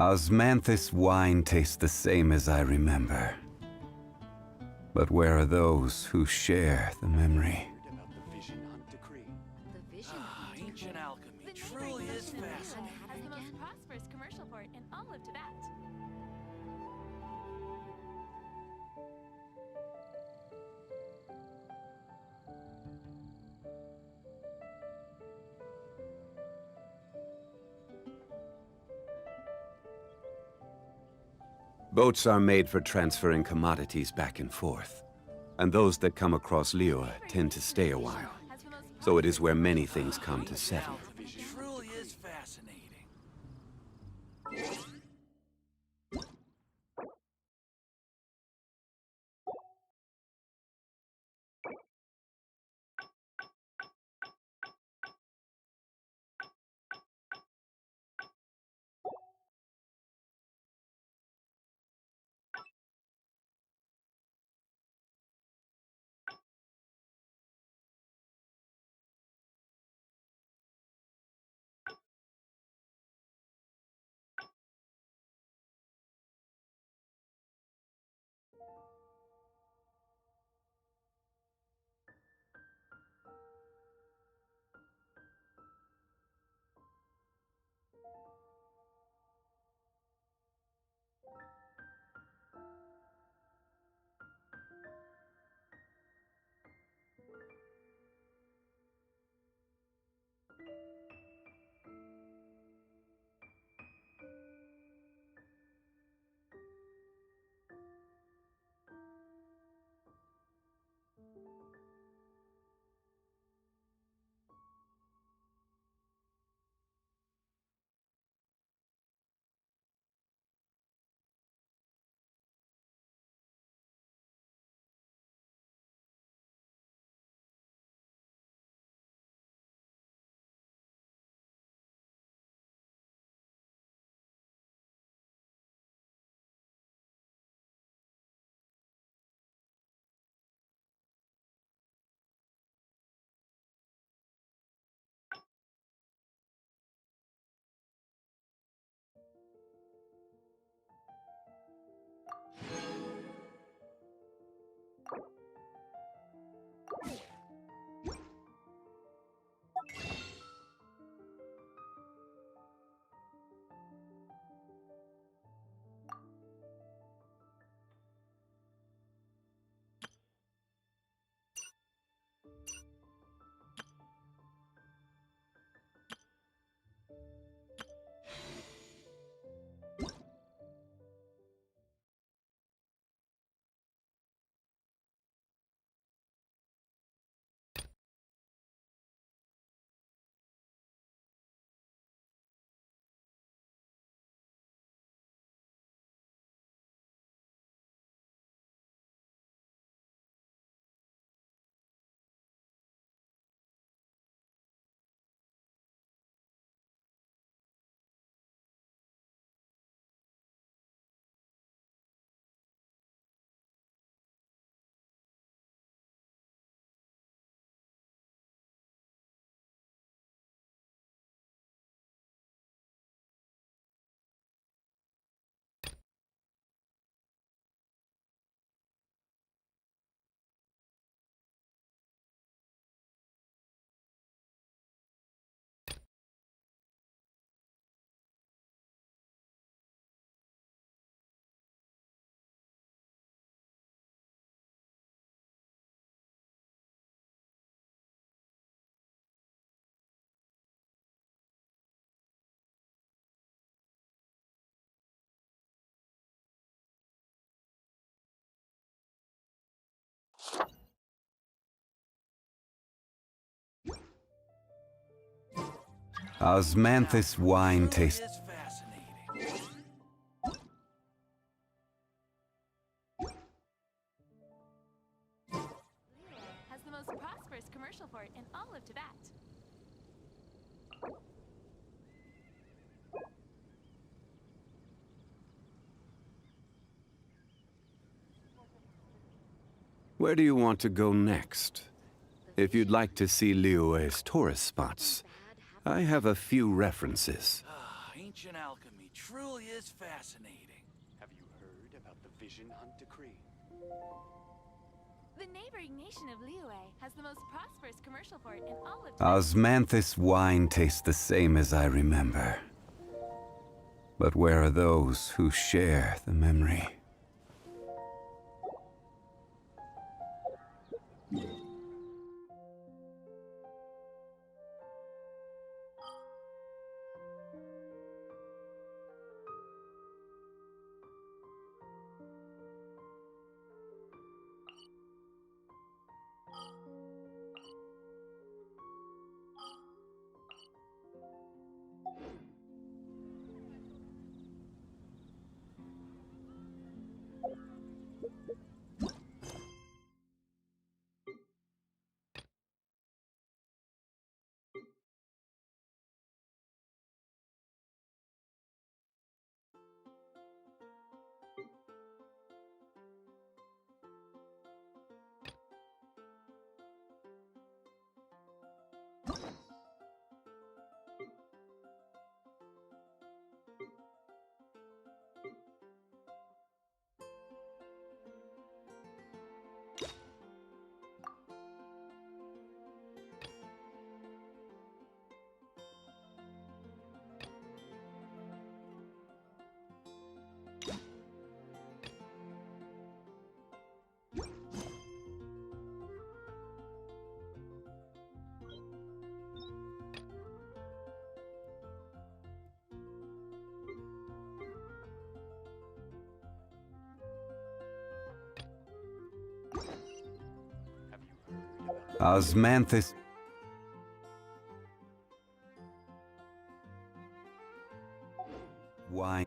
Osmanthus wine tastes the same as I remember. But where are those who share the memory? About the vision hunt decree. The vision Ancient alchemy truly is fascinating. Has the most prosperous commercial port in all of Tibet. Boats are made for transferring commodities back and forth. And those that come across Liyue tend to stay a while. So it is where many things come to settle. Truly is fascinating. Osmanthus wine tastes... Is fascinating. Has the most prosperous commercial port in all of Tibet. Where do you want to go next? If you'd like to see Liyue's tourist spots, I have a few references. Ancient Ancient alchemy truly is fascinating. Have you heard about the Vision Hunt Decree? The neighboring nation of Liyue has the most prosperous commercial port in all of Osmanthus wine tastes the same as I remember. But where are those who share the memory? Osmanthus. Wine.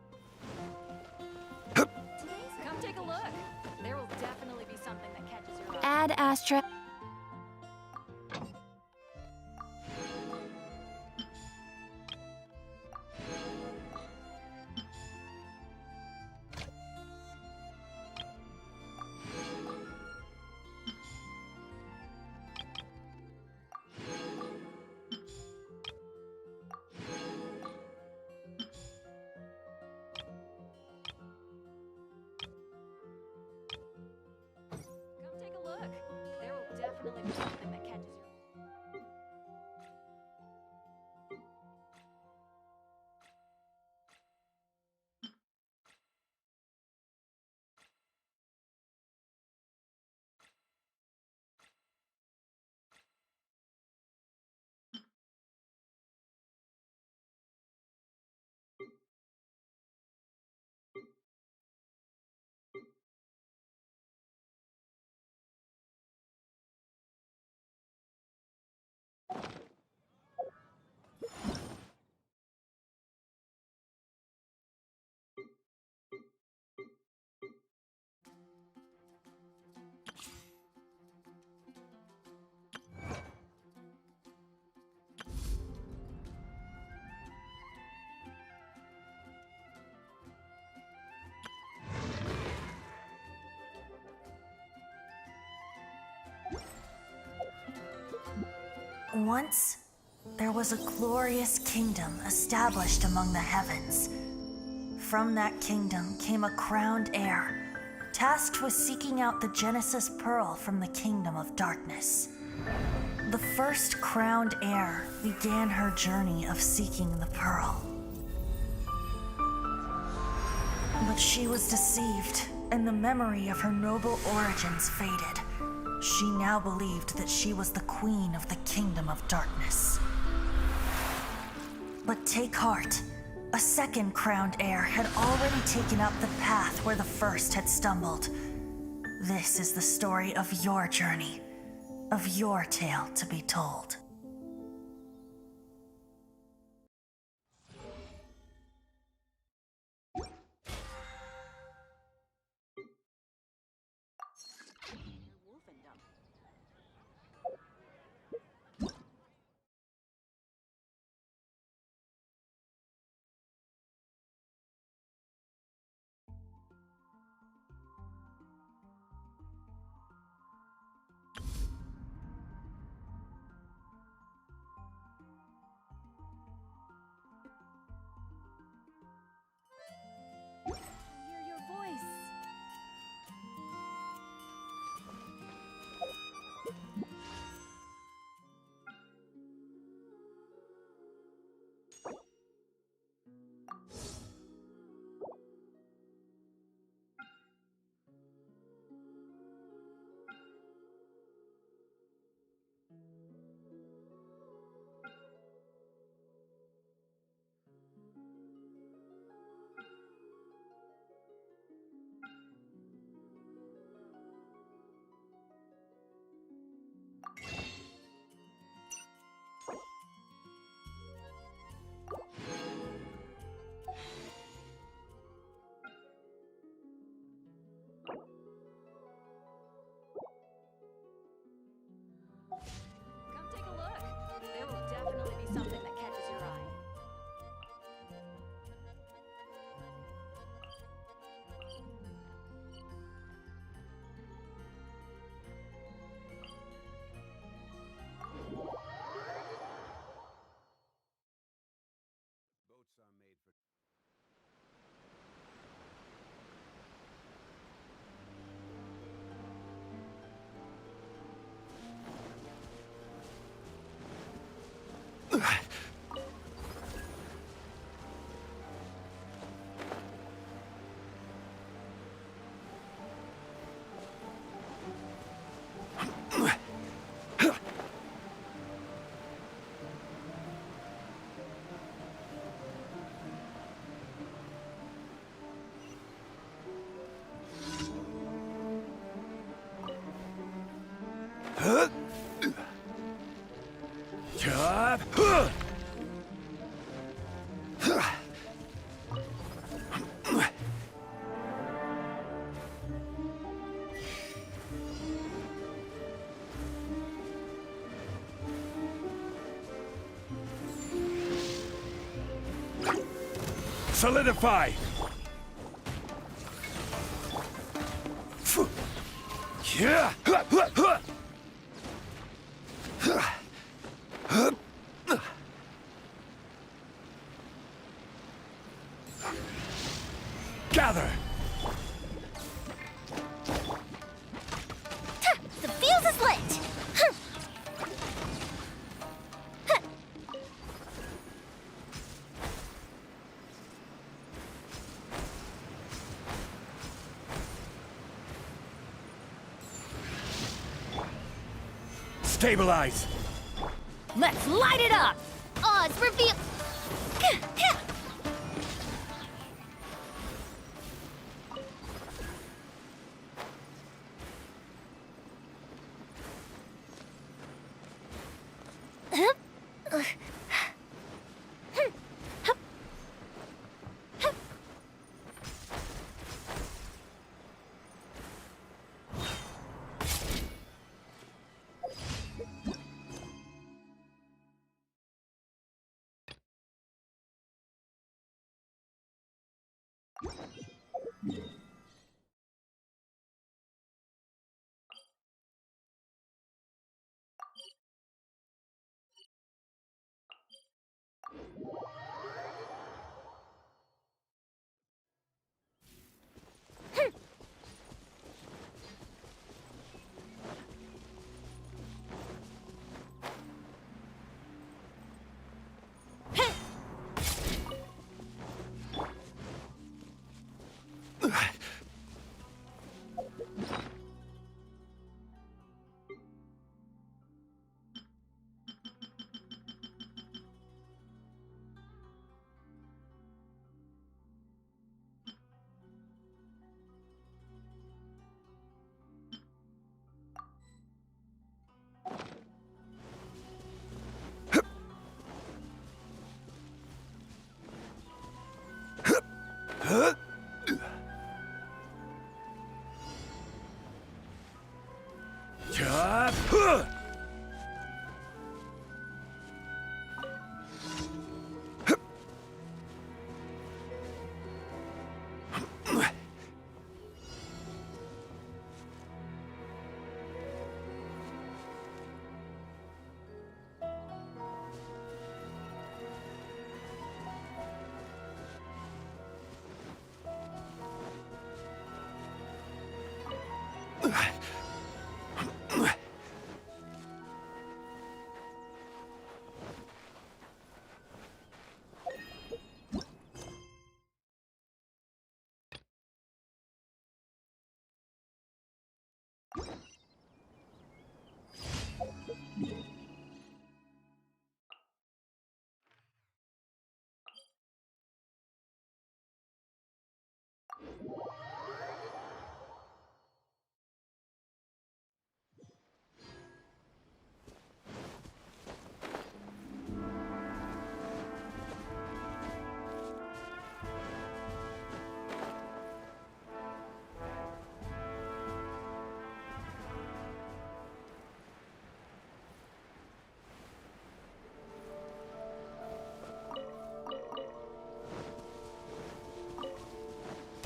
Come take a look. There will definitely be something that catches your eye. Ad Astra. Come take a look. There will definitely be something that catches your eye. Once, there was a glorious kingdom established among the heavens. From that kingdom came a crowned heir, tasked with seeking out the Genesis Pearl from the kingdom of darkness. The first crowned heir began her journey of seeking the pearl. But she was deceived, and the memory of her noble origins faded. She now believed that she was the queen of the kingdom of darkness. But take heart. A second crowned heir had already taken up the path where the first had stumbled. This is the story of your journey, of your tale to be told. Solidify! Yeah! Gather! The fuse is lit! Stabilize! Let's light it up! Odds reveal...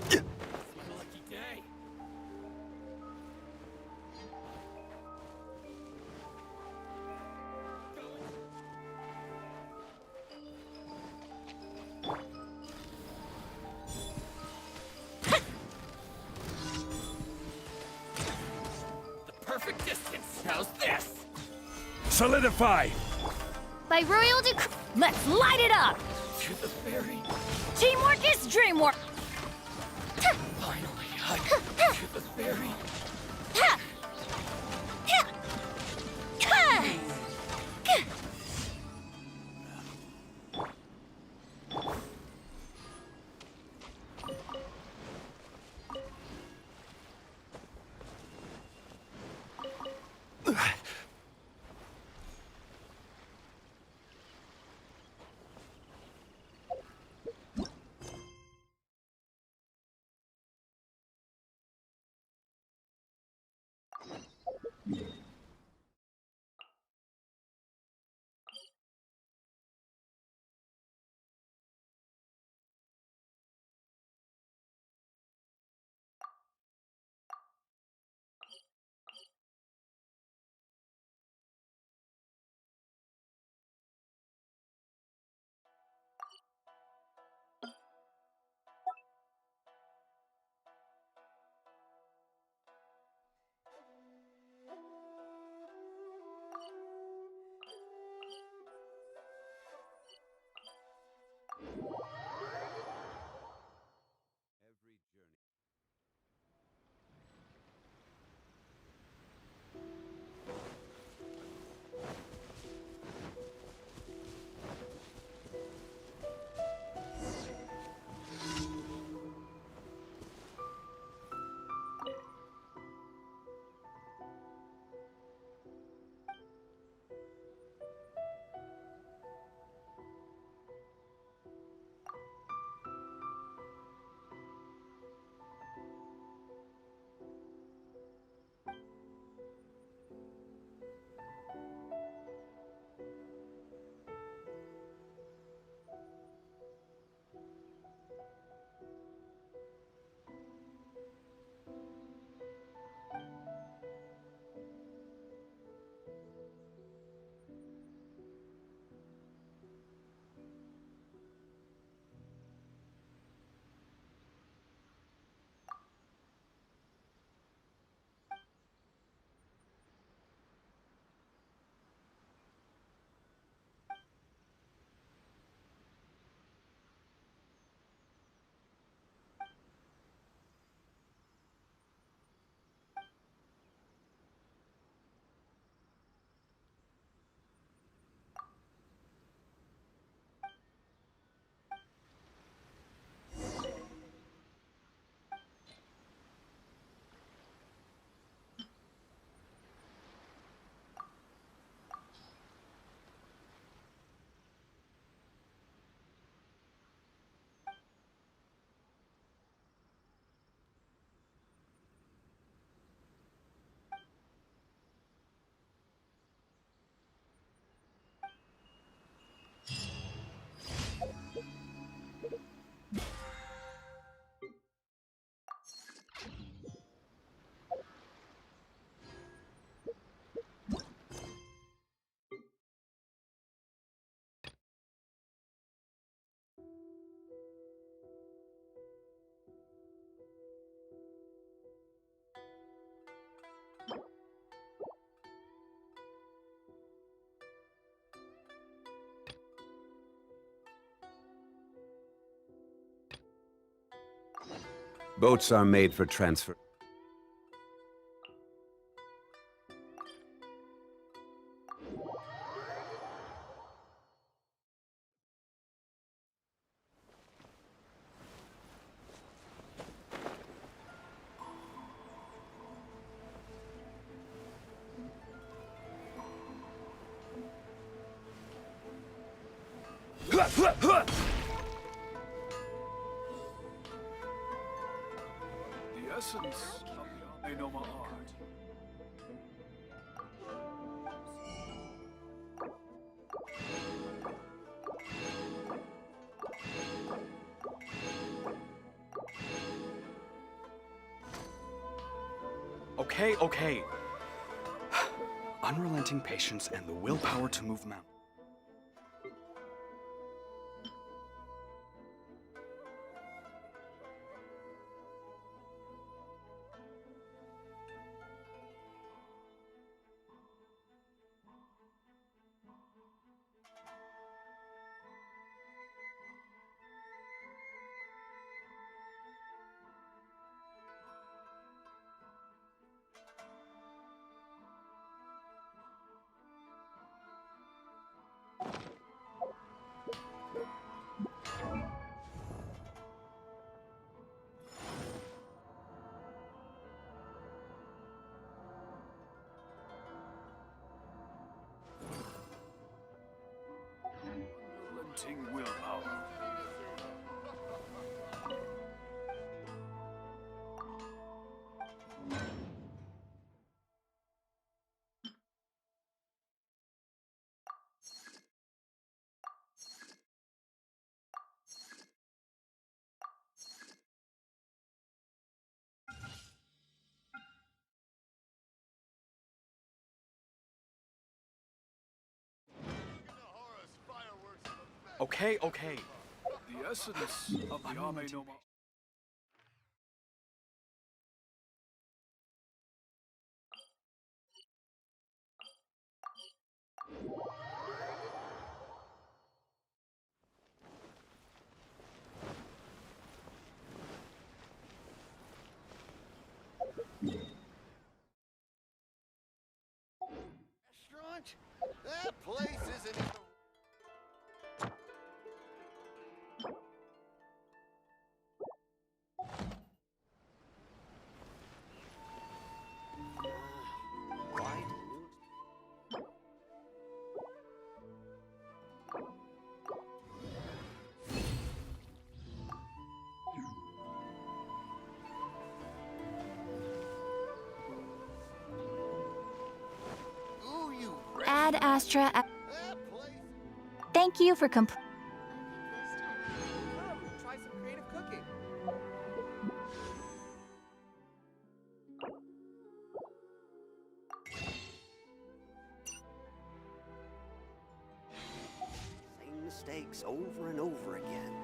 Lucky day. The perfect distance. How's this? Solidify! By royal decree... Let's light it up! To the very Teamwork is dreamwork! finally. To the very Boats are made for transfer. The essence of the Ainoma art. Okay, okay. Unrelenting patience and the willpower to move mountains. Unrelenting willpower. Okay, okay. The essence of the Ainoma. Restaurant? That place isn't in the... Why do Ooh, you Ad Astra. that place? Thank you for Try some creative cooking. Same mistakes over and over again.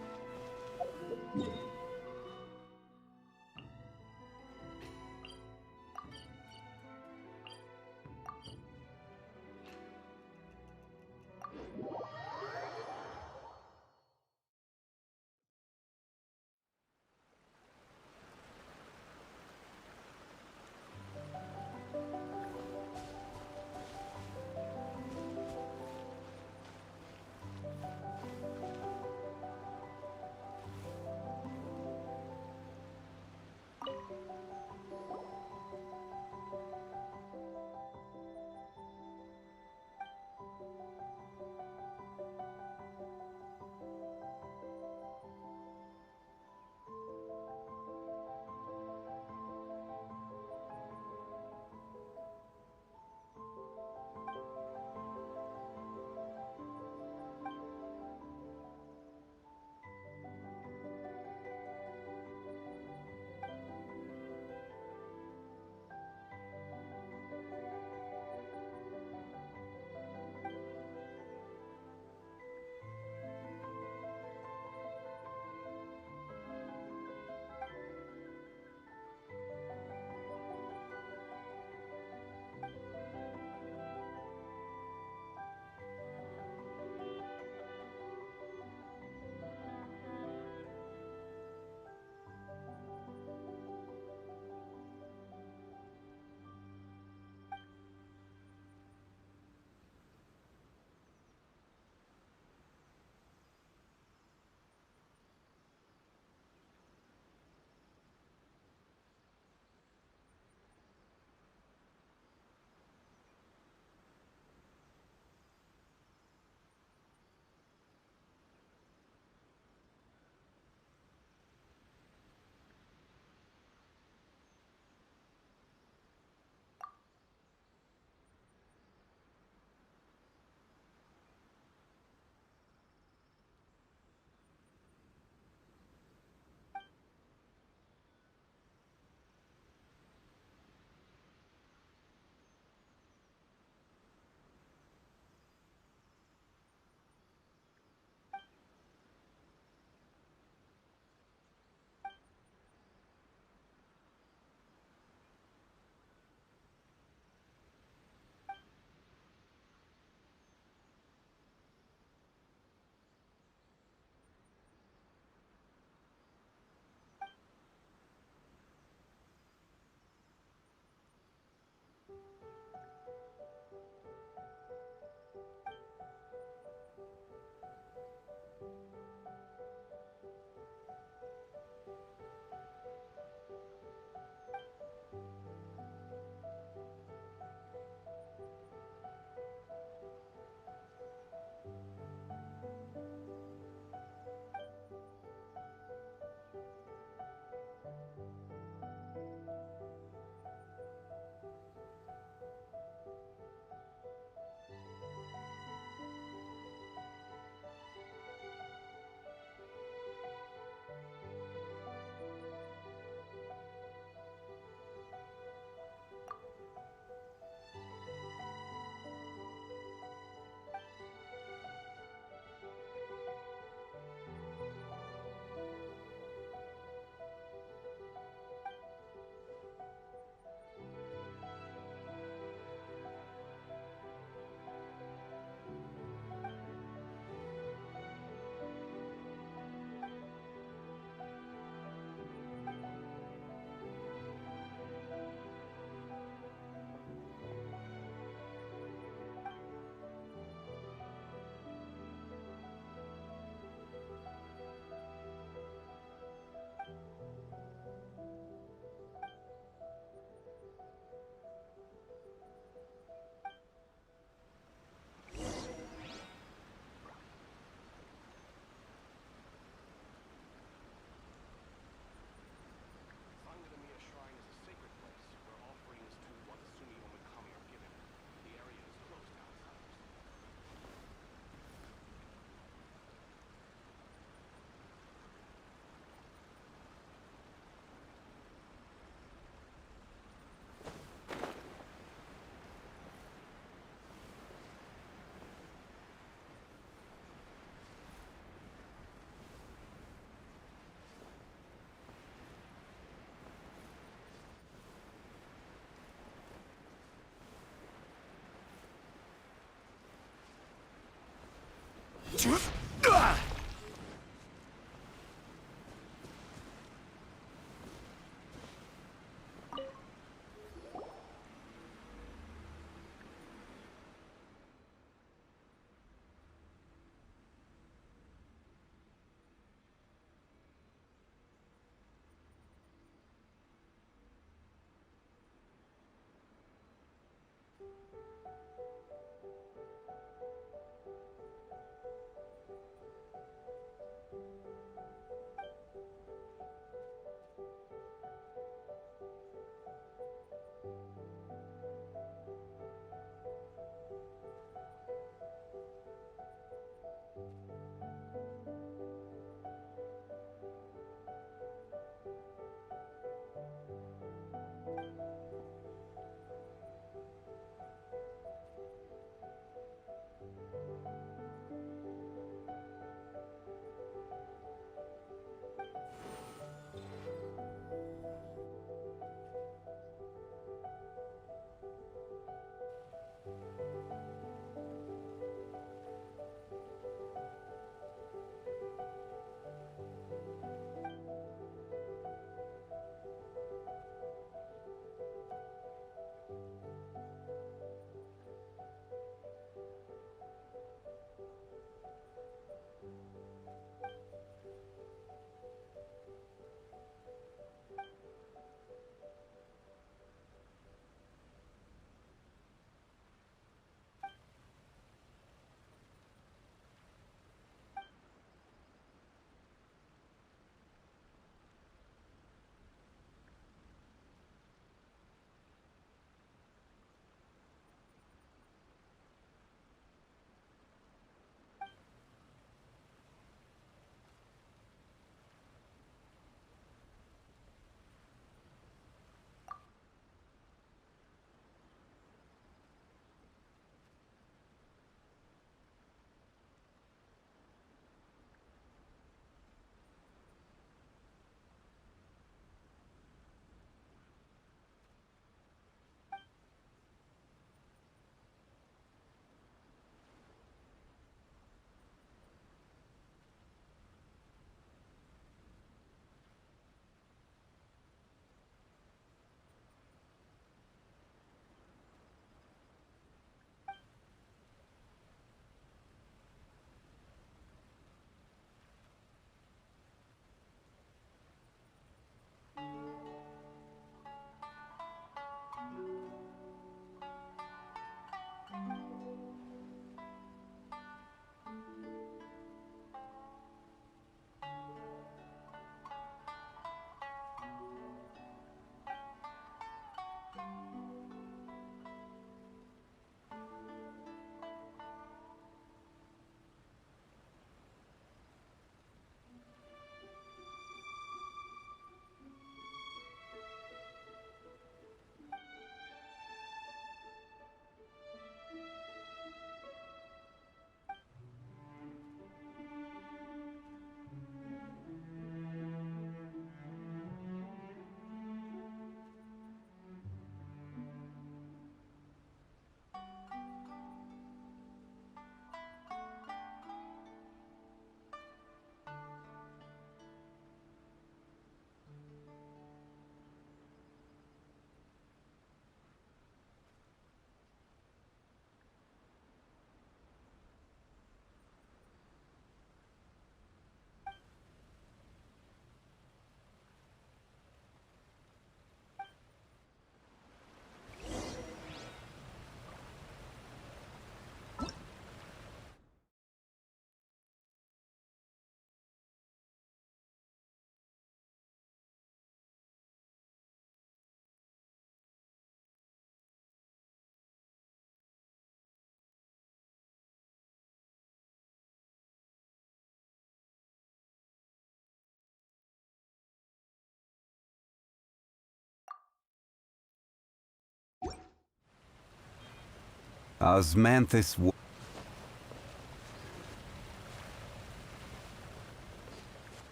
Osmanthus.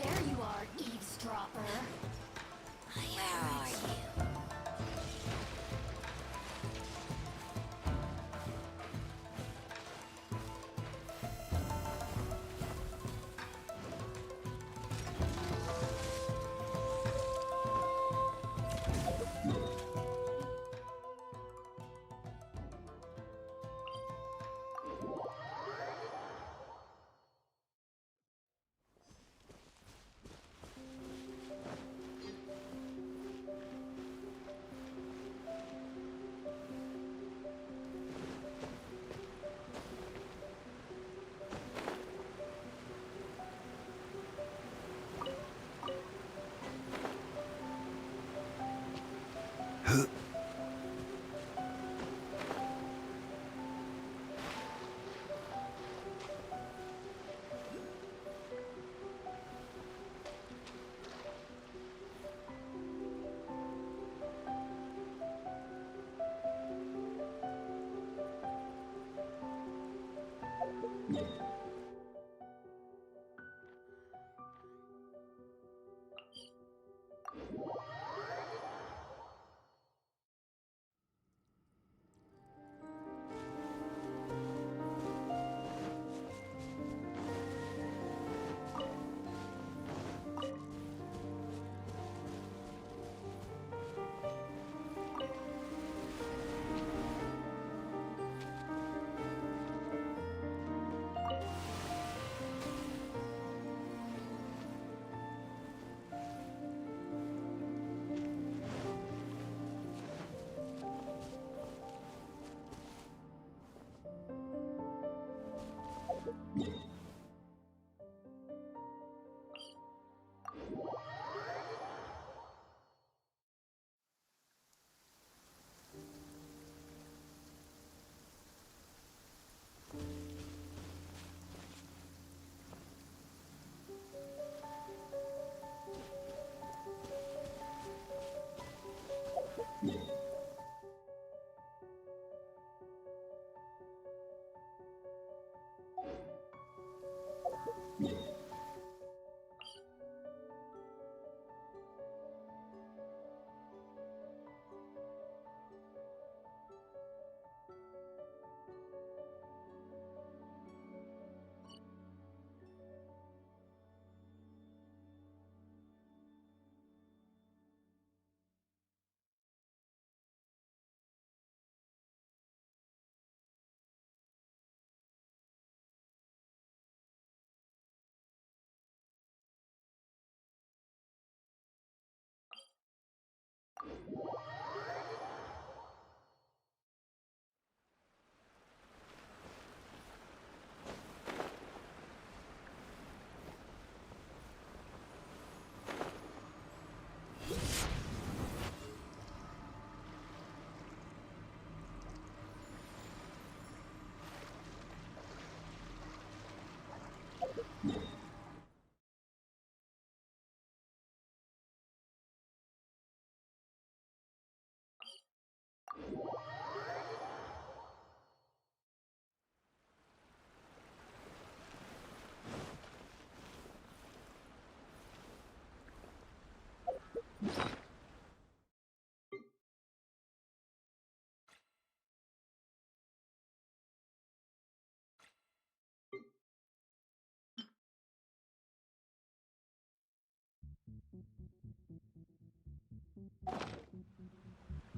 There you are, eavesdropper. Where are you?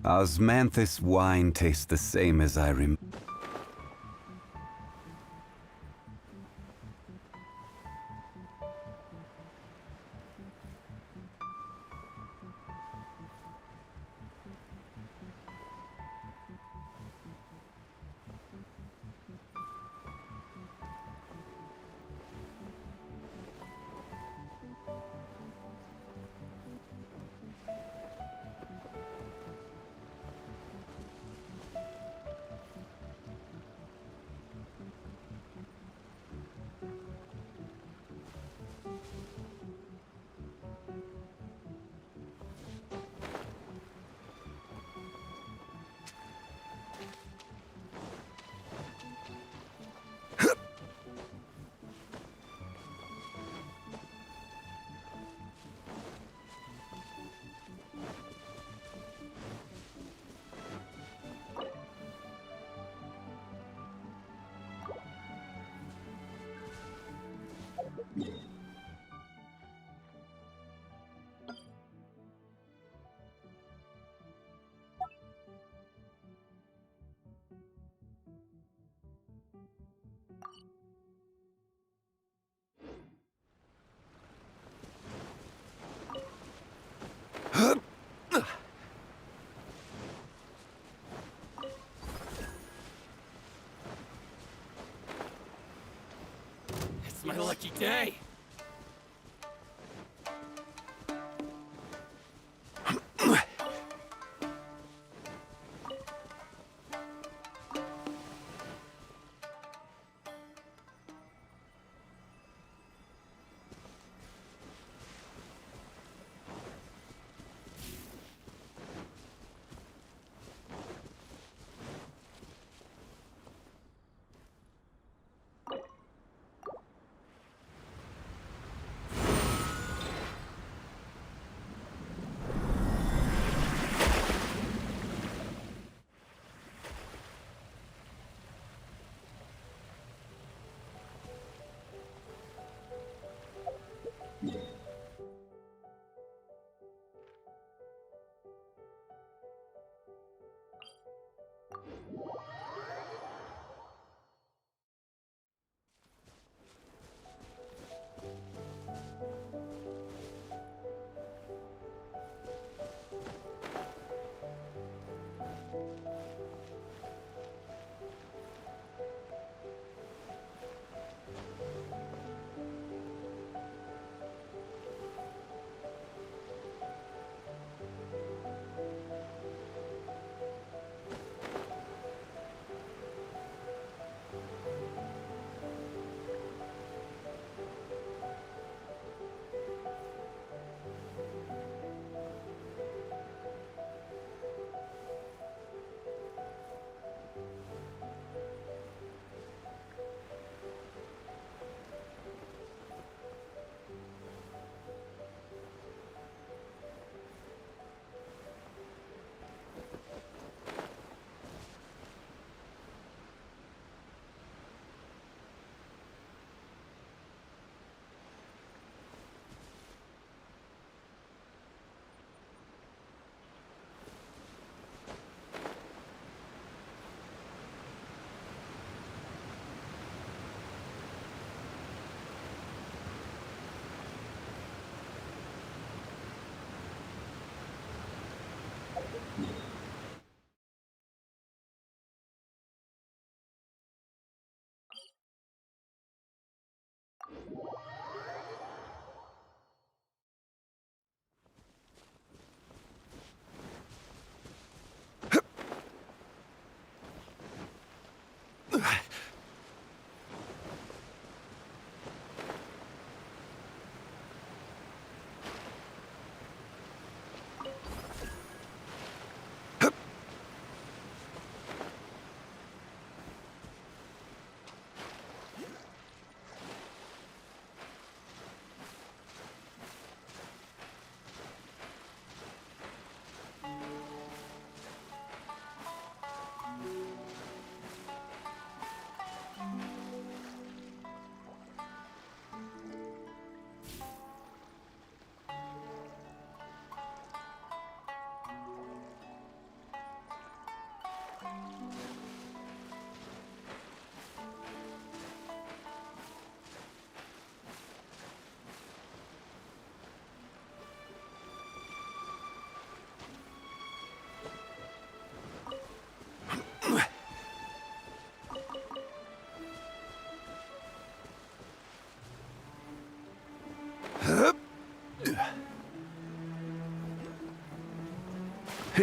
Osmanthus wine tastes the same as I remember. My lucky day.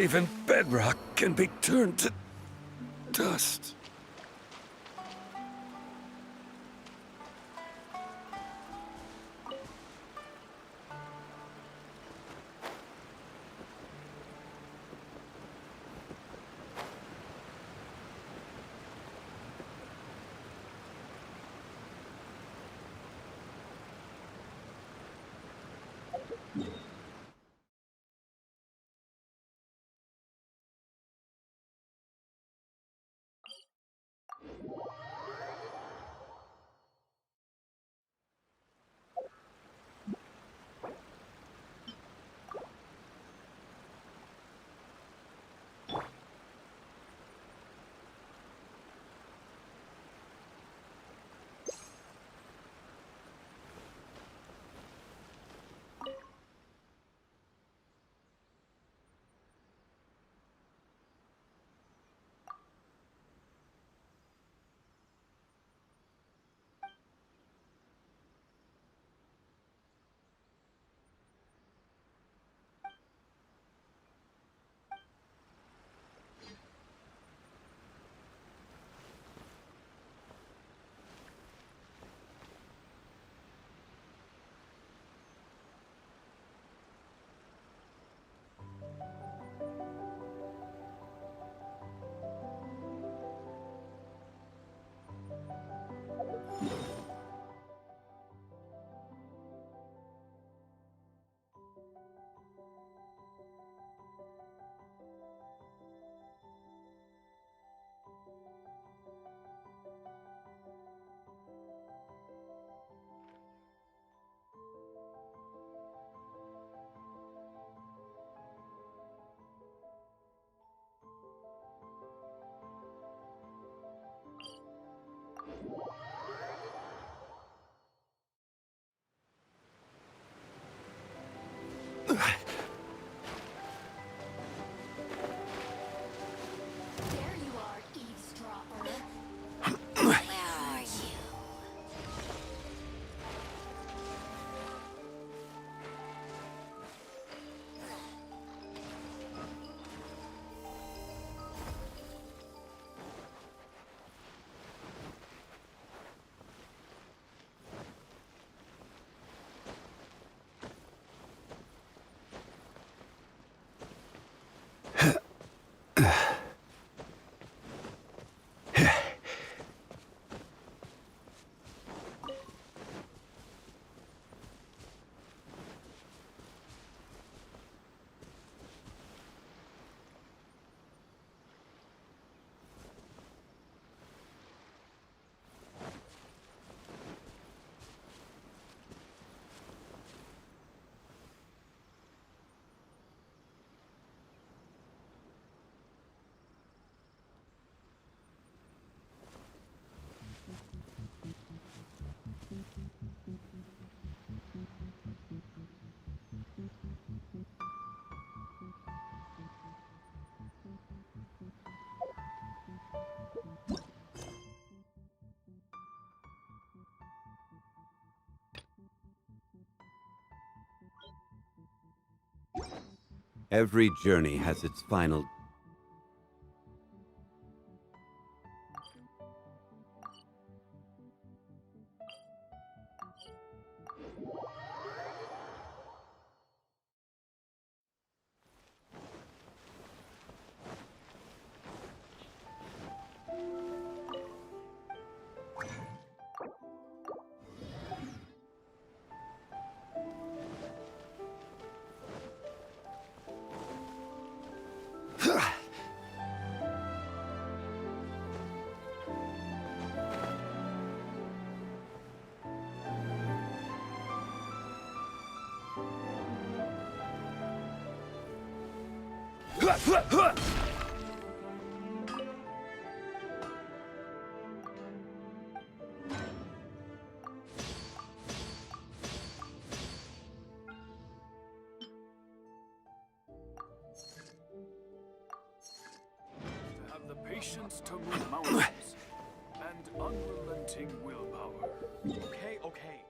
Even bedrock can be turned to dust. Every journey has its final... Have the patience to move mountains and unrelenting willpower. Okay, okay.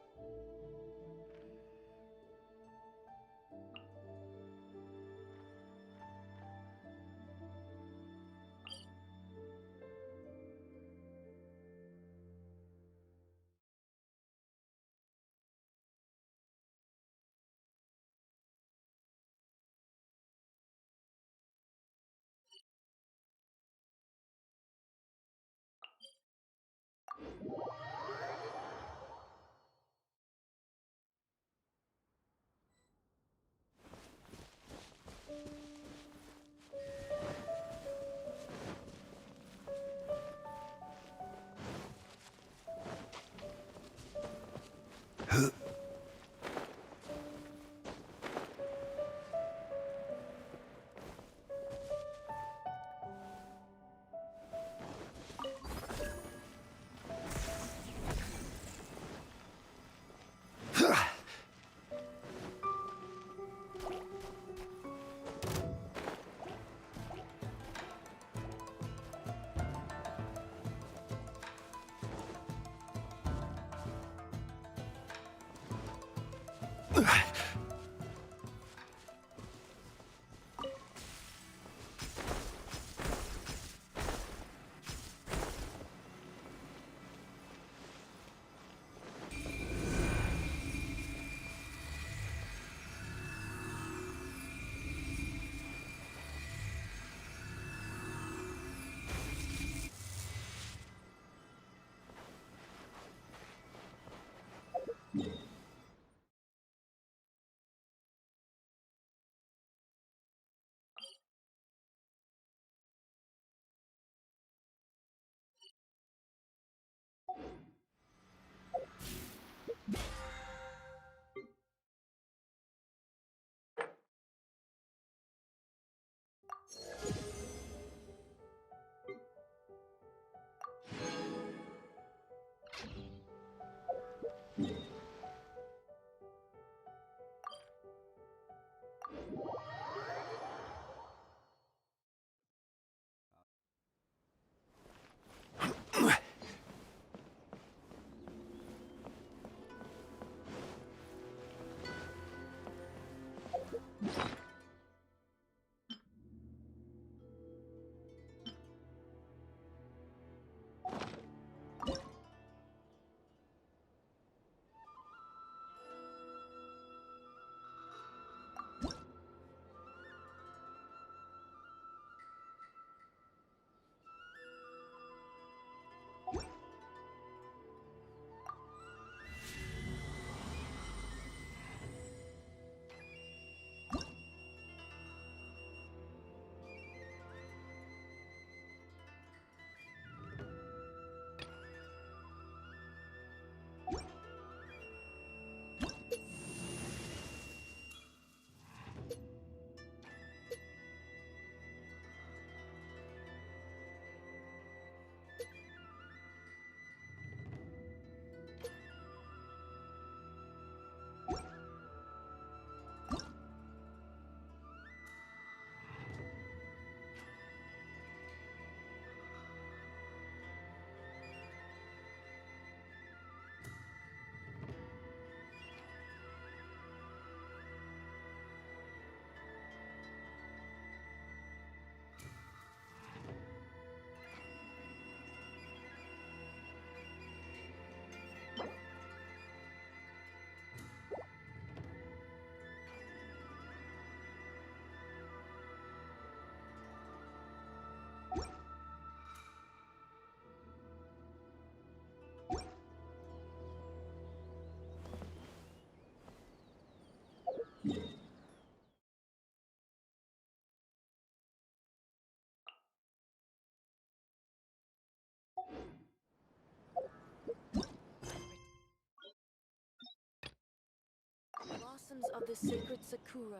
blossoms of the sacred sakura.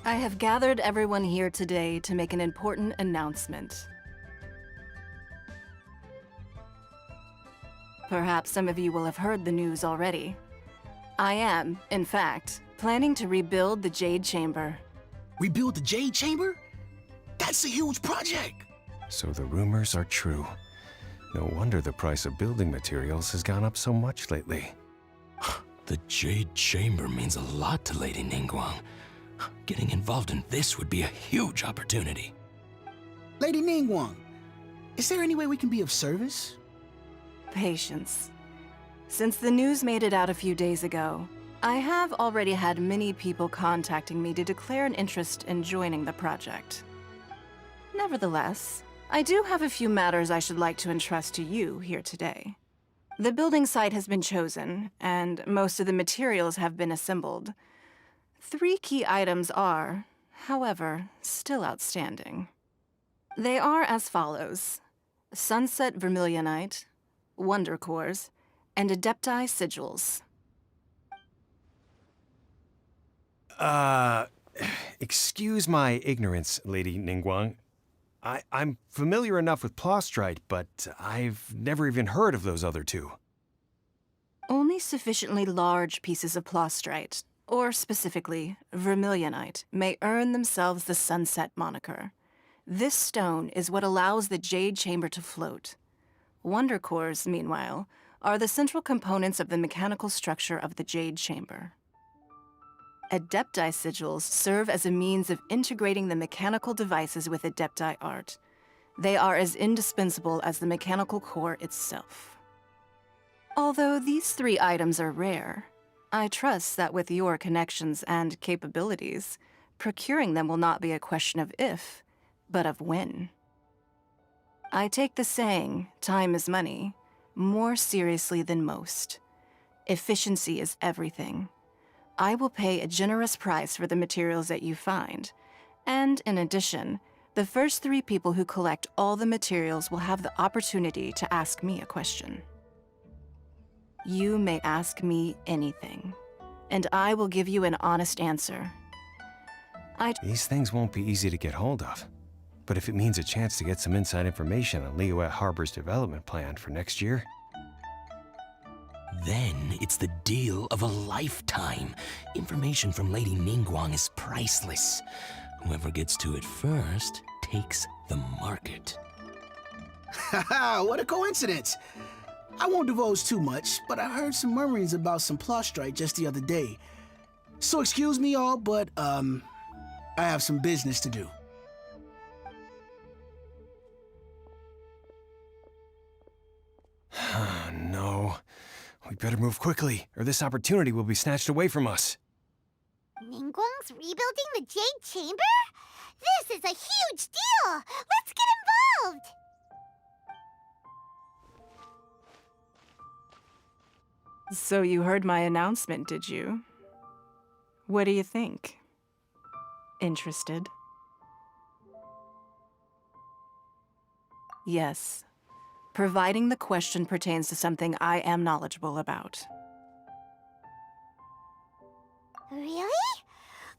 I have gathered everyone here today to make an important announcement. Perhaps some of you will have heard the news already. I am, in fact, planning to rebuild the Jade Chamber. Rebuild the Jade Chamber? That's a huge project! So the rumors are true. No wonder the price of building materials has gone up so much lately. The Jade Chamber means a lot to Lady Ningguang. Getting involved in this would be a huge opportunity. Lady Ningguang, is there any way we can be of service? Patience. Since the news made it out a few days ago, I have already had many people contacting me to declare an interest in joining the project. Nevertheless, I do have a few matters I should like to entrust to you here today. The building site has been chosen, and most of the materials have been assembled. 3 key items are, however, still outstanding. They are as follows: Sunset Vermilionite, Wonder Cores, and Adepti Sigils. Excuse my ignorance, Lady Ningguang. I'm familiar enough with Plostrite, but I've never even heard of those other 2. Only sufficiently large pieces of Plostrite, or specifically Vermilionite, may earn themselves the Sunset moniker. This stone is what allows the Jade Chamber to float. Wonder Cores, meanwhile, are the central components of the mechanical structure of the Jade Chamber. Adepti Sigils serve as a means of integrating the mechanical devices with Adepti art. They are as indispensable as the mechanical core itself. Although these 3 items are rare, I trust that with your connections and capabilities, procuring them will not be a question of if, but of when. I take the saying, time is money, more seriously than most. Efficiency is everything. I will pay a generous price for the materials that you find, and in addition, the first 3 people who collect all the materials will have the opportunity to ask me a question. You may ask me anything, and I will give you an honest answer. These things won't be easy to get hold of, but if it means a chance to get some inside information on Liyue Harbor's development plan for next year, Then it's the deal of a lifetime. Information from Lady Ningguang is priceless. Whoever gets to it first takes the market. Haha, what a coincidence! I won't divulge too much, but I heard some murmurings about some Plostrite just the other day. So excuse me all, but, I have some business to do. no. We better move quickly, or this opportunity will be snatched away from us. Ningguang's rebuilding the Jade Chamber? This is a huge deal! Let's get involved! So you heard my announcement, did you? What do you think? Interested? Yes. Providing the question pertains to something I am knowledgeable about. Really?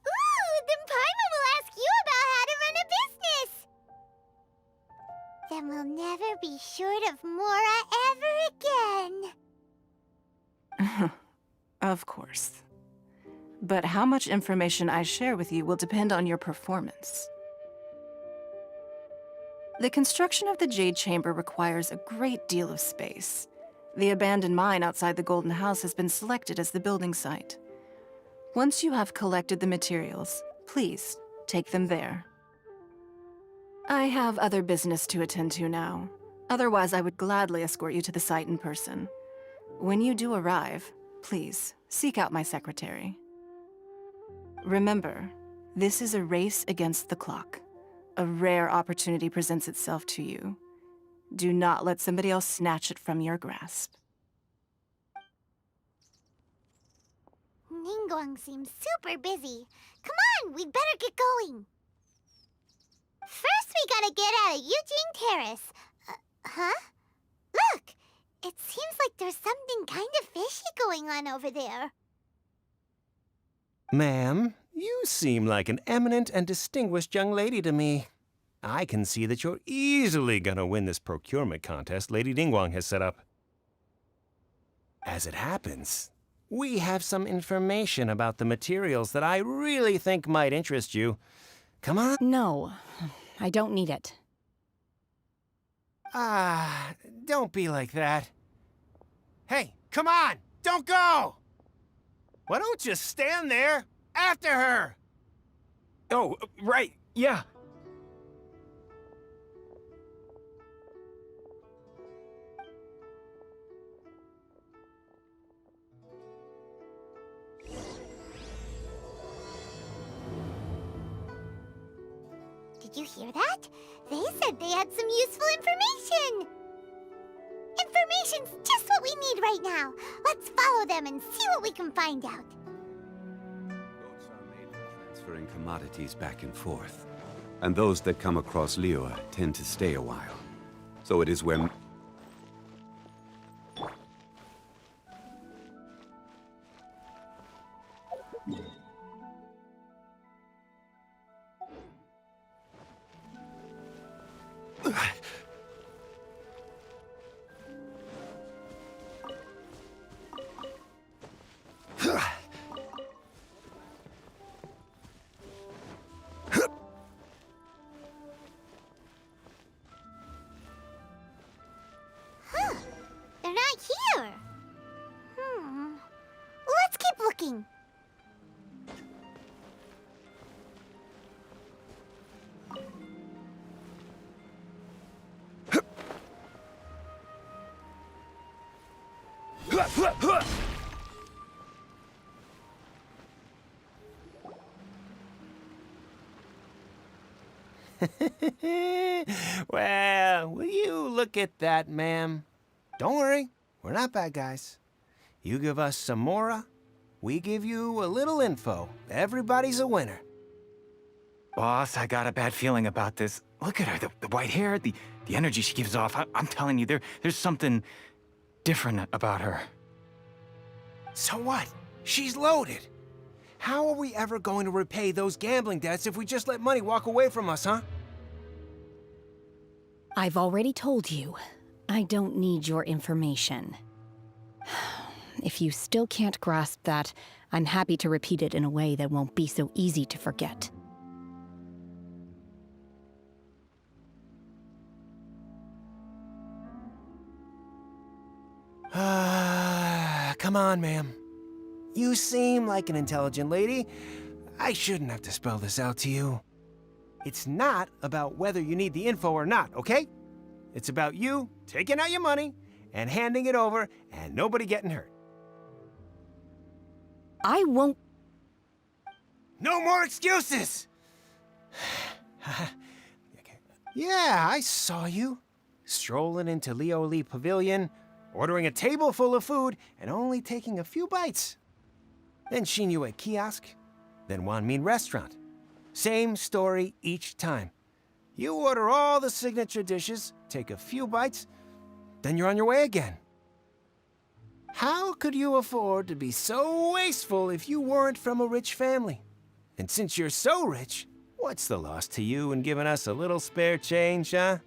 Ooh, then Paimon will ask you about how to run a business! Then we'll never be short of Mora ever again. Of course. But how much information I share with you will depend on your performance. The construction of the Jade Chamber requires a great deal of space. The abandoned mine outside the Golden House has been selected as the building site. Once you have collected the materials, please take them there. I have other business to attend to now. Otherwise, I would gladly escort you to the site in person. When you do arrive, please seek out my secretary. Remember, this is a race against the clock. A rare opportunity presents itself to you. Do not let somebody else snatch it from your grasp. Ningguang seems super busy. Come on, we'd better get going. First, we gotta get out of Eugene Terrace. Huh? Look! It seems like there's something kind of fishy going on over there. Ma'am, you seem like an eminent and distinguished young lady to me. I can see that you're easily gonna win this procurement contest Lady Ningguang has set up. As it happens, we have some information about the materials that I really think might interest you. Come on. No, I don't need it. Don't be like that. Hey, come on! Don't go! Why don't you stand there after her? Oh, right, yeah. Did you hear that? They said they had some useful information! Information's just what we need right now. Let's follow them and see what we can find out. Boats are made for transferring commodities back and forth. And those that come across Liyue tend to stay a while. So it is where... They're not here. Let's keep looking. Well, will you look at that, ma'am? Don't worry, we're not bad guys. You give us some mora, we give you a little info. Everybody's a winner. Boss, I got a bad feeling about this. Look at her, the white hair, the energy she gives off. I'm telling you, there's something different about her. So what? She's loaded. How are we ever going to repay those gambling debts if we just let money walk away from us, huh? I've already told you, I don't need your information. If you still can't grasp that, I'm happy to repeat it in a way that won't be so easy to forget. Come on, ma'am. You seem like an intelligent lady. I shouldn't have to spell this out to you. It's not about whether you need the info or not, okay? It's about you taking out your money and handing it over and nobody getting hurt. I won't... No more excuses! Yeah, I saw you. Strolling into Liyue Pavilion, ordering a table full of food, and only taking a few bites. Then Xinyue Kiosk, then Wanmin Restaurant. Same story each time. You order all the signature dishes, take a few bites, then you're on your way again. How could you afford to be so wasteful if you weren't from a rich family? And since you're so rich, what's the loss to you in giving us a little spare change, huh?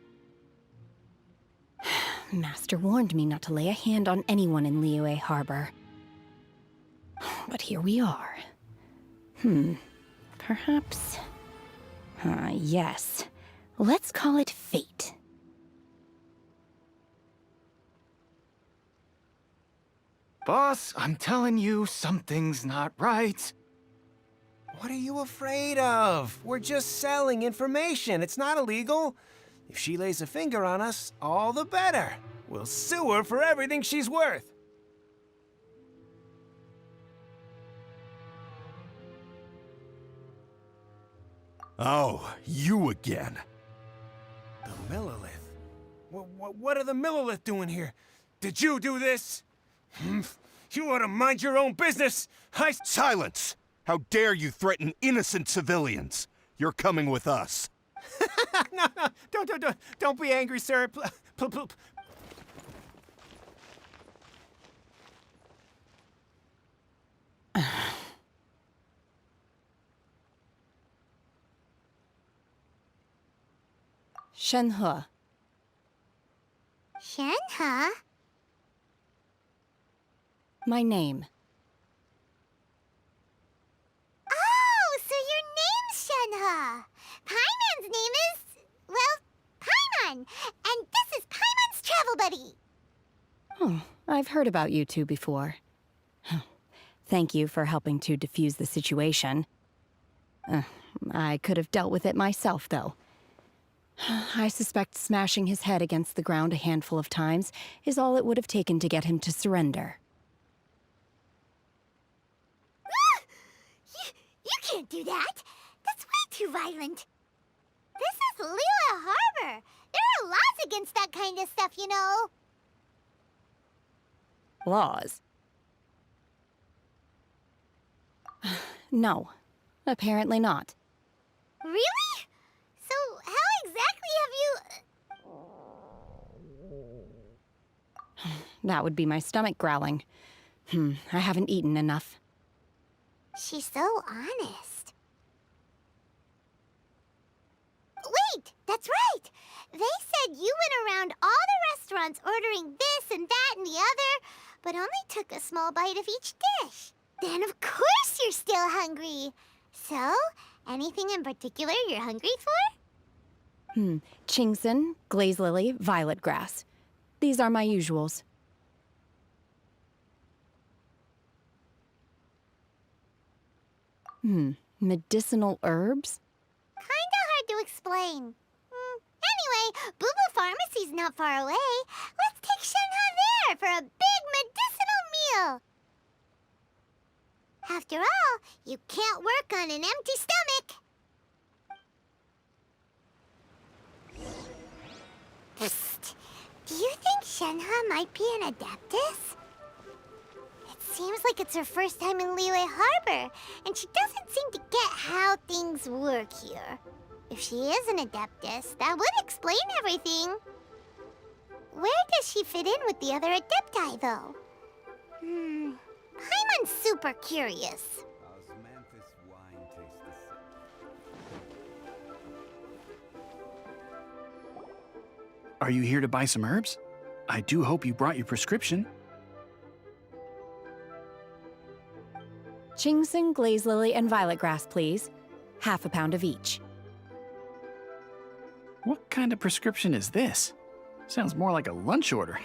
Master warned me not to lay a hand on anyone in Liyue Harbor. But here we are. Perhaps... yes. Let's call it fate. Boss, I'm telling you, something's not right. What are you afraid of? We're just selling information. It's not illegal. If she lays a finger on us, all the better. We'll sue her for everything she's worth. Oh, you again. The Millilith? What are the Millilith doing here? Did you do this? You ought to mind your own business. Silence! How dare you threaten innocent civilians? You're coming with us. No, don't be angry, sir. Shenhe. Shenhe? My name. Oh, so your name's Shenhe. Paimon's name is, well, Paimon. And this is Paimon's travel buddy. Oh, I've heard about you two before. Thank you for helping to defuse the situation. I could have dealt with it myself, though. I suspect smashing his head against the ground a handful of times is all it would have taken to get him to surrender. You can't do that. That's way too violent. This is Liyue Harbor. There are laws against that kind of stuff, you know. Laws? No, apparently not. Really? So how exactly have you... That would be my stomach growling. I haven't eaten enough. She's so honest. Wait, that's right! They said you went around all the restaurants ordering this and that and the other, but only took a small bite of each dish. Then of course you're still hungry. So, anything in particular you're hungry for? Chingson, glaze lily, violet grass. These are my usuals. Medicinal herbs? Kinda hard to explain. Anyway, Booba Pharmacy's not far away. Let's take Shenhe there for a big medicinal meal. After all, you can't work on an empty stomach. Psst. Do you think Shenhe might be an Adeptus? It seems like it's her first time in Liyue Harbor, and she doesn't seem to get how things work here. If she is an Adeptus, that would explain everything. Where does she fit in with the other Adepti, though? Paimon's super curious. Osmanthus wine tastes the same. Are you here to buy some herbs? I do hope you brought your prescription. Chingson, glaze lily, and violet grass, please. Half a pound of each. What kind of prescription is this? Sounds more like a lunch order.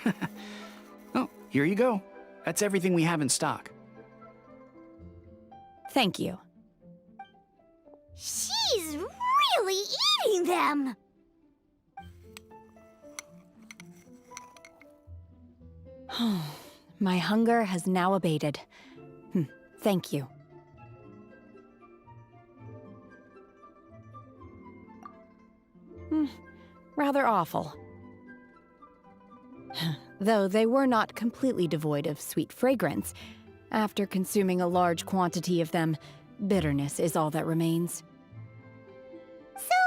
Oh, here you go. That's everything we have in stock. Thank you. She's really eating them! My hunger has now abated. Thank you. Rather awful. Though they were not completely devoid of sweet fragrance, after consuming a large quantity of them, bitterness is all that remains. So,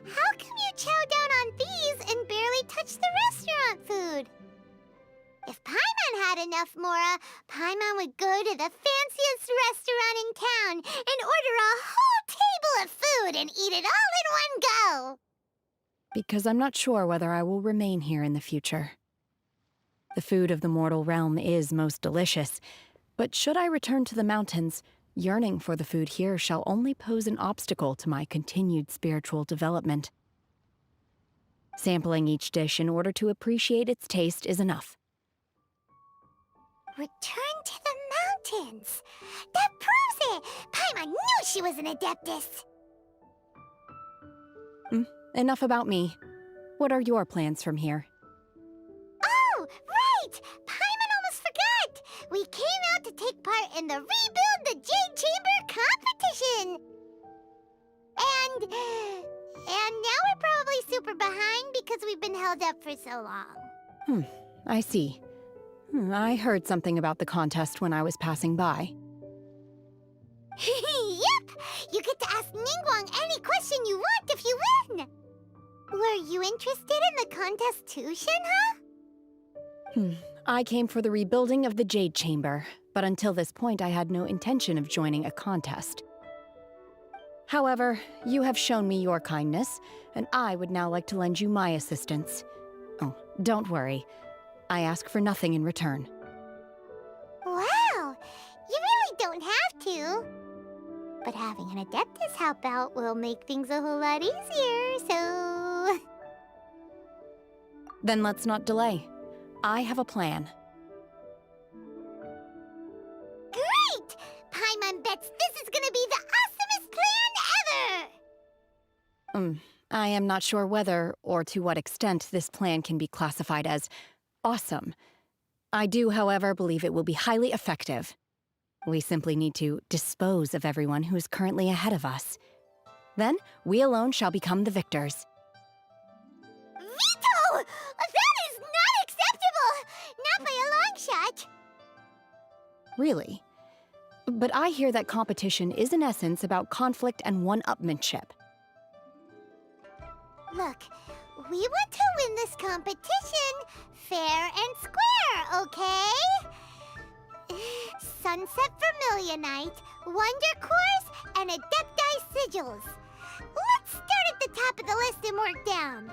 how come you chow down on these and barely touch the restaurant food? If Paimon had enough mora, Paimon would go to the fanciest restaurant in town and order a whole table of food and eat it all in one go! Because I'm not sure whether I will remain here in the future. The food of the mortal realm is most delicious, but should I return to the mountains, yearning for the food here shall only pose an obstacle to my continued spiritual development. Sampling each dish in order to appreciate its taste is enough. Return to the mountains! That proves it! Paimon knew she was an adeptus! Enough about me. What are your plans from here? Oh, right! Paimon almost forgot! We came out to take part in the Rebuild the Jade Chamber competition! And now we're probably super behind because we've been held up for so long. I see. I heard something about the contest when I was passing by. Yep! You get to ask Ningguang any question you want if you win! Were you interested in the contest too, Shinha? I came for the rebuilding of the Jade Chamber, but until this point I had no intention of joining a contest. However, you have shown me your kindness, and I would now like to lend you my assistance. Oh, don't worry. I ask for nothing in return. Wow! You really don't have to. But having an Adeptus help out will make things a whole lot easier, so... Then let's not delay. I have a plan. Great! Paimon bets this is gonna be the awesomest plan ever! I am not sure whether or to what extent this plan can be classified as awesome. I do, however, believe it will be highly effective. We simply need to dispose of everyone who is currently ahead of us. Then, we alone shall become the victors. Veto! That is not acceptable! Not by a long shot! Really? But I hear that competition is in essence about conflict and one-upmanship. Look, we want to win this competition fair and square, okay? Sunset Vermilionite, Wonder Cores, and Adepti Sigils. Let's start at the top of the list and work down.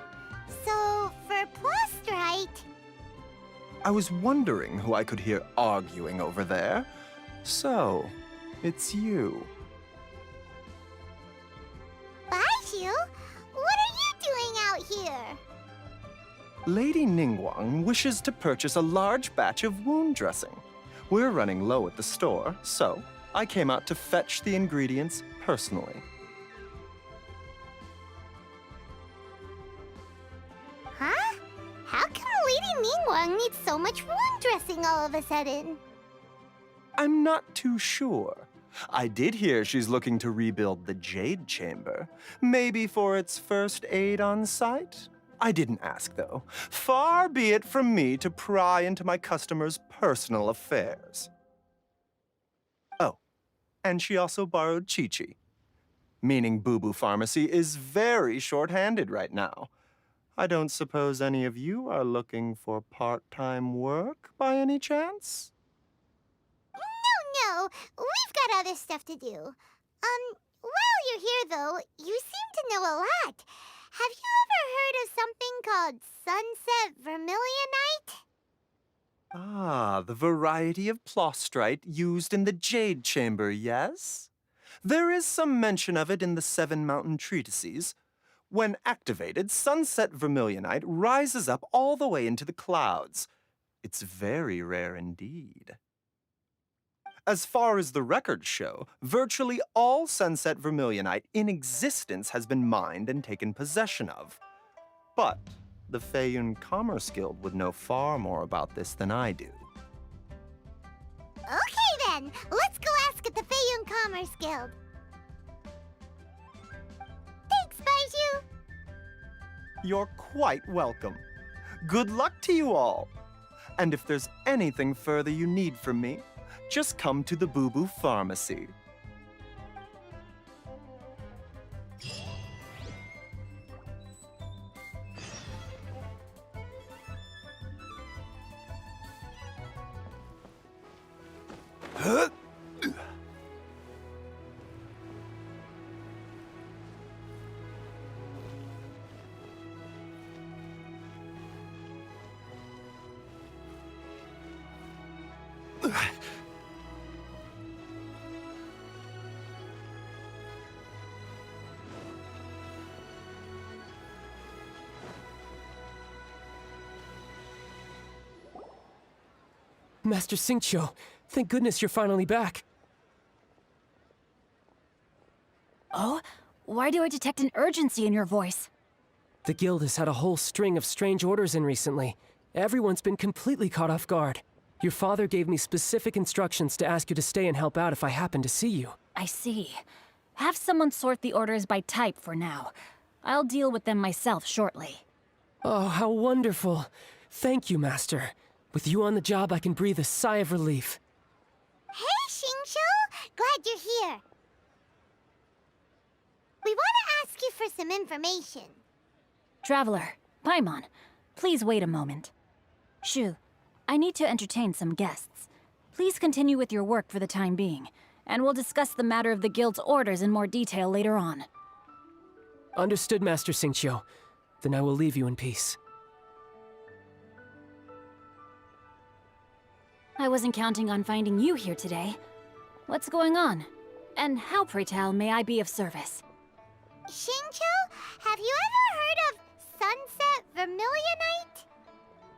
So, for Prostrite... I was wondering who I could hear arguing over there. So, it's you. Baiju? What are you doing out here? Lady Ningguang wishes to purchase a large batch of wound dressing. We're running low at the store, so I came out to fetch the ingredients personally. Huh? How come Lady Ningguang needs so much wound dressing all of a sudden? I'm not too sure. I did hear she's looking to rebuild the Jade Chamber. Maybe for its first aid on site? I didn't ask, though. Far be it from me to pry into my customers' personal affairs. Oh, and she also borrowed Chi-Chi. Meaning Boo Boo Pharmacy is very short-handed right now. I don't suppose any of you are looking for part-time work by any chance? No, we've got other stuff to do. While you're here, though, you seem to know a lot. Have you ever heard of something called Sunset Vermilionite? Ah, the variety of plostrite used in the Jade Chamber, yes? There is some mention of it in the Seven Mountain Treatises. When activated, Sunset Vermilionite rises up all the way into the clouds. It's very rare indeed. As far as the records show, virtually all Sunset Vermilionite in existence has been mined and taken possession of. But the Feiyun Commerce Guild would know far more about this than I do. Okay then, let's go ask at the Feiyun Commerce Guild. Thanks, Baiju. You're quite welcome. Good luck to you all. And if there's anything further you need from me, just come to the Boo Boo Pharmacy. Master Xingqiu, thank goodness you're finally back. Oh? Why do I detect an urgency in your voice? The guild has had a whole string of strange orders in recently. Everyone's been completely caught off guard. Your father gave me specific instructions to ask you to stay and help out if I happen to see you. I see. Have someone sort the orders by type for now. I'll deal with them myself shortly. Oh, how wonderful. Thank you, Master. With you on the job, I can breathe a sigh of relief. Hey, Xingqiu! Glad you're here. We want to ask you for some information. Traveler, Paimon, please wait a moment. Shu, I need to entertain some guests. Please continue with your work for the time being, and we'll discuss the matter of the guild's orders in more detail later on. Understood, Master Xingqiu. Then I will leave you in peace. I wasn't counting on finding you here today. What's going on? And how, pray tell, may I be of service? Xingqiu, have you ever heard of Sunset Vermilionite?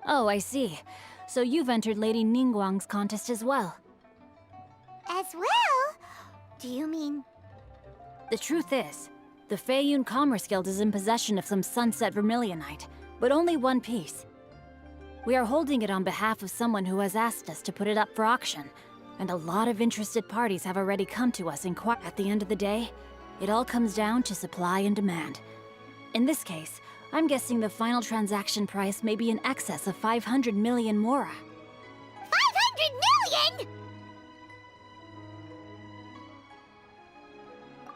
Oh, I see. So you've entered Lady Ningguang's contest as well. As well? Do you mean... The truth is, the Feiyun Commerce Guild is in possession of some Sunset Vermilionite, but only one piece. We are holding it on behalf of someone who has asked us to put it up for auction, and a lot of interested parties have already come to us At the end of the day, it all comes down to supply and demand. In this case, I'm guessing the final transaction price may be in excess of 500 million mora. 500 million?!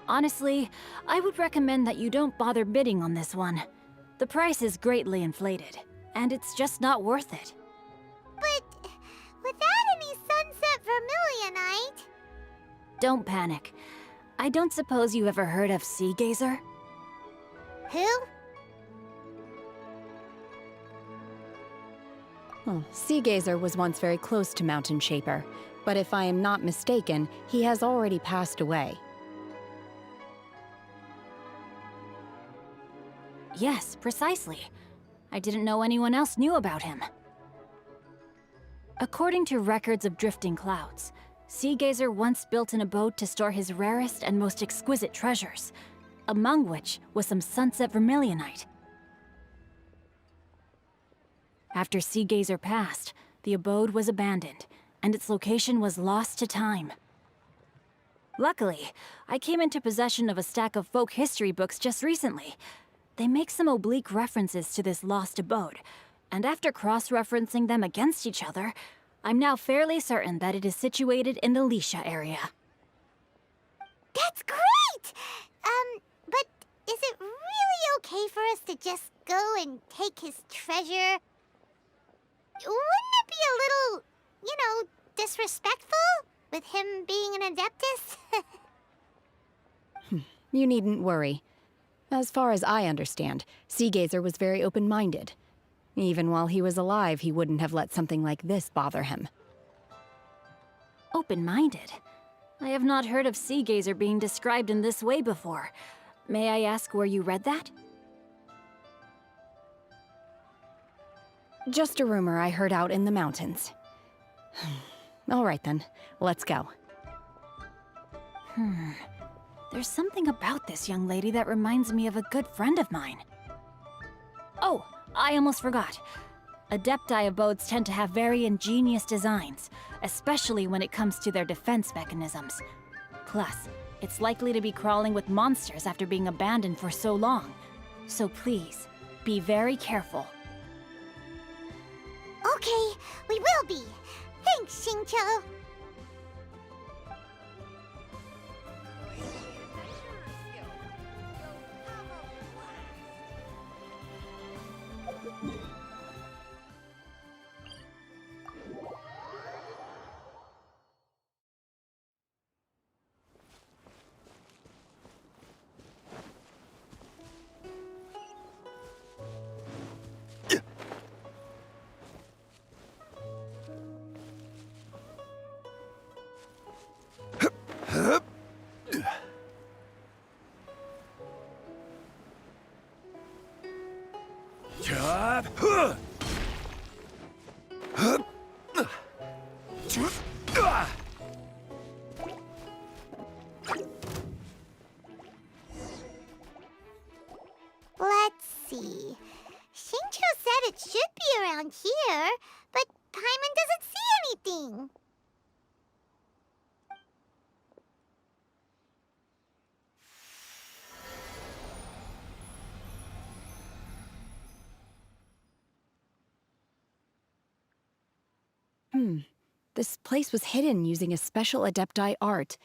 Honestly, I would recommend that you don't bother bidding on this one. The price is greatly inflated, and it's just not worth it. But without any Sunset Vermilionite... Don't panic. I don't suppose you ever heard of Sea Gazer? Who? Oh, Sea Gazer was once very close to Mountain Shaper, but if I am not mistaken, he has already passed away. Yes, precisely. I didn't know anyone else knew about him. According to records of drifting clouds, Sea Gazer once built an abode to store his rarest and most exquisite treasures, among which was some Sunset Vermilionite. After Sea Gazer passed, the abode was abandoned, and its location was lost to time. Luckily, I came into possession of a stack of folk history books just recently. They make some oblique references to this lost abode, and after cross-referencing them against each other, I'm now fairly certain that it is situated in the Lisha area. That's great! But is it really okay for us to just go and take his treasure? Wouldn't it be a little, disrespectful? With him being an Adeptus? You needn't worry. As far as I understand, Sea Gazer was very open-minded. Even while he was alive, he wouldn't have let something like this bother him. Open-minded? I have not heard of Sea Gazer being described in this way before. May I ask where you read that? Just a rumor I heard out in the mountains. All right then, let's go. There's something about this young lady that reminds me of a good friend of mine. Oh, I almost forgot. Adepti abodes tend to have very ingenious designs, especially when it comes to their defense mechanisms. Plus, it's likely to be crawling with monsters after being abandoned for so long. So please, be very careful. Okay, we will be. Thanks, Xingqiu. This place was hidden using a special Adepti art.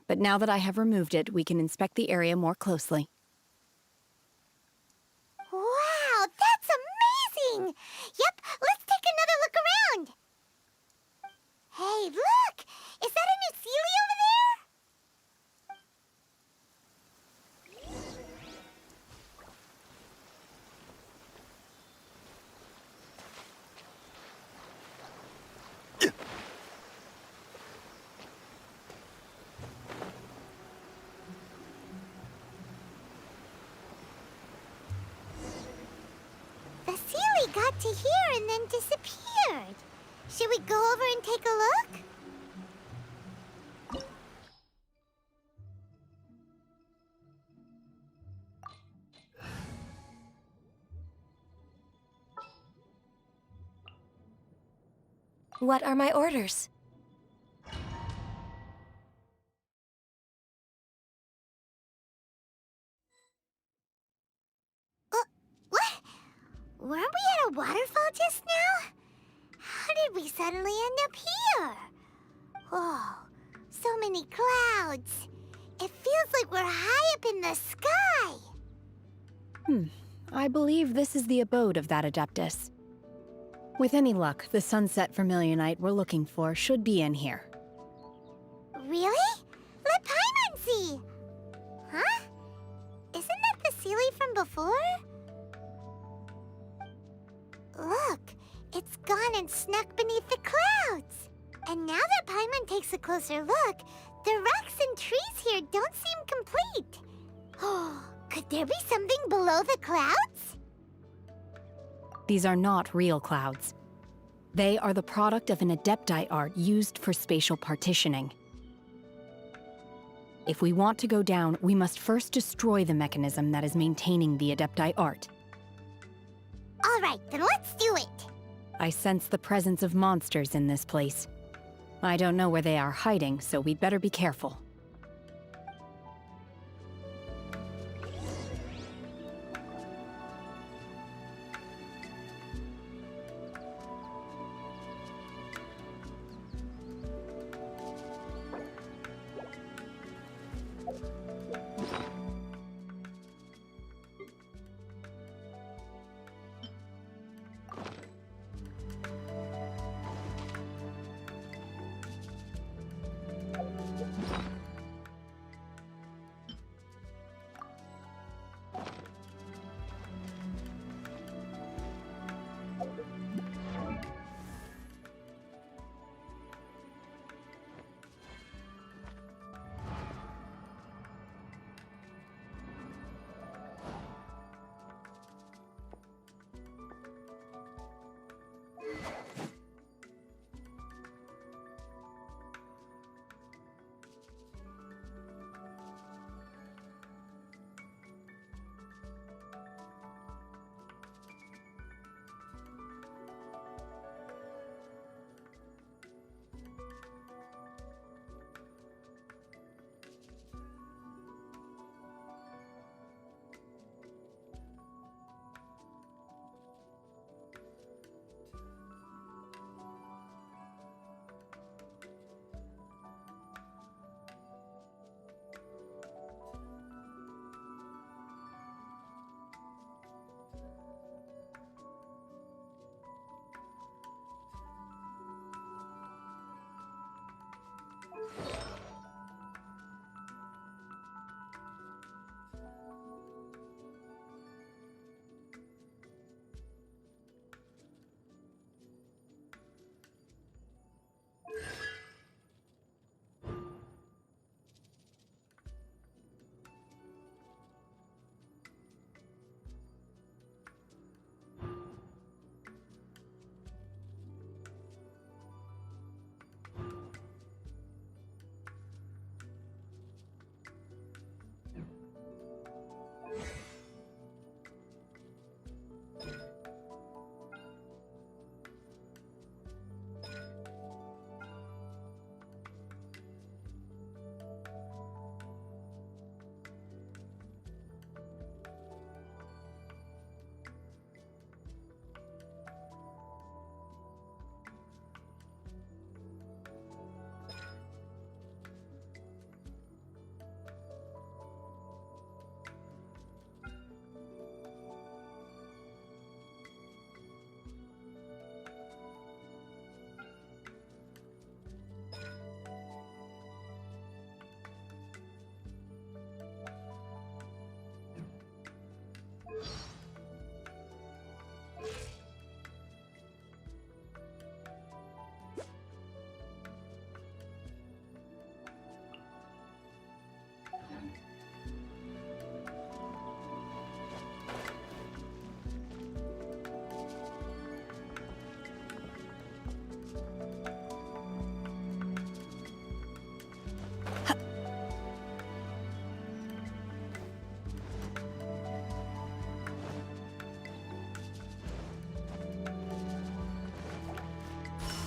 But now that I have removed it, we can inspect the area more closely. Wow, that's amazing! Yep, let's take another look around. Hey, look! Is that a new Sealy over there? The Sealy got to here and then disappeared. Should we go over and take a look? What are my orders? What? Weren't we at a waterfall just now? How did we suddenly end up here? Whoa, so many clouds. It feels like we're high up in the sky. I believe this is the abode of that Adeptus. With any luck, the sunset vermilionite we're looking for should be in here. Really? Let Paimon see. Huh? Isn't that the Sealy from before? Look, it's gone and snuck beneath the clouds. And now that Paimon takes a closer look, the rocks and trees here don't seem complete. Oh, could there be something below the clouds? These are not real clouds. They are the product of an Adepti art used for spatial partitioning. If we want to go down, we must first destroy the mechanism that is maintaining the Adepti art. All right, then let's do it. I sense the presence of monsters in this place. I don't know where they are hiding, so we'd better be careful.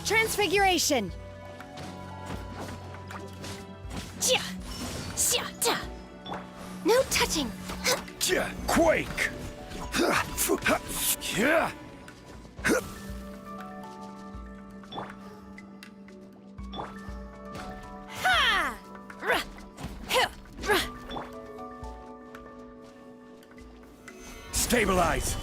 Transfiguration! No touching! Quake! Stabilize!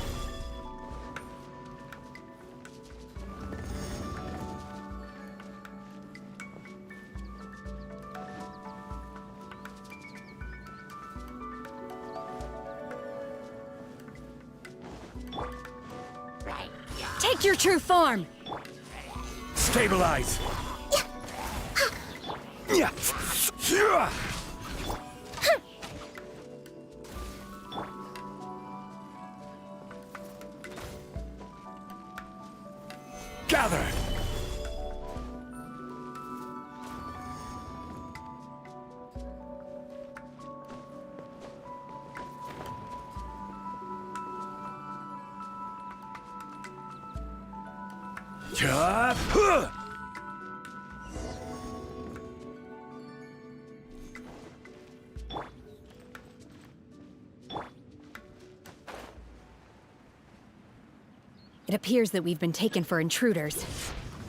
Take your true form! Stabilize! Gather! It appears that we've been taken for intruders.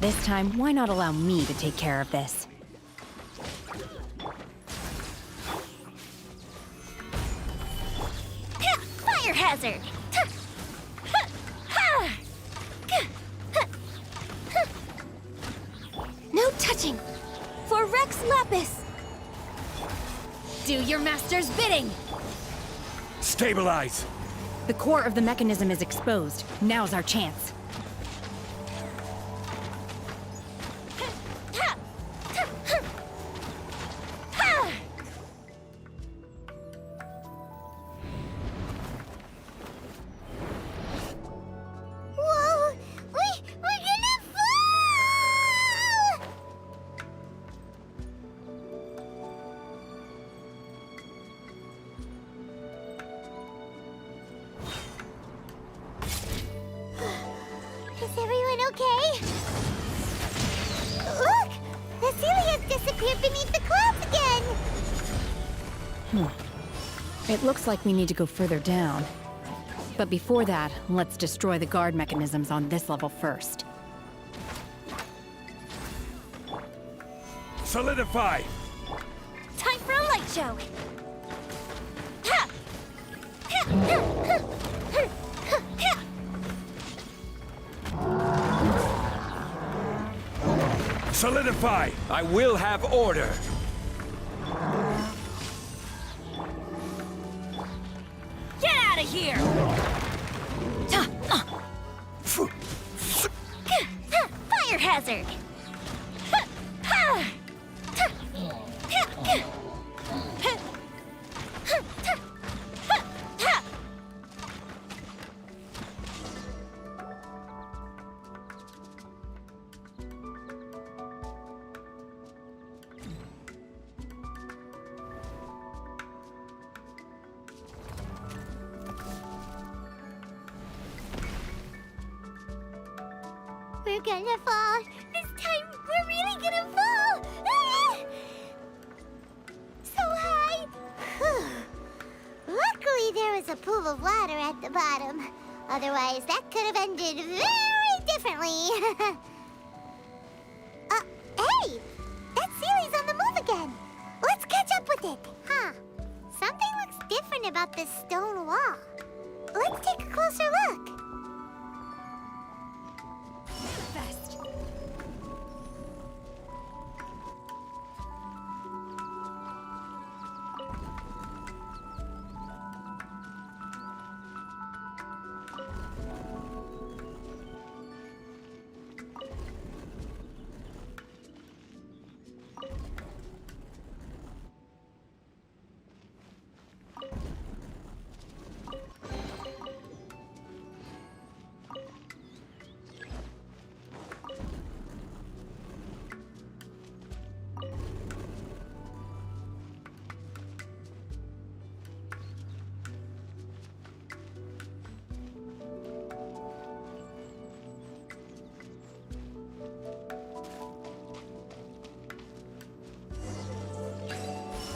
This time, why not allow me to take care of this? Fire hazard! No touching! For Rex Lapis! Do your master's bidding! Stabilize! The core of the mechanism is exposed. Now's our chance. Whoa! We're gonna fall! Is everyone okay? Look! The ceiling has disappeared beneath the clouds again! It looks like we need to go further down. But before that, let's destroy the guard mechanisms on this level first. Solidify! Time for a light show! Solidify! I will have order! Get out of here! Fire hazard! We're gonna fall. This time, we're really gonna fall. Ah! So high. Whew. Luckily, there was a pool of water at the bottom. Otherwise, that could have ended very differently. Hey! That ceiling's on the move again. Let's catch up with it. Huh. Something looks different about this stone wall. Let's take a closer look. Best.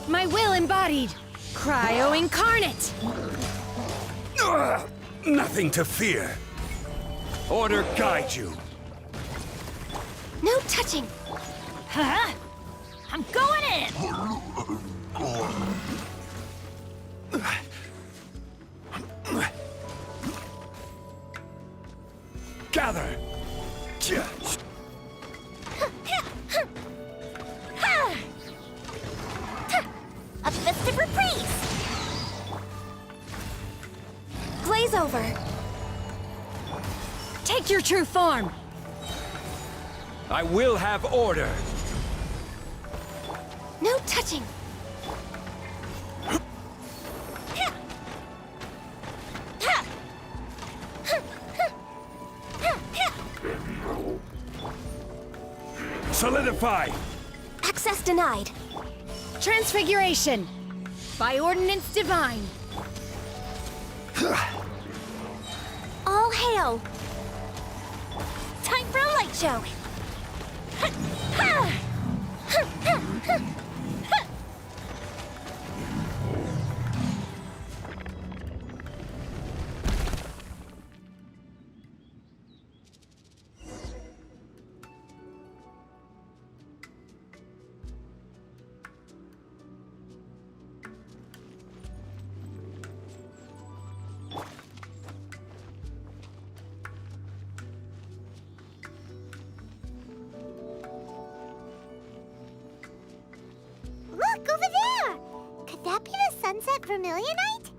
My will embodied. Cryo incarnate. Nothing to fear. Order guide you. No touching. Huh? I'm going in. Gather. A festive reprise. Glaze over. Take your true form. I will have order. No touching. Solidify. Access denied. Transfiguration. By ordinance divine. All hail. Time for a light show. Look, over there! Could that be the sunset vermilionite?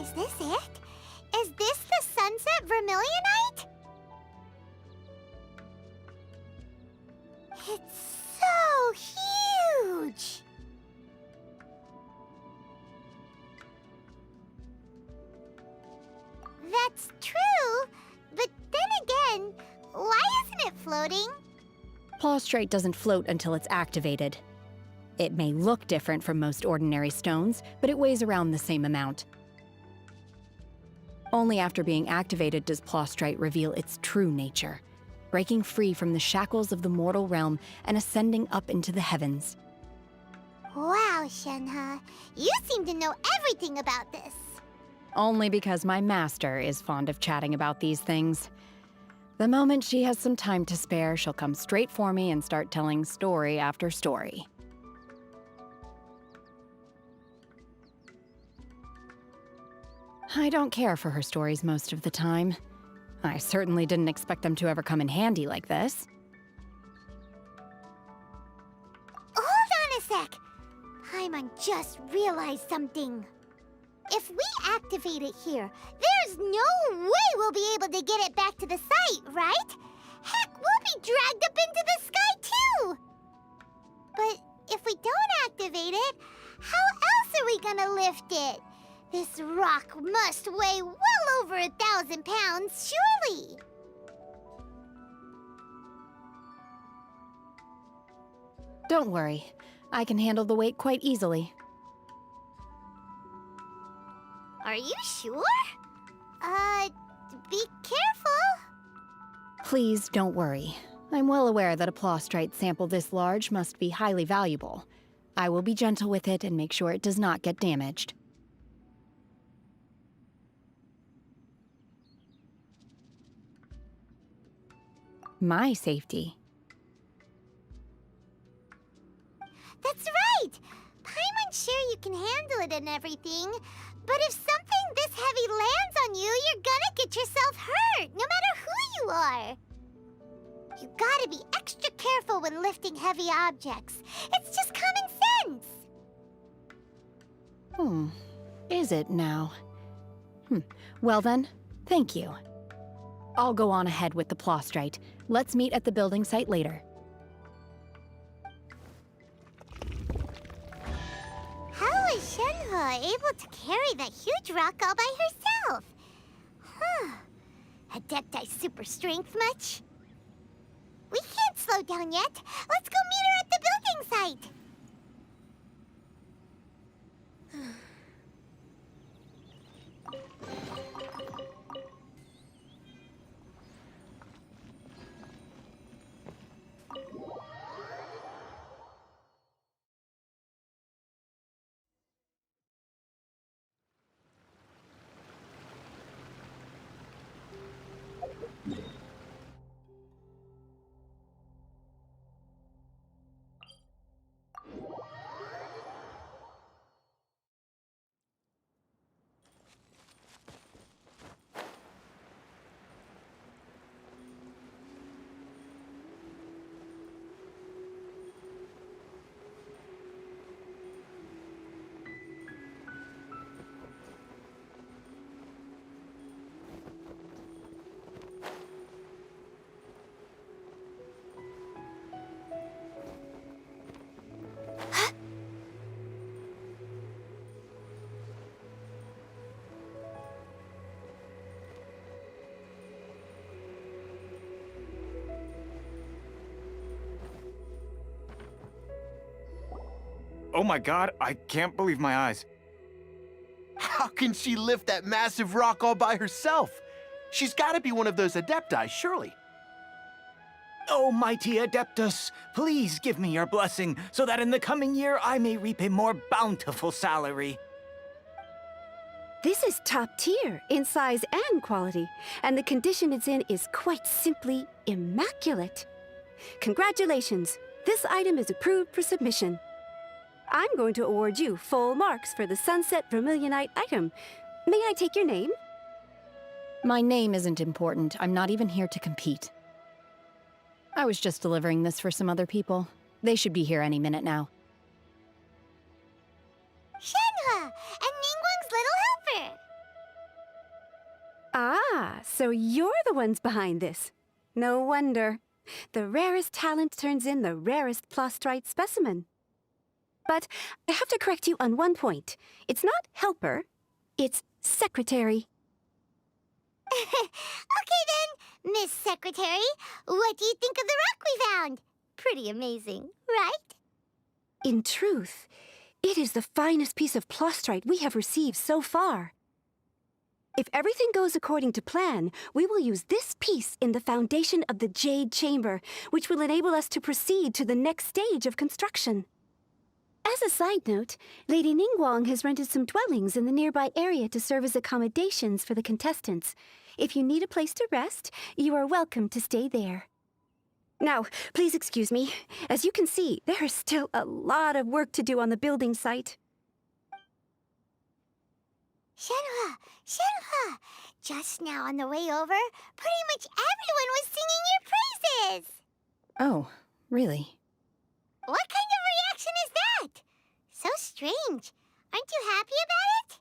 Is this it? Is this the sunset vermilionite? It's so huge! That's true, but then again, why isn't it floating? Plaustrite doesn't float until it's activated. It may look different from most ordinary stones, but it weighs around the same amount. Only after being activated does Plaustrite reveal its true nature, breaking free from the shackles of the mortal realm and ascending up into the heavens. Wow, Shenhe, you seem to know everything about this. Only because my master is fond of chatting about these things. The moment she has some time to spare, she'll come straight for me and start telling story after story. I don't care for her stories most of the time. I certainly didn't expect them to ever come in handy like this. Hold on a sec! Paimon just realized something. If we activate it here, there's no way we'll be able to get it back to the site, right? Heck, we'll be dragged up into the sky too! But if we don't activate it, how else are we gonna lift it? This rock must weigh well over 1,000 pounds, surely! Don't worry. I can handle the weight quite easily. Are you sure? Be careful! Please don't worry. I'm well aware that a plaustrite sample this large must be highly valuable. I will be gentle with it and make sure it does not get damaged. My safety. That's right! Paimon's sure you can handle it and everything, but if something this heavy lands on you, you're gonna get yourself hurt, no matter who you are. You gotta be extra careful when lifting heavy objects. It's just common sense. Is it now? Well then, thank you. I'll go on ahead with the Plostrite. Let's meet at the building site later. How was Shenhe able to carry that huge rock all by herself? Huh. Adepti super strength much? We can't slow down yet. Let's go meet her at the building site. Oh my god, I can't believe my eyes. How can she lift that massive rock all by herself? She's gotta be one of those Adepti, surely. Oh, mighty Adeptus, please give me your blessing so that in the coming year I may reap a more bountiful salary. This is top tier in size and quality, and the condition it's in is quite simply immaculate. Congratulations, this item is approved for submission. I'm going to award you full marks for the Sunset Vermilionite item. May I take your name? My name isn't important. I'm not even here to compete. I was just delivering this for some other people. They should be here any minute now. Shenhe, and Ningguang's little helper. Ah, so you're the ones behind this. No wonder. The rarest talent turns in the rarest Plostrite specimen. But I have to correct you on one point. It's not helper, it's secretary. Okay then, Miss Secretary, what do you think of the rock we found? Pretty amazing, right? In truth, it is the finest piece of Plostrite we have received so far. If everything goes according to plan, we will use this piece in the foundation of the Jade Chamber, which will enable us to proceed to the next stage of construction. As a side note, Lady Ningguang has rented some dwellings in the nearby area to serve as accommodations for the contestants. If you need a place to rest, you are welcome to stay there. Now, please excuse me. As you can see, there is still a lot of work to do on the building site. Shenhe, Shenhe! Just now on the way over, pretty much everyone was singing your praises! Oh, really? What kind of reaction is that? So strange. Aren't you happy about it?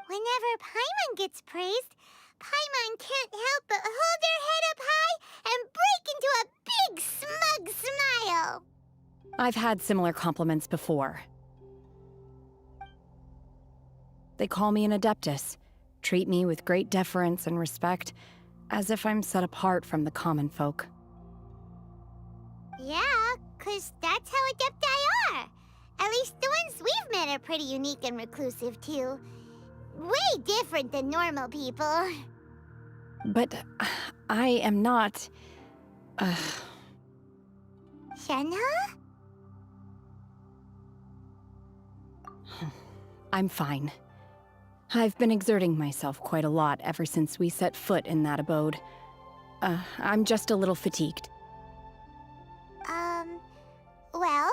Whenever Paimon gets praised, Paimon can't help but hold her head up high and break into a big, smug smile. I've had similar compliments before. They call me an Adeptus, treat me with great deference and respect, as if I'm set apart from the common folk. Yeah, 'cause that's how Adepti are. At least the ones we've met are pretty unique and reclusive, too. Way different than normal people. But I am not... Shenhe? I'm fine. I've been exerting myself quite a lot ever since we set foot in that abode. I'm just a little fatigued. Well,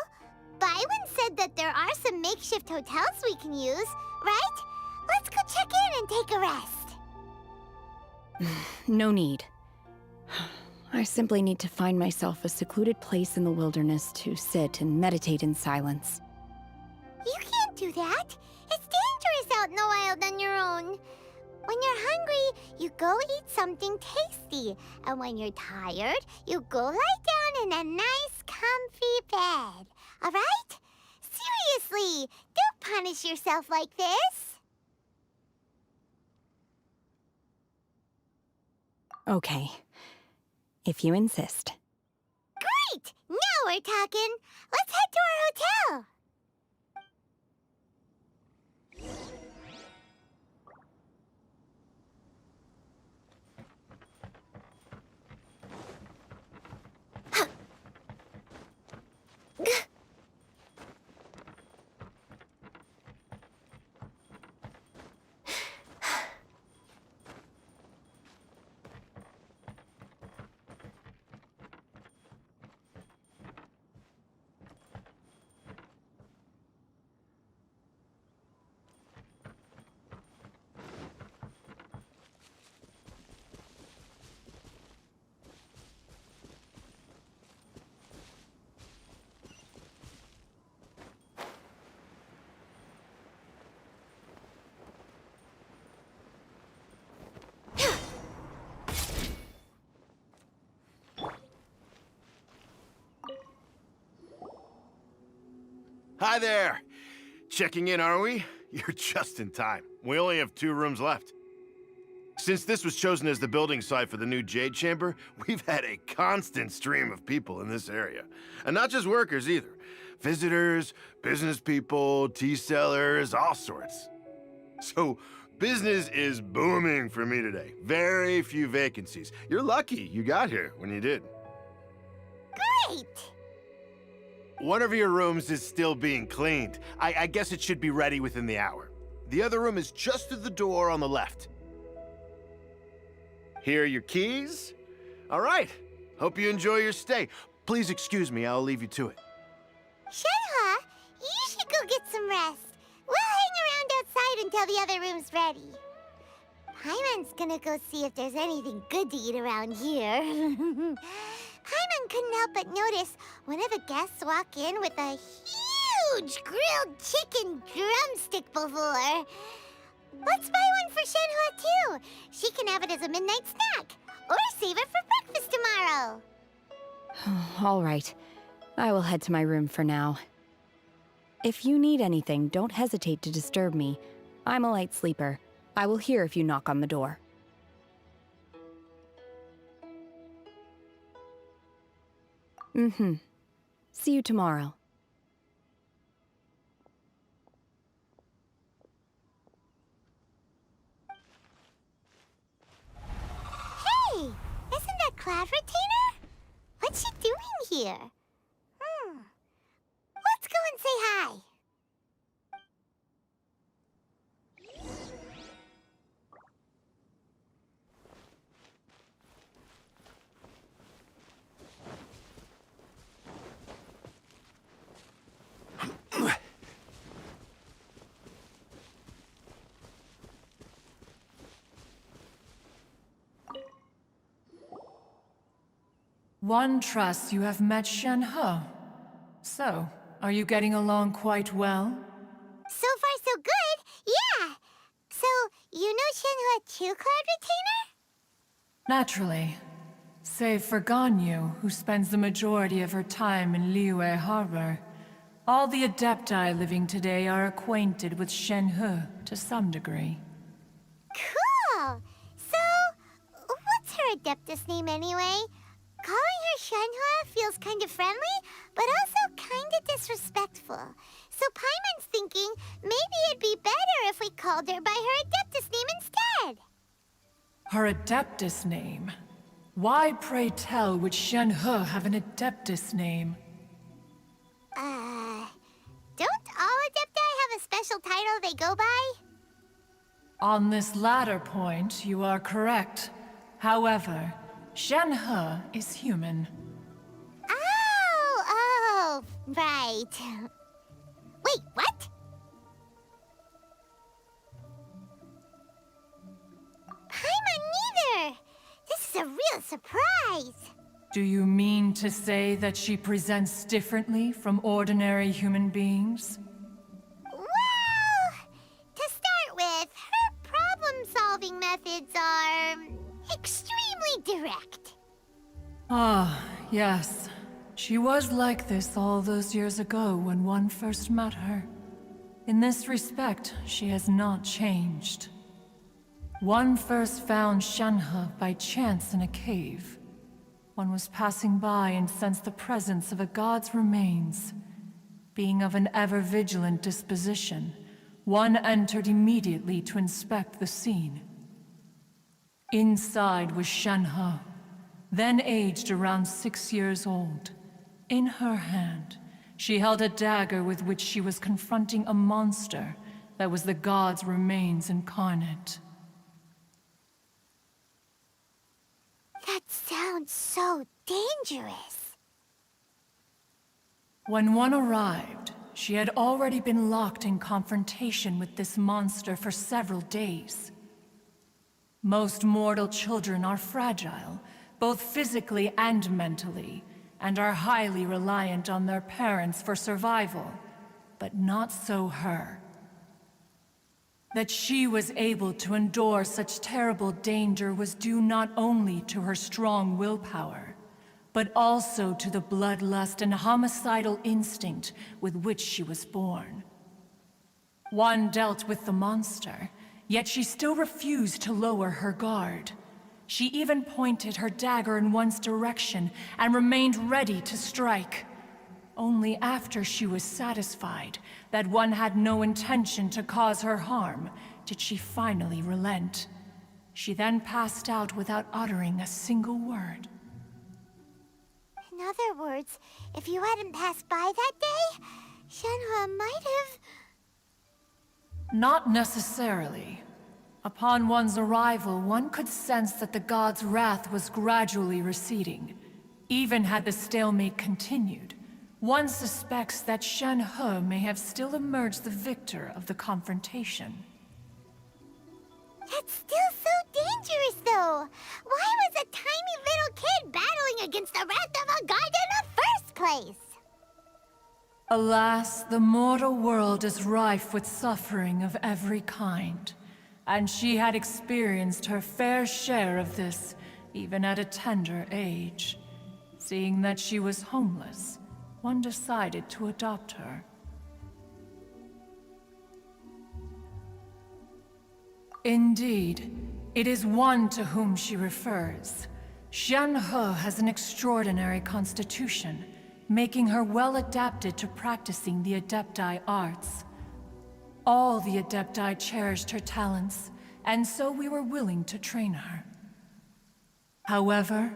Byron said that there are some makeshift hotels we can use, right? Let's go check in and take a rest. No need. I simply need to find myself a secluded place in the wilderness to sit and meditate in silence. You can't do that. It's dangerous out in the wild on your own. When you're hungry, you go eat something tasty. And when you're tired, you go lie down in a nice, comfy bed. All right? Seriously, don't punish yourself like this. Okay, if you insist. Great! Now we're talking. Let's head to our hotel. Hi there! Checking in, are we? You're just in time. We only have 2 rooms left. Since this was chosen as the building site for the new Jade Chamber, we've had a constant stream of people in this area. And not just workers either. Visitors, business people, tea sellers, all sorts. So, business is booming for me today. Very few vacancies. You're lucky you got here when you did. Great! One of your rooms is still being cleaned. I guess it should be ready within the hour. The other room is just through the door on the left. Here are your keys. All right. Hope you enjoy your stay. Please excuse me, I'll leave you to it. Shenhua, you should go get some rest. We'll hang around outside until the other room's ready. Paimon's gonna go see if there's anything good to eat around here. Paimon couldn't help but notice whenever guests walk in with a huge grilled chicken drumstick before. Let's buy one for Shenhua too. She can have it as a midnight snack, or save it for breakfast tomorrow. All right. I will head to my room for now. If you need anything, don't hesitate to disturb me. I'm a light sleeper. I will hear if you knock on the door. See you tomorrow. Hey! Isn't that Cloud Retainer? What's she doing here? Let's go and say hi. One trusts you have met Shenhe. So, are you getting along quite well? So far, so good. Yeah. So, you know Shenhua too, Cloud Retainer? Naturally. Save for Ganyu, who spends the majority of her time in Liyue Harbor. All the Adepti living today are acquainted with Shenhe to some degree. Cool. So, what's her Adeptus name anyway? Calling her Shenhua feels kind of friendly, but also kind of disrespectful. So Paimon's thinking maybe it'd be better if we called her by her Adeptus name instead. Her Adeptus name? Why, pray tell, would Shenhe have an Adeptus name? Don't all Adepti have a special title they go by? On this latter point, you are correct. However, Shenhe is human. Oh, right. Wait, what? Paimon neither! This is a real surprise! Do you mean to say that she presents differently from ordinary human beings? Well, to start with, her problem-solving methods are extremely direct. Ah, yes. She was like this all those years ago when one first met her. In this respect, she has not changed. One first found Shenhe by chance in a cave. One was passing by and sensed the presence of a god's remains. Being of an ever-vigilant disposition, one entered immediately to inspect the scene. Inside was Shenhe, then aged around 6 years old. In her hand, she held a dagger with which she was confronting a monster that was the god's remains incarnate. That sounds so dangerous. When one arrived, she had already been locked in confrontation with this monster for several days. Most mortal children are fragile, both physically and mentally, and are highly reliant on their parents for survival, but not so her. That she was able to endure such terrible danger was due not only to her strong willpower, but also to the bloodlust and homicidal instinct with which she was born. One dealt with the monster, yet she still refused to lower her guard. She even pointed her dagger in one's direction and remained ready to strike. Only after she was satisfied that one had no intention to cause her harm did she finally relent. She then passed out without uttering a single word. In other words, if you hadn't passed by that day, Shenhe might have... Not necessarily. Upon one's arrival, one could sense that the god's wrath was gradually receding. Even had the stalemate continued, one suspects that Shenhe may have still emerged the victor of the confrontation. That's still so dangerous, though. Why was a tiny little kid battling against the wrath of a god in the first place? Alas, the mortal world is rife with suffering of every kind, and she had experienced her fair share of this, even at a tender age. Seeing that she was homeless, one decided to adopt her. Indeed, it is one to whom she refers. Shenhe has an extraordinary constitution, making her well adapted to practicing the Adepti arts. All the Adepti cherished her talents, and so we were willing to train her. However,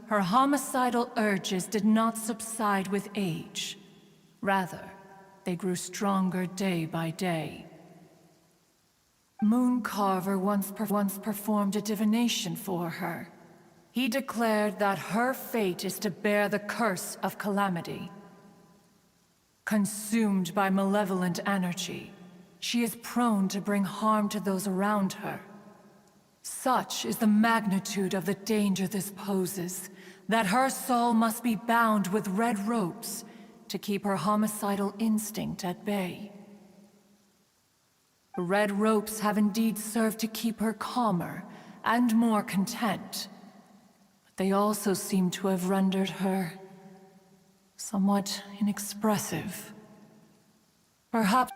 her homicidal urges did not subside with age. Rather, they grew stronger day by day. Mooncarver once performed a divination for her. He declared that her fate is to bear the curse of calamity. Consumed by malevolent energy, she is prone to bring harm to those around her. Such is the magnitude of the danger this poses, that her soul must be bound with red ropes to keep her homicidal instinct at bay. The red ropes have indeed served to keep her calmer and more content, but they also seem to have rendered her somewhat inexpressive. Perhaps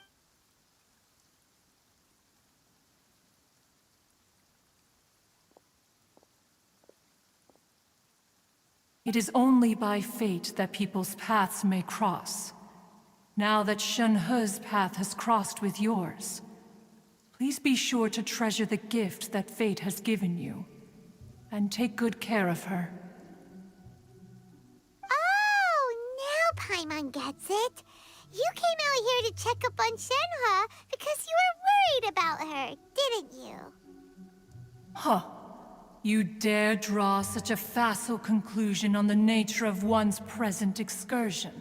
it is only by fate that people's paths may cross. Now that Shenhe's path has crossed with yours, please be sure to treasure the gift that fate has given you, and take good care of her. Oh, now Paimon gets it. You came out here to check up on Shenhe because you were worried about her, didn't you? Huh. You dare draw such a facile conclusion on the nature of one's present excursion?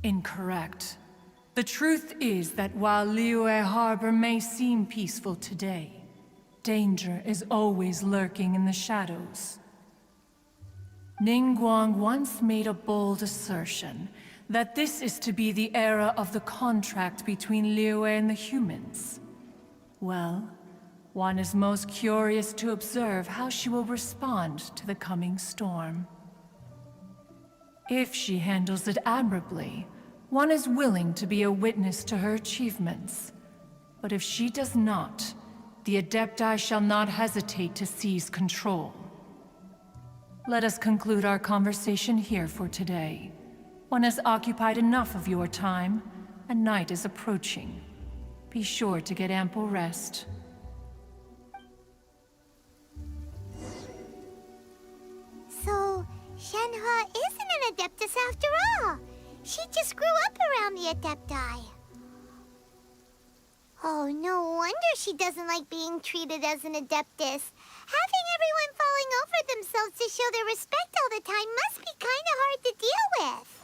Incorrect. The truth is that while Liyue Harbor may seem peaceful today, danger is always lurking in the shadows. Ningguang once made a bold assertion that this is to be the era of the contract between Liyue and the humans. Well, One is most curious to observe how she will respond to the coming storm. If she handles it admirably, one is willing to be a witness to her achievements. But if she does not, the Adepti shall not hesitate to seize control. Let us conclude our conversation here for today. One has occupied enough of your time, and night is approaching. Be sure to get ample rest. So, Shenhua isn't an Adeptus after all. She just grew up around the Adepti. Oh, no wonder she doesn't like being treated as an Adeptus. Having everyone falling over themselves to show their respect all the time must be kind of hard to deal with.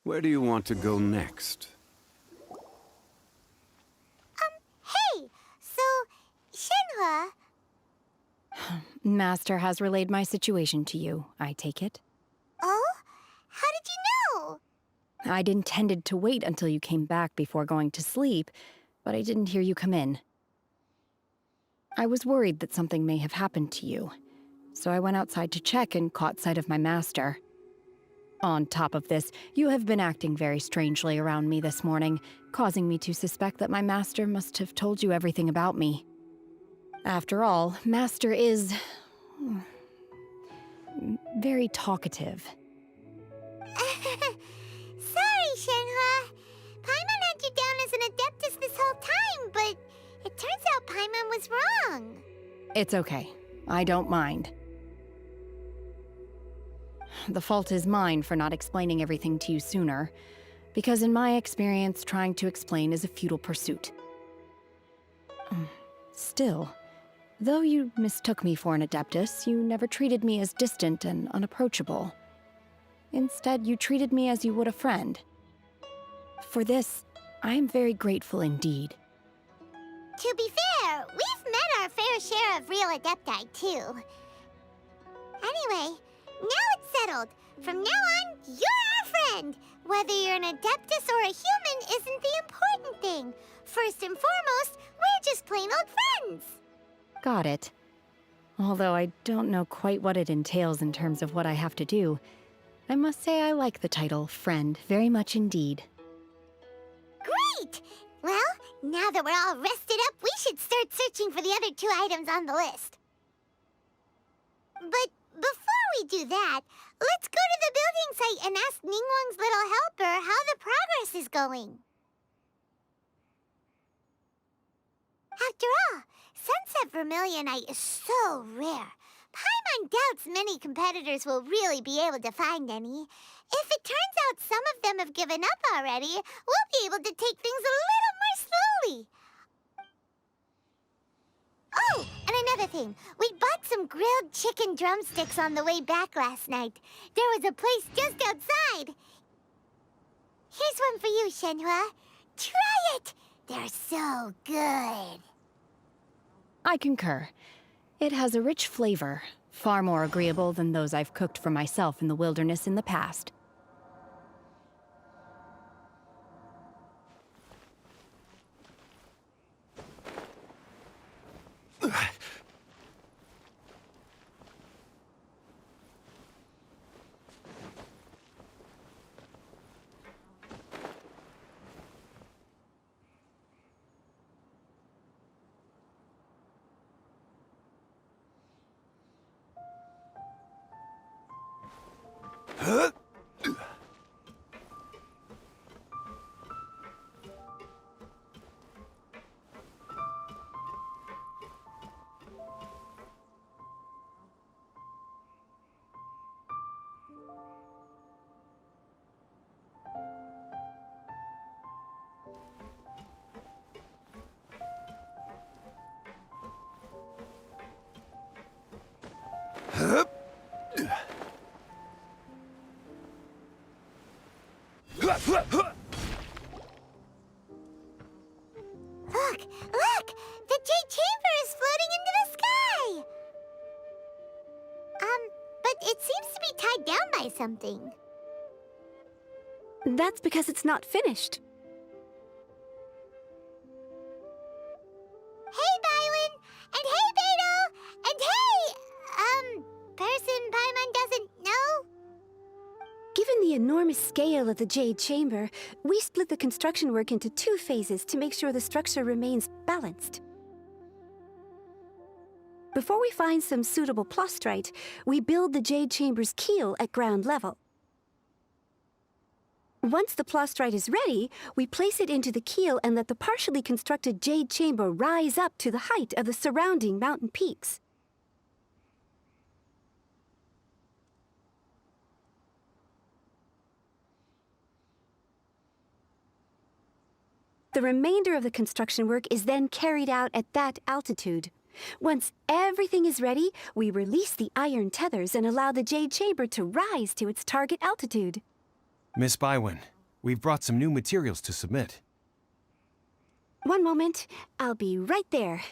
Where do you want to go next? Hey, so, Shenhua... Master has relayed my situation to you, I take it. Oh? How did you know? I'd intended to wait until you came back before going to sleep, but I didn't hear you come in. I was worried that something may have happened to you, so I went outside to check and caught sight of my master. On top of this, you have been acting very strangely around me this morning, causing me to suspect that my master must have told you everything about me. After all, Master is... very talkative. Sorry, Shenhua. Paimon had you down as an Adeptus this whole time, but it turns out Paimon was wrong. It's okay. I don't mind. The fault is mine for not explaining everything to you sooner, because in my experience, trying to explain is a futile pursuit. Still, though you mistook me for an Adeptus, you never treated me as distant and unapproachable. Instead, you treated me as you would a friend. For this, I am very grateful indeed. To be fair, we've met our fair share of real Adepti, too. Anyway, now it's settled. From now on, you're our friend. Whether you're an Adeptus or a human isn't the important thing. First and foremost, we're just plain old friends. Got it. Although I don't know quite what it entails in terms of what I have to do, I must say I like the title, Friend, very much indeed. Great! Well, now that we're all rested up, we should start searching for the other 2 items on the list. But before we do that, let's go to the building site and ask Ningguang's little helper how the progress is going. After all, Sunset Vermilionite is so rare. Paimon doubts many competitors will really be able to find any. If it turns out some of them have given up already, we'll be able to take things a little more slowly. Oh, and another thing. We bought some grilled chicken drumsticks on the way back last night. There was a place just outside. Here's one for you, Shenhua. Try it! They're so good. I concur. It has a rich flavor, far more agreeable than those I've cooked for myself in the wilderness in the past. Look! Look! The Jade Chamber is floating into the sky! But it seems to be tied down by something. That's because it's not finished. Hey, Bywin! And hey, Beto! And hey, person Paimon doesn't know? Given the enormous scale of the Jade Chamber, we split the construction work into 2 phases to make sure the structure remains balanced. Before we find some suitable plastrite, we build the Jade Chamber's keel at ground level. Once the plastrite is ready, we place it into the keel and let the partially constructed Jade Chamber rise up to the height of the surrounding mountain peaks. The remainder of the construction work is then carried out at that altitude. Once everything is ready, we release the iron tethers and allow the Jade Chamber to rise to its target altitude. Miss Bywin, we've brought some new materials to submit. One moment, I'll be right there.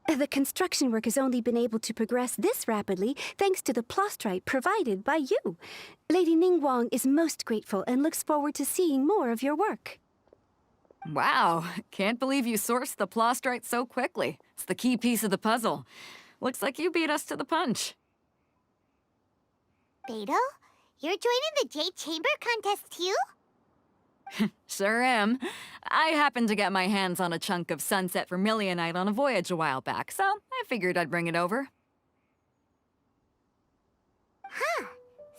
The construction work has only been able to progress this rapidly thanks to the plastrite provided by you. Lady Ningguang is most grateful and looks forward to seeing more of your work. Wow, can't believe you sourced the plastrite so quickly. It's the key piece of the puzzle. Looks like you beat us to the punch. Beto, you're joining the Jade Chamber contest too? Sure am. I happened to get my hands on a chunk of sunset vermilionite on a voyage a while back, so I figured I'd bring it over. Huh.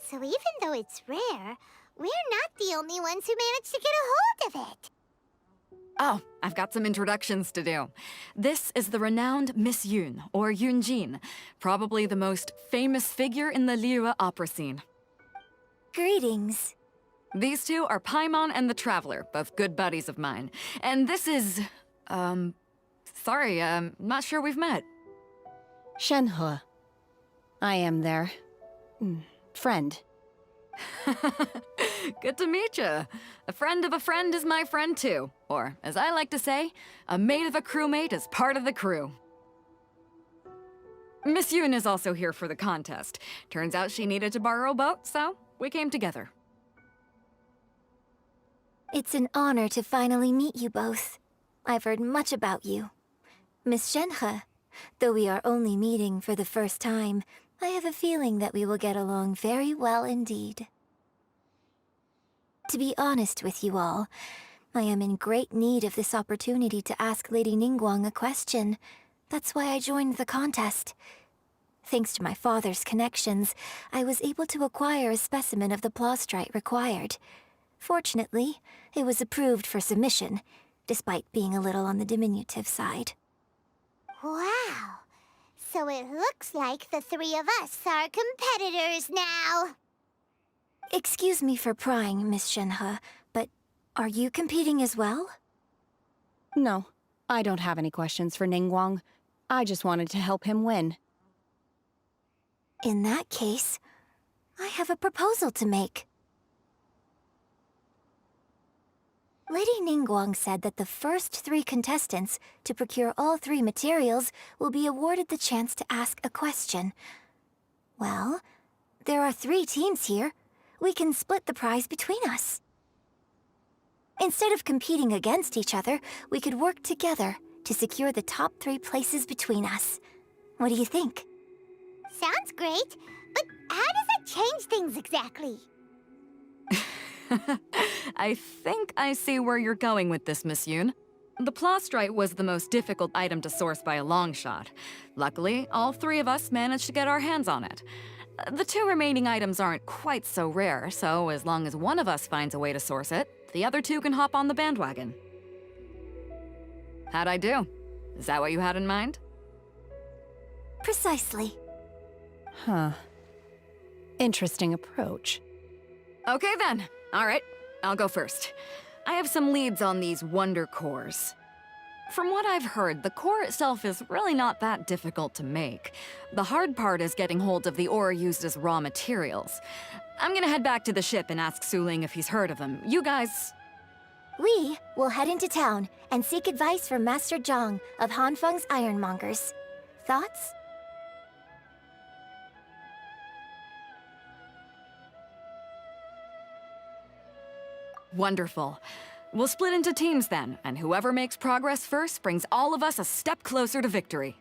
So even though it's rare, we're not the only ones who managed to get a hold of it. Oh, I've got some introductions to do. This is the renowned Miss Yun, or Yunjin, probably the most famous figure in the Liyue opera scene. Greetings. These two are Paimon and the Traveler, both good buddies of mine. And this is... sorry, not sure we've met. Shenhe. I am their... friend. Good to meet you. A friend of a friend is my friend too. Or, as I like to say, a mate of a crewmate is part of the crew. Miss Yun is also here for the contest. Turns out she needed to borrow a boat, so we came together. It's an honor to finally meet you both. I've heard much about you. Miss Shenhe, though we are only meeting for the first time, I have a feeling that we will get along very well indeed. To be honest with you all, I am in great need of this opportunity to ask Lady Ningguang a question. That's why I joined the contest. Thanks to my father's connections, I was able to acquire a specimen of the plastrite required. Fortunately, it was approved for submission, despite being a little on the diminutive side. Wow. So it looks like the 3 of us are competitors now. Excuse me for prying, Miss Shenhe, but are you competing as well? No, I don't have any questions for Ningguang. I just wanted to help him win. In that case, I have a proposal to make. Lady Ningguang said that the first 3 contestants to procure all 3 materials will be awarded the chance to ask a question. Well, there are 3 teams here. We can split the prize between us. Instead of competing against each other, we could work together to secure the top 3 places between us. What do you think? Sounds great, but how does that change things exactly? I think I see where you're going with this, Miss Yun. The plastrite was the most difficult item to source by a long shot. Luckily, all 3 of us managed to get our hands on it. The 2 remaining items aren't quite so rare, so as long as one of us finds a way to source it, the other 2 can hop on the bandwagon. How'd I do? Is that what you had in mind? Precisely. Huh. Interesting approach. Okay then. All right, I'll go first. I have some leads on these wonder cores. From what I've heard, the core itself is really not that difficult to make. The hard part is getting hold of the ore used as raw materials. I'm gonna head back to the ship and ask Suling if he's heard of them. You guys... We will head into town and seek advice from Master Zhang of Hanfeng's Ironmongers. Thoughts? Wonderful. We'll split into teams then, and whoever makes progress first brings all of us a step closer to victory.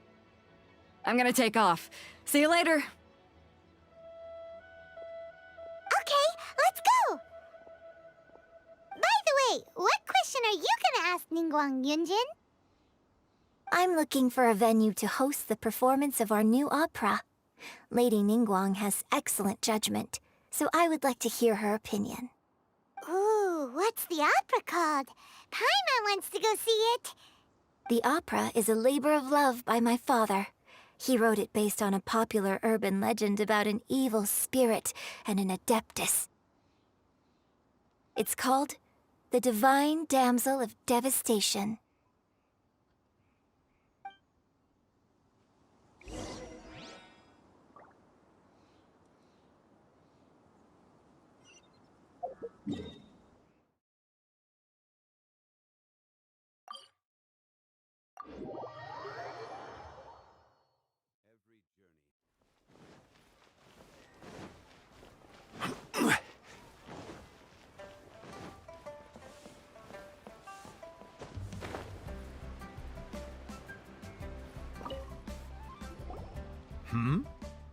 I'm gonna take off. See you later. Okay, let's go! By the way, what question are you gonna ask Ningguang, Yunjin? I'm looking for a venue to host the performance of our new opera. Lady Ningguang has excellent judgment, so I would like to hear her opinion. Ooh, what's the opera called? Paimon wants to go see it. The opera is a labor of love by my father. He wrote it based on a popular urban legend about an evil spirit and an adeptus. It's called The Divine Damsel of Devastation.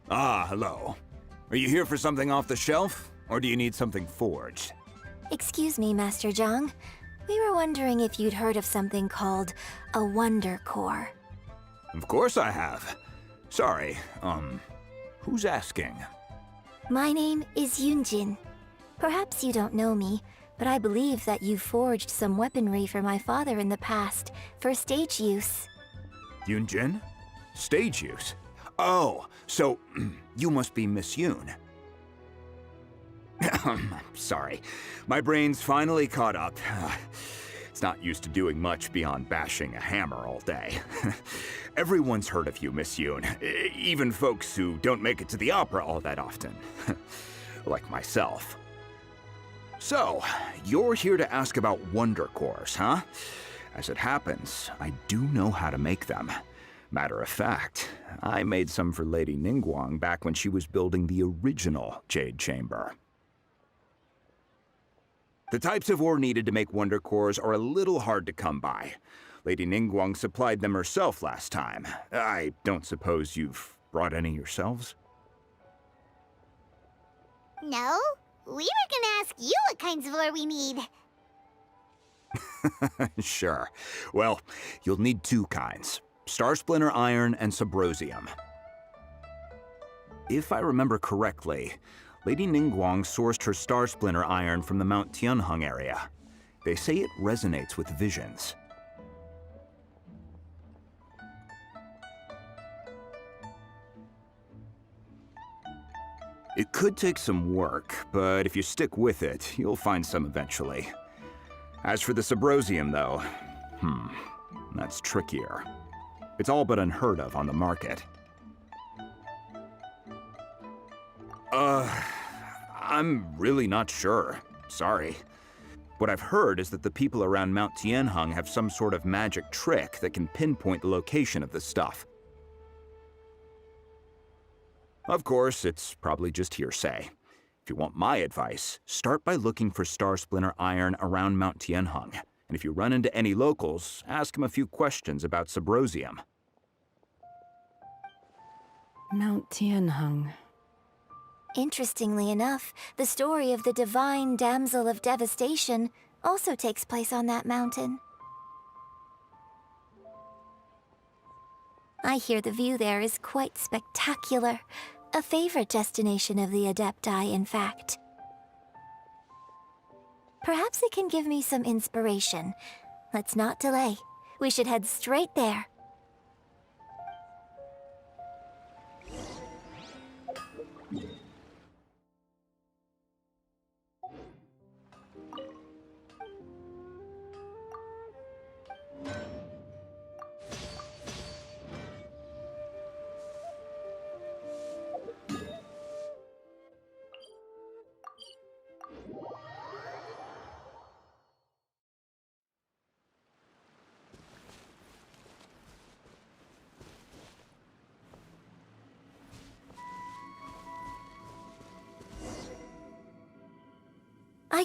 Ah, hello. Are you here for something off the shelf, or do you need something forged? Excuse me, Master Zhang. We were wondering if you'd heard of something called a Wonder Core. Of course I have. Sorry, who's asking? My name is Yunjin. Perhaps you don't know me, but I believe that you forged some weaponry for my father in the past, for stage use. Yunjin? Stage use? Oh, so you must be Miss Yoon. Sorry, my brain's finally caught up. It's not used to doing much beyond bashing a hammer all day. Everyone's heard of you, Miss Yoon, even folks who don't make it to the opera all that often. Like myself. So, you're here to ask about Wonder Cores, huh? As it happens, I do know how to make them. Matter of fact, I made some for Lady Ningguang back when she was building the original Jade Chamber. The types of ore needed to make Wonder Cores are a little hard to come by. Lady Ningguang supplied them herself last time. I don't suppose you've brought any yourselves? No, we were gonna ask you what kinds of ore we need. Sure. Well, you'll need two kinds. Star Splinter Iron and Subrosium. If I remember correctly, Lady Ningguang sourced her Star Splinter Iron from the Mount Tianheng area. They say it resonates with visions. It could take some work, but if you stick with it, you'll find some eventually. As for the Subrosium, though, that's trickier. It's all but unheard of on the market. I'm really not sure. Sorry. What I've heard is that the people around Mount Tianheng have some sort of magic trick that can pinpoint the location of the stuff. Of course, it's probably just hearsay. If you want my advice, start by looking for Star Splinter Iron around Mount Tianheng. And if you run into any locals, ask them a few questions about Subrosium. Mount Tianheng. Interestingly enough, the story of the Divine Damsel of Devastation also takes place on that mountain. I hear the view there is quite spectacular. A favorite destination of the Adepti, in fact. Perhaps it can give me some inspiration. Let's not delay. We should head straight there.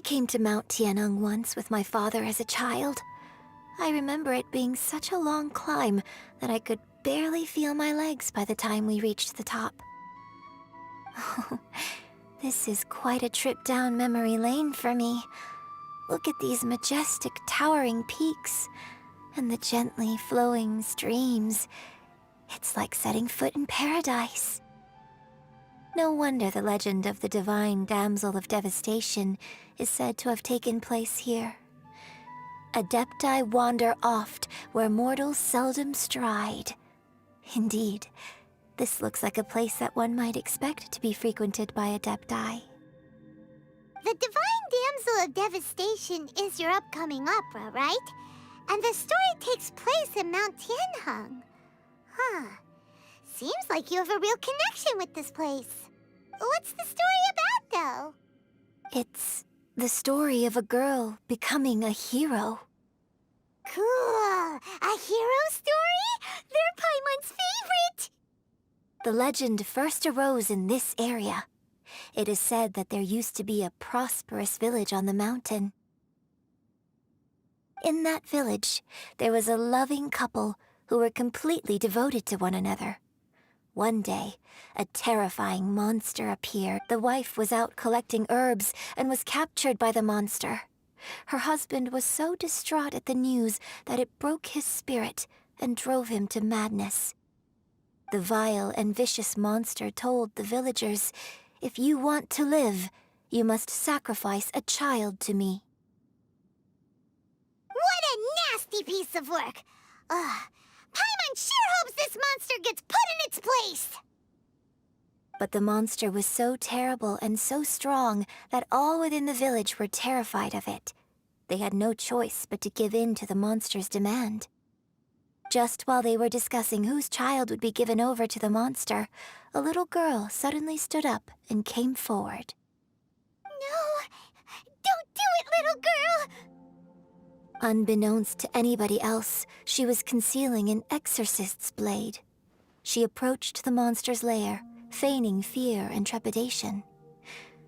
came to Mount Tianeng once with my father as a child. I remember it being such a long climb that I could barely feel my legs by the time we reached the top. This is quite a trip down memory lane for me. Look at these majestic, towering peaks and the gently flowing streams. It's like setting foot in paradise. No wonder the legend of the divine damsel of devastation is said to have taken place here. Adepti wander oft where mortals seldom stride. Indeed, this looks like a place that one might expect to be frequented by Adepti. The Divine Damsel of Devastation is your upcoming opera, right? And the story takes place in Mount Tianheng. Huh. Seems like you have a real connection with this place. What's the story about, though? It's the story of a girl becoming a hero. Cool! A hero story? They're Paimon's favorite! The legend first arose in this area. It is said that there used to be a prosperous village on the mountain. In that village, there was a loving couple who were completely devoted to one another. One day, a terrifying monster appeared. The wife was out collecting herbs and was captured by the monster. Her husband was so distraught at the news that it broke his spirit and drove him to madness. The vile and vicious monster told the villagers, "If you want to live, you must sacrifice a child to me." What a nasty piece of work! Paimon sure hopes this monster gets put in its place! But the monster was so terrible and so strong that all within the village were terrified of it. They had no choice but to give in to the monster's demand. Just while they were discussing whose child would be given over to the monster, a little girl suddenly stood up and came forward. No! Don't do it, little girl! Unbeknownst to anybody else, she was concealing an exorcist's blade. She approached the monster's lair, feigning fear and trepidation.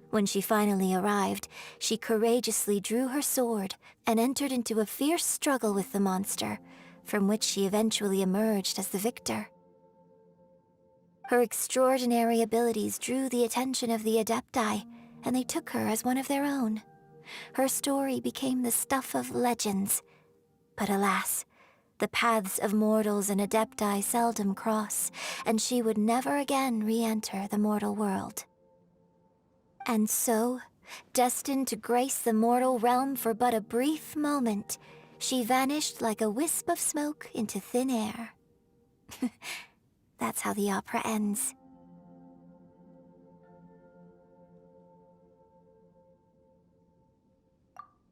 When she finally arrived, she courageously drew her sword and entered into a fierce struggle with the monster, from which she eventually emerged as the victor. Her extraordinary abilities drew the attention of the Adepti, and they took her as one of their own. Her story became the stuff of legends. But alas, the paths of mortals and Adepti seldom cross, and she would never again re-enter the mortal world. And so, destined to grace the mortal realm for but a brief moment, she vanished like a wisp of smoke into thin air. That's how the opera ends.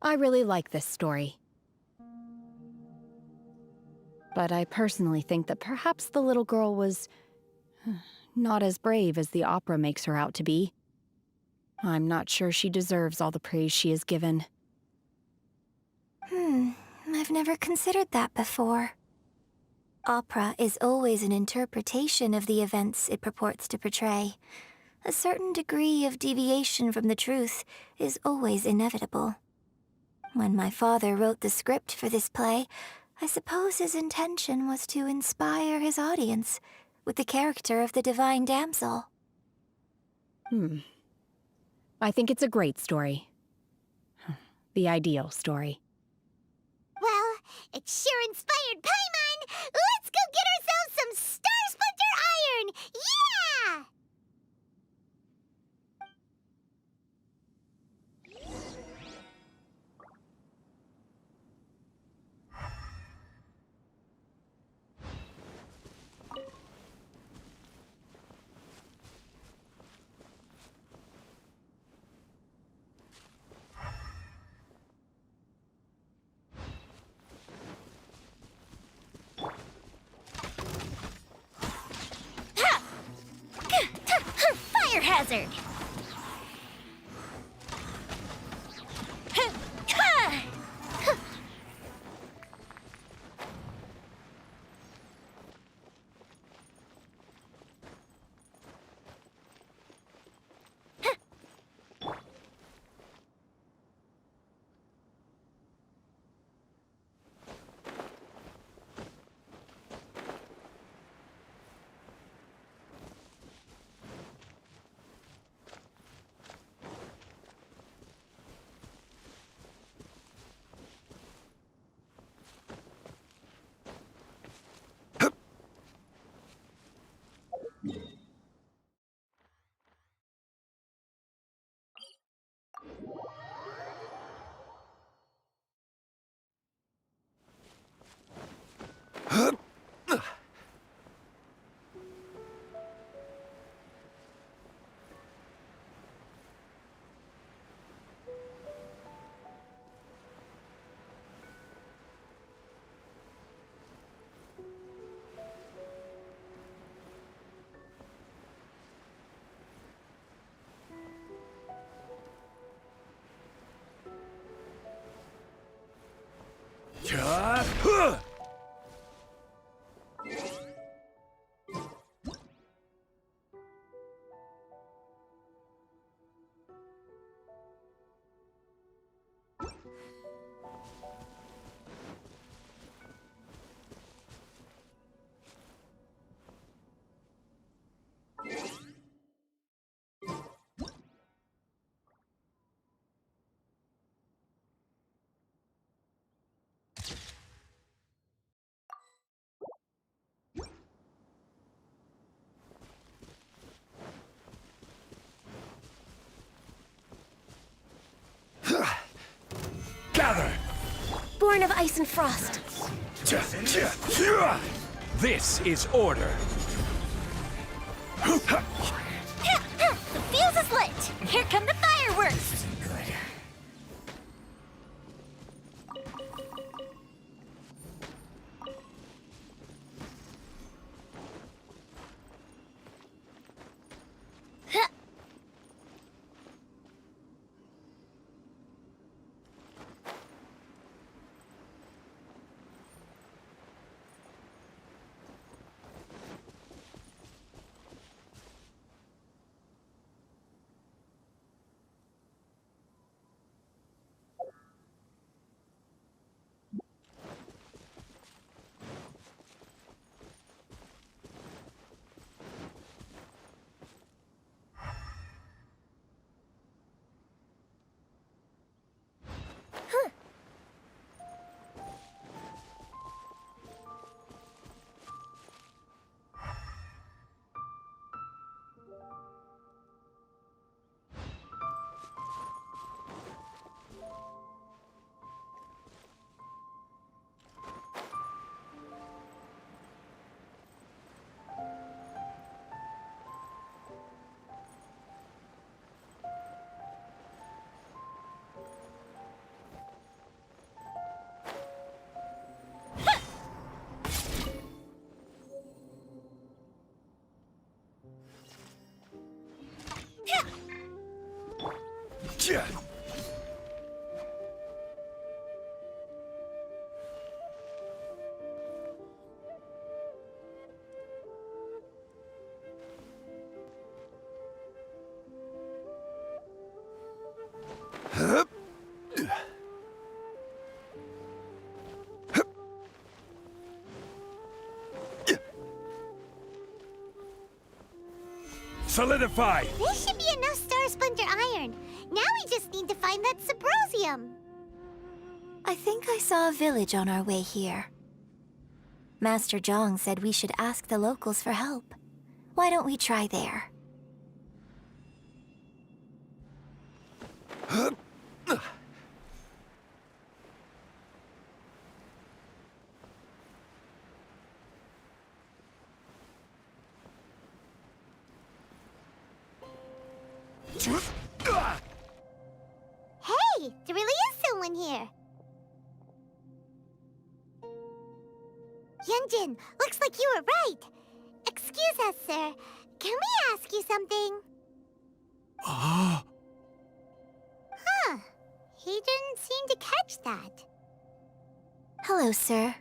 I really like this story. But I personally think that perhaps the little girl was not as brave as the opera makes her out to be. I'm not sure she deserves all the praise she is given. I've never considered that before. Opera is always an interpretation of the events it purports to portray. A certain degree of deviation from the truth is always inevitable. When my father wrote the script for this play, I suppose his intention was to inspire his audience with the character of the Divine Damsel. I think it's a great story. The ideal story. Well, it sure inspired Paimon! Let's go get ourselves some Star Splinter Iron! Yeah! Fire hazard! Gather! Born of ice and frost. This is order. The fuse is lit! Here come the fireworks! Solidify! This should be enough Star Splinter iron. Now we just need to find that Subrosium. I think I saw a village on our way here. Master Zhang said we should ask the locals for help. Why don't we try there? Hey, there really is someone here. Yunjin, looks like you were right. Excuse us, sir. Can we ask you something? Huh. He didn't seem to catch that. Hello, sir.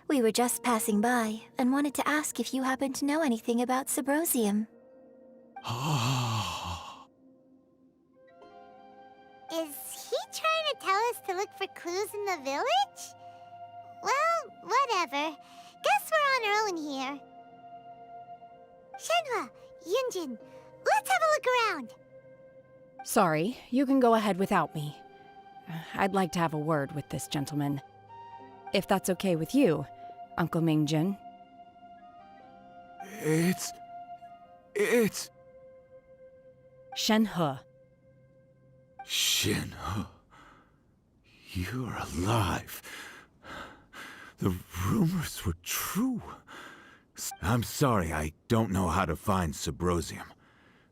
We were just passing by and wanted to ask if you happen to know anything about Subrosium. Is he trying to tell us to look for clues in the village? Well, whatever. Guess we're on our own here. Shenhua, Yunjin, let's have a look around. Sorry, you can go ahead without me. I'd like to have a word with this gentleman. If that's okay with you, Uncle Mingjin. It's... Shenhe. Shenhe. You're alive. The rumors were true. I'm sorry, I don't know how to find Subrosium,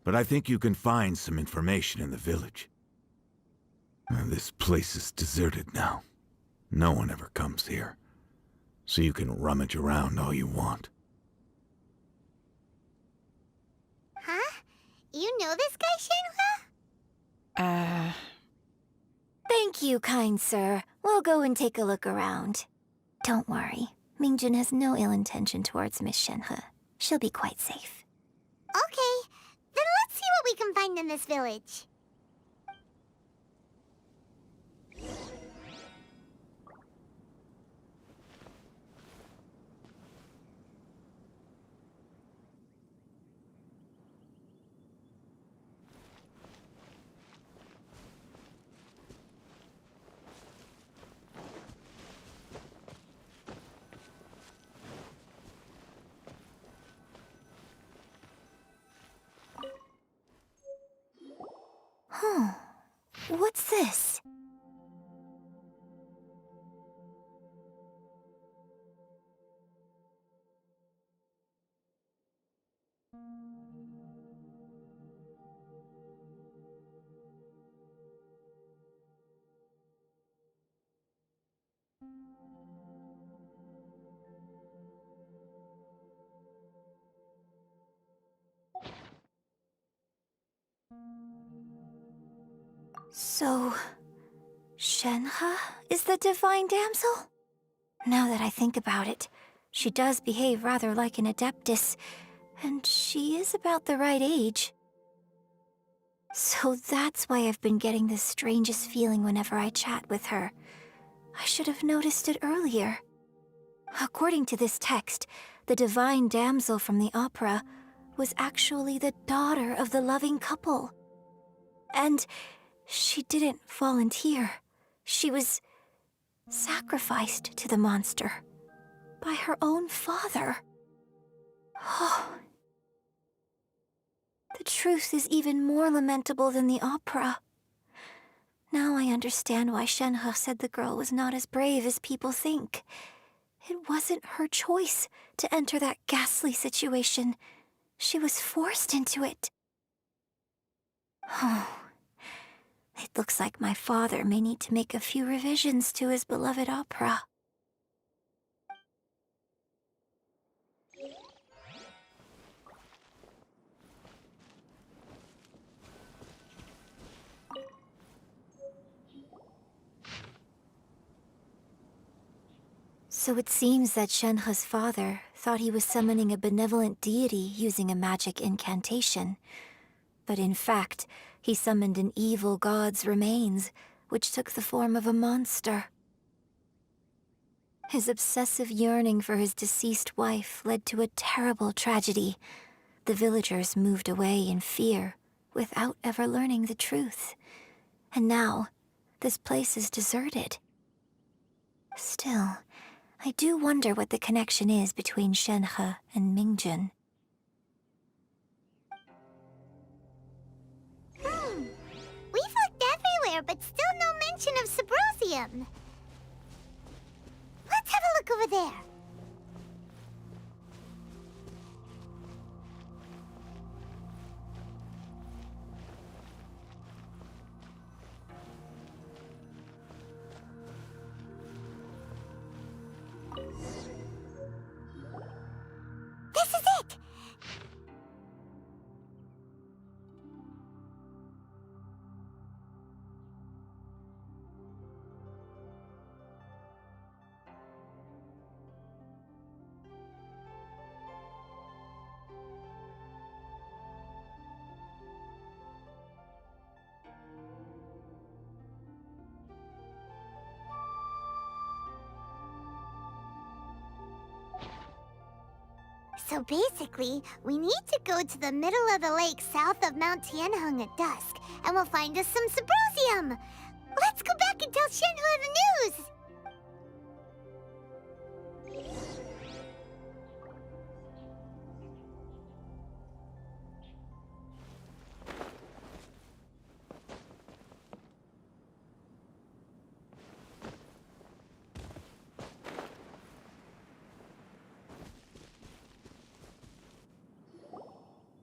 but I think you can find some information in the village. This place is deserted now. No one ever comes here, so you can rummage around all you want. Huh? You know this guy, Shenhua? Thank you, kind sir. We'll go and take a look around. Don't worry. Mingjin has no ill intention towards Miss Shenhe. She'll be quite safe. Okay, then let's see what we can find in this village. So, Shenhe is the divine damsel? Now that I think about it, she does behave rather like an adeptus, and she is about the right age. So that's why I've been getting the strangest feeling whenever I chat with her. I should have noticed it earlier. According to this text, the divine damsel from the opera was actually the daughter of the loving couple. And she didn't volunteer. She was sacrificed to the monster by her own father. Oh. The truth is even more lamentable than the opera. Now I understand why Shenhe said the girl was not as brave as people think. It wasn't her choice to enter that ghastly situation. She was forced into it. Oh. It looks like my father may need to make a few revisions to his beloved opera. So it seems that Shenhe's father thought he was summoning a benevolent deity using a magic incantation. But in fact, he summoned an evil god's remains, which took the form of a monster. His obsessive yearning for his deceased wife led to a terrible tragedy. The villagers moved away in fear, without ever learning the truth. And now, this place is deserted. Still, I do wonder what the connection is between Shenhe and Mingjun. We've looked everywhere, but still no mention of Subrosium. Let's have a look over there. This is it! So basically, we need to go to the middle of the lake south of Mount Tianheng at dusk, and we'll find us some Subrosium! Let's go back and tell Shenhe the news!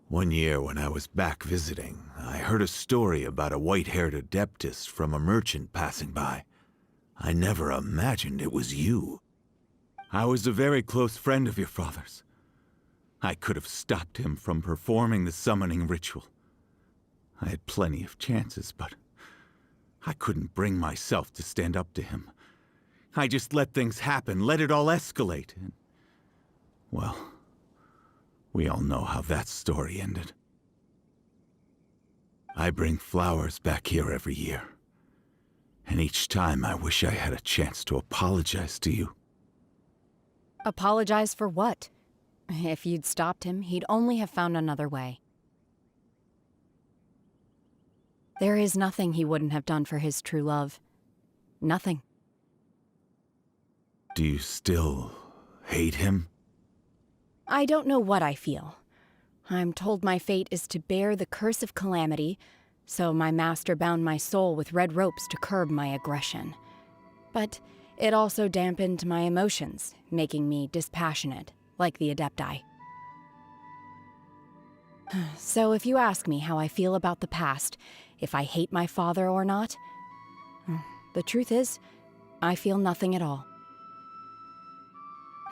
One year when I was back visiting, I heard a story about a white-haired adeptus from a merchant passing by. I never imagined it was you. I was a very close friend of your father's. I could have stopped him from performing the summoning ritual. I had plenty of chances, but I couldn't bring myself to stand up to him. I just let things happen, let it all escalate, and, well, we all know how that story ended. I bring flowers back here every year. And each time I wish I had a chance to apologize to you. Apologize for what? If you'd stopped him, he'd only have found another way. There is nothing he wouldn't have done for his true love. Nothing. Do you still hate him? I don't know what I feel. I'm told my fate is to bear the curse of calamity, so my master bound my soul with red ropes to curb my aggression. But it also dampened my emotions, making me dispassionate, like the Adepti. So if you ask me how I feel about the past, if I hate my father or not, the truth is, I feel nothing at all.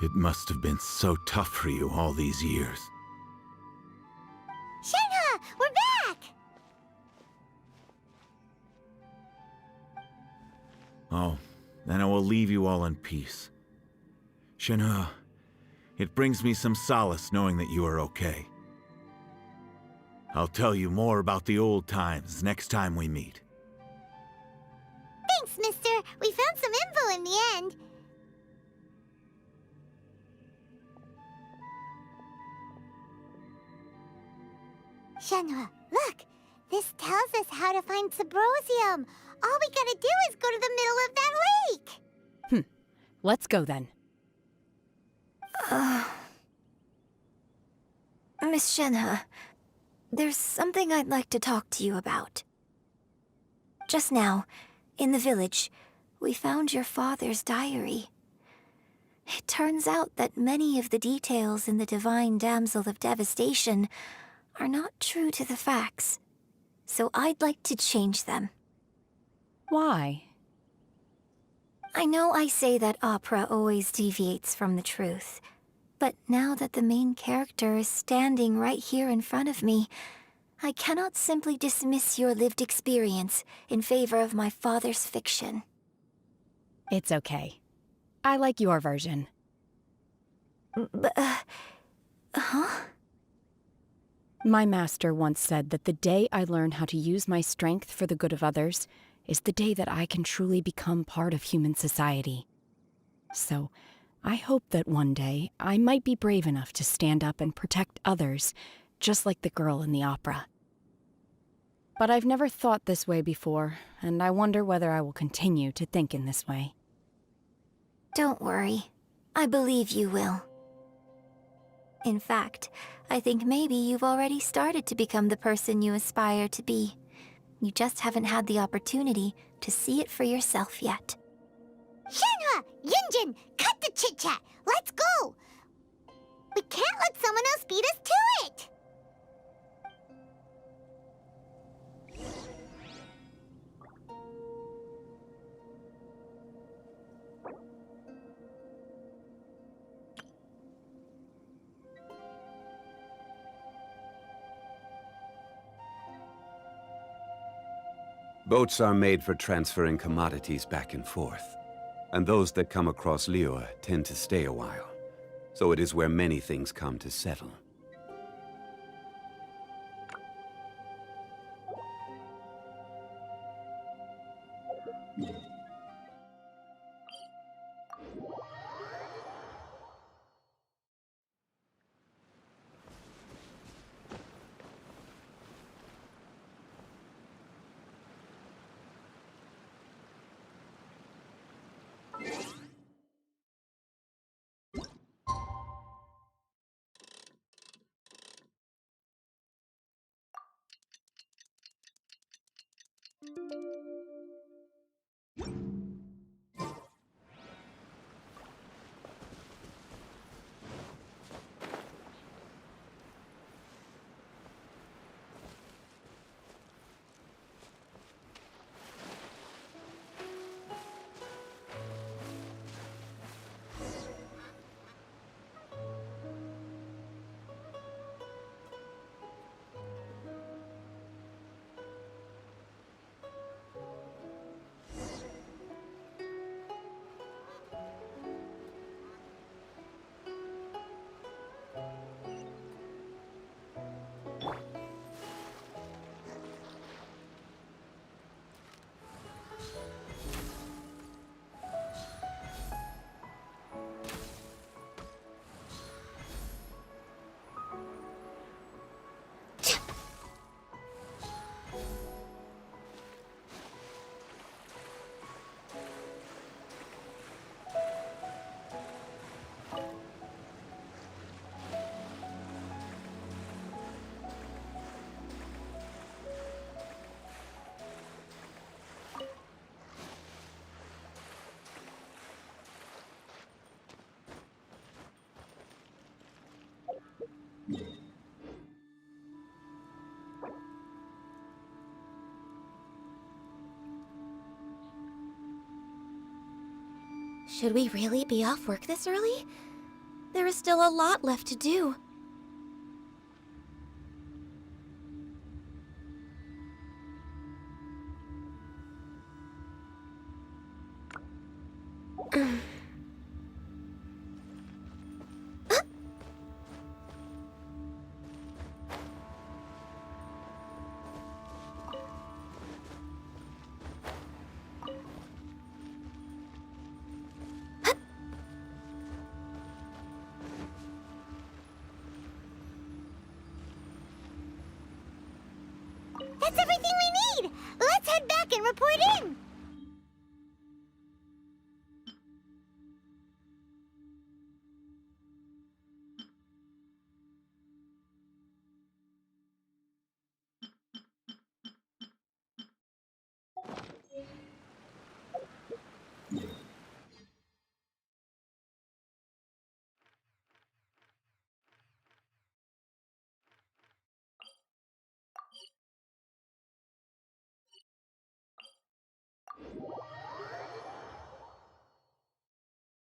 It must have been so tough for you all these years. Shenhe, we're back! Oh, then I will leave you all in peace. Shenhe, it brings me some solace knowing that you are okay. I'll tell you more about the old times next time we meet. Thanks, mister. We found some info in the end. Shenhe, look! This tells us how to find Subrosium. All we gotta do is go to the middle of that lake! Let's go then. Miss Shenhe, there's something I'd like to talk to you about. Just now, in the village, we found your father's diary. It turns out that many of the details in the Divine Damsel of Devastation are not true to the facts, so I'd like to change them. Why? I know I say that opera always deviates from the truth, but now that the main character is standing right here in front of me, I cannot simply dismiss your lived experience in favor of my father's fiction. It's okay. I like your version. But, huh? My master once said that the day I learn how to use my strength for the good of others is the day that I can truly become part of human society. So, I hope that one day I might be brave enough to stand up and protect others, just like the girl in the opera. But I've never thought this way before, and I wonder whether I will continue to think in this way. Don't worry. I believe you will. In fact, I think maybe you've already started to become the person you aspire to be. You just haven't had the opportunity to see it for yourself yet. Shenhe! Yunjin! Cut the chit-chat! Let's go! We can't let someone else beat us to it! Boats are made for transferring commodities back and forth, and those that come across Liyue tend to stay a while. So it is where many things come to settle. Should we really be off work this early? There is still a lot left to do. That's everything we need! Let's head back and report in!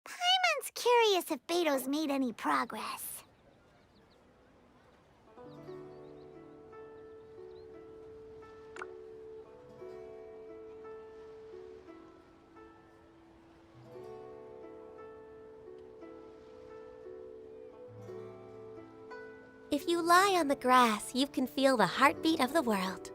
Paimon's curious if Beto's made any progress. If you lie on the grass, you can feel the heartbeat of the world.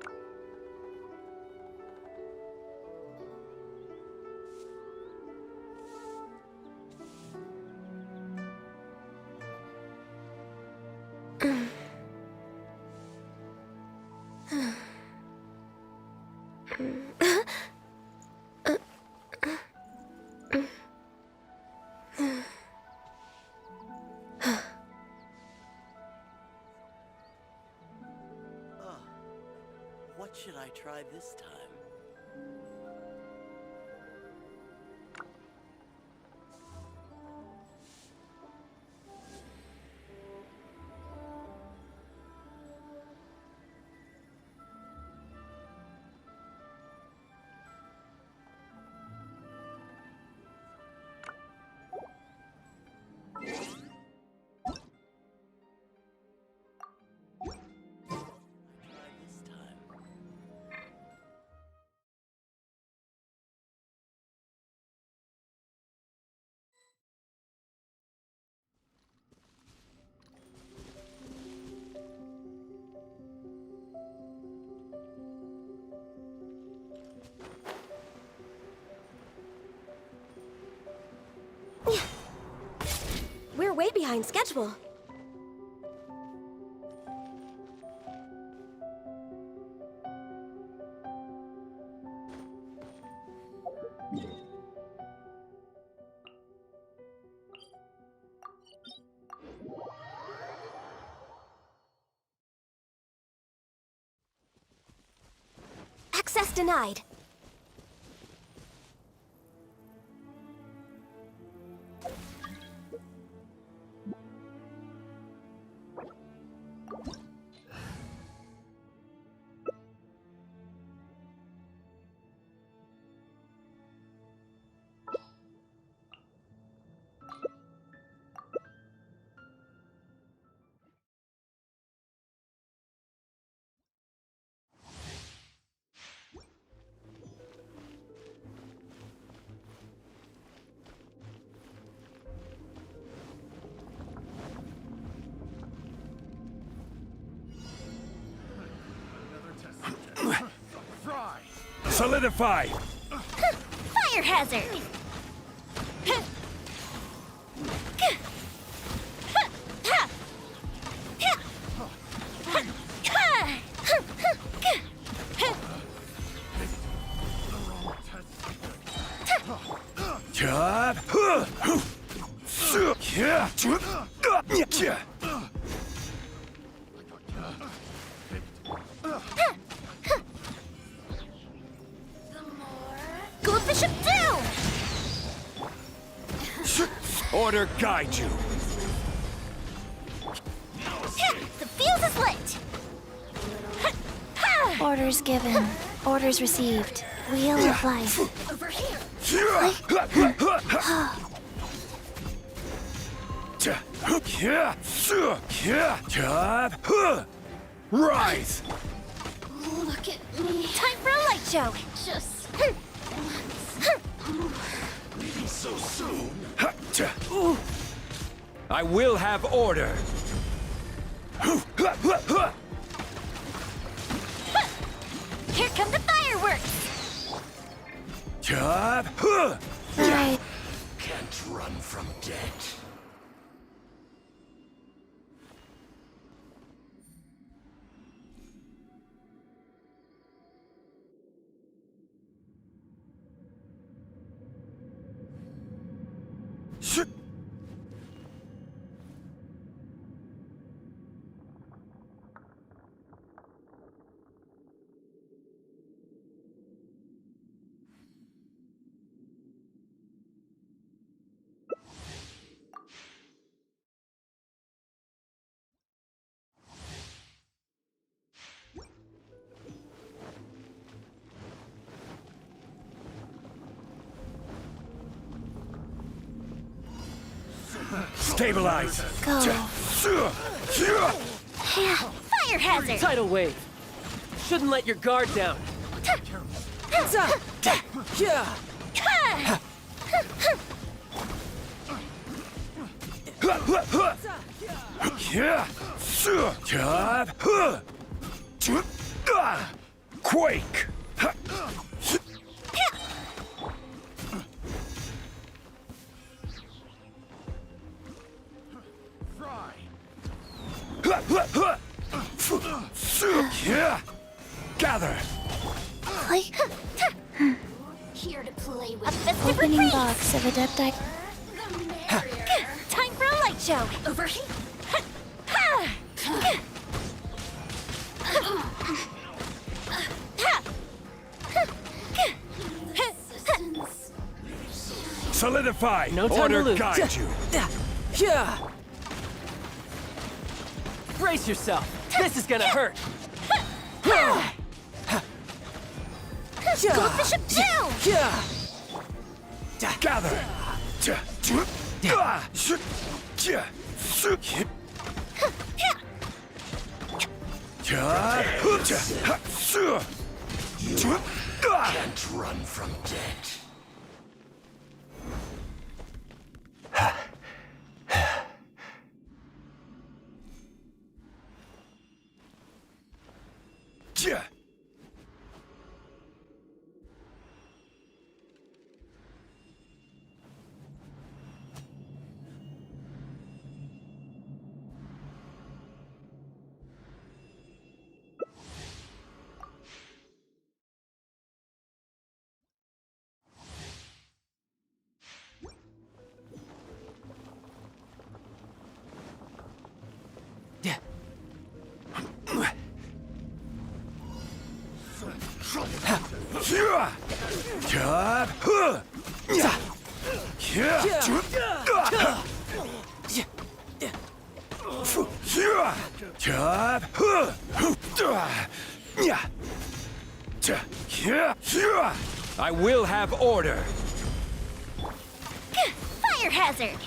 What should I try this time? We're way behind schedule. Access denied. Solidify! Fire hazard! Goldfish up down! Order guide you. The fuse is lit! Orders given. Orders received. Wheel of life. Over here! Rise! Look at me. Time for a light show! Just... Leaving so soon? I will have order! Here come the fireworks! Right. Can't run from death. Stabilize. Go. Fire hazard! Tidal wave. Shouldn't let your guard down. Quake! Gather! Here to play with. A festive opening box of Adepti. Time for a light show! Over here! Solidify! No time Order to lose. guide you! Brace yourself. This is gonna hurt. Go Bishop down! Gather! Can't run from death. I will have order. Fire hazard!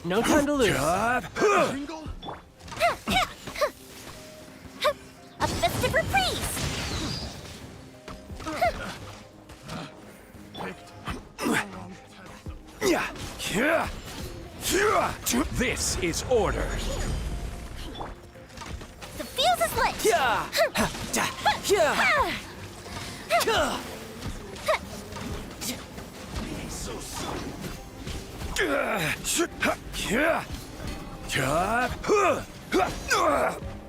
No time to lose. A festive reprise! This is order. The fuse is lit!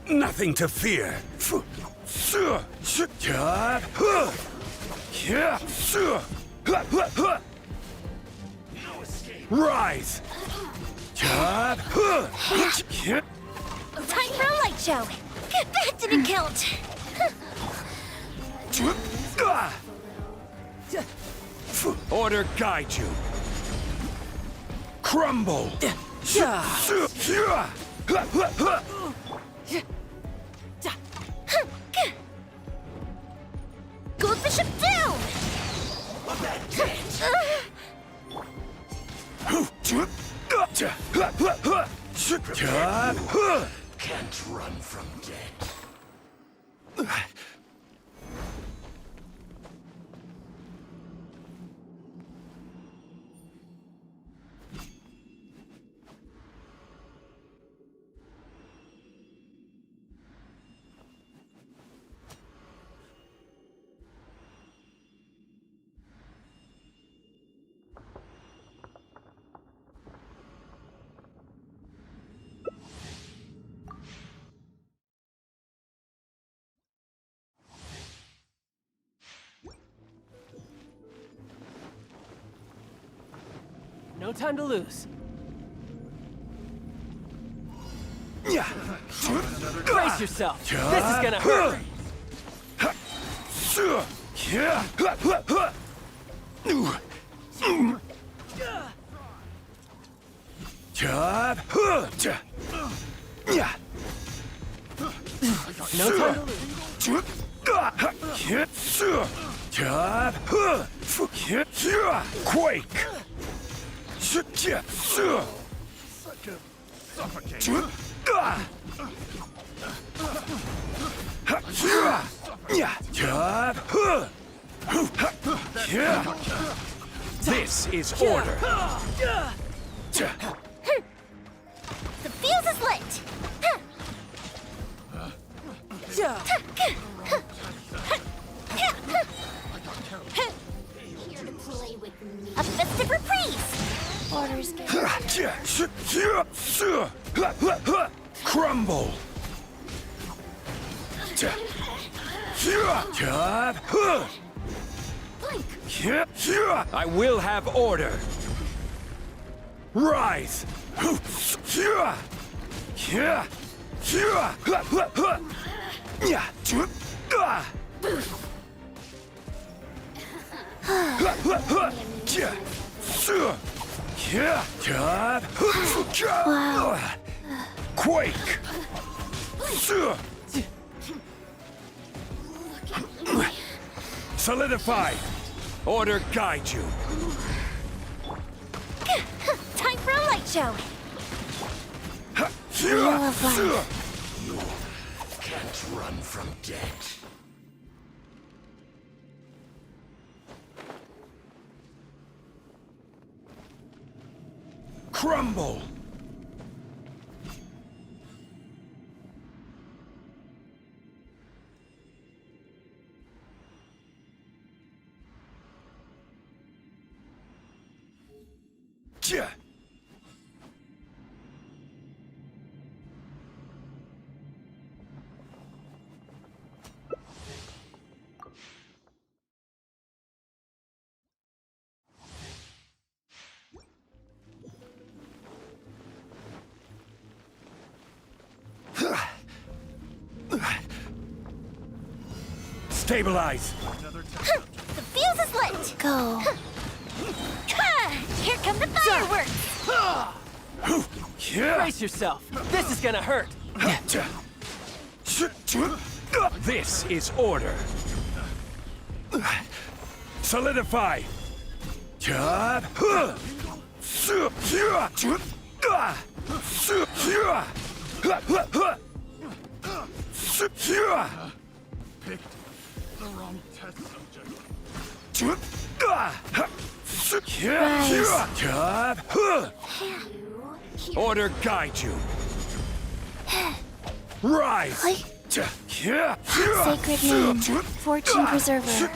Nothing to fear. Rise. Time for a light show! That didn't count! Order guide you. Crumble. Go Bishop down! Can't run from death. No time to lose. Brace yourself. This is gonna hurt. No time to lose. Quake! This is order. The fuse is lit! A festive reprise! Orders Crumble! I will have order. Rise! Quake! Solidify! Order guide you. Time for a light show! You can't run from death. Crumble! Stabilize! The fuse is lit! Go. Here come the fireworks! Brace yourself. This is gonna hurt. This is order. Solidify. Picked the wrong test subject. Order guide you. Rise. Sacred name, fortune preserver.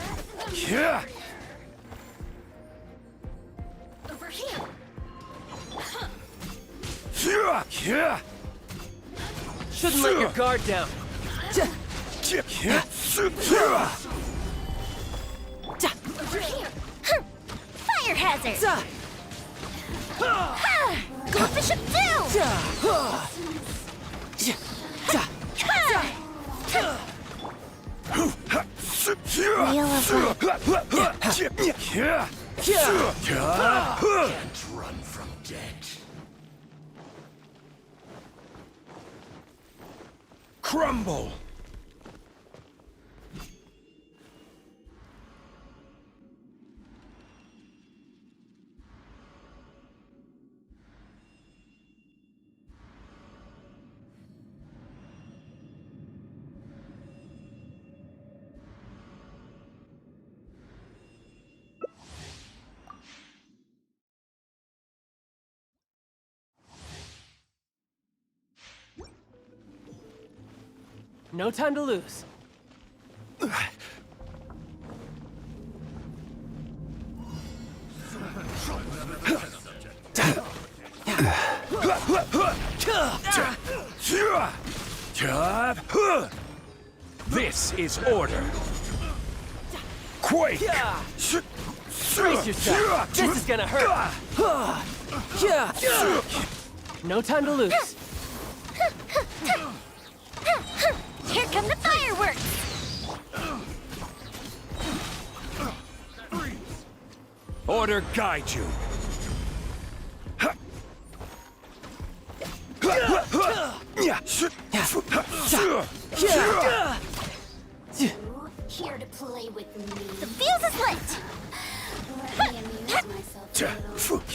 Over here. Shouldn't let your guard down. Over here. Fire hazard. Go bishop down. Wheel of Can't run from death. Crumble. No time to lose. This is order. Quake! Brace yourself. This is gonna hurt. No time to lose. Here come the fireworks! Order guide you. Here to play with me. The fuse is lit! Let me amuse myself a little.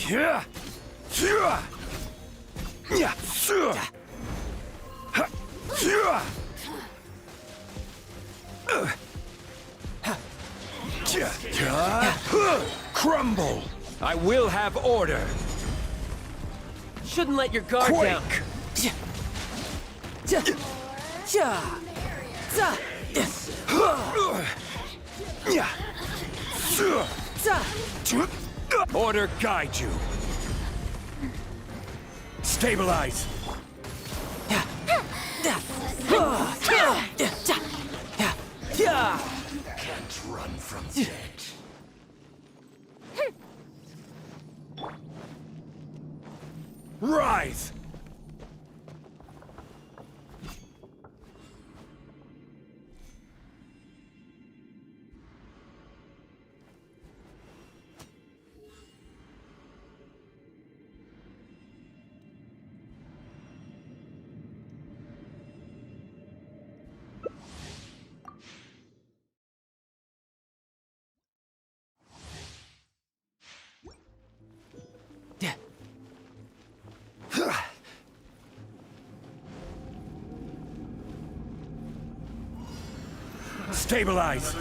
Crumble! I will have order. Shouldn't let your guard down. Order guide you. Stabilize. Can't run from dead. Rise! Stabilize.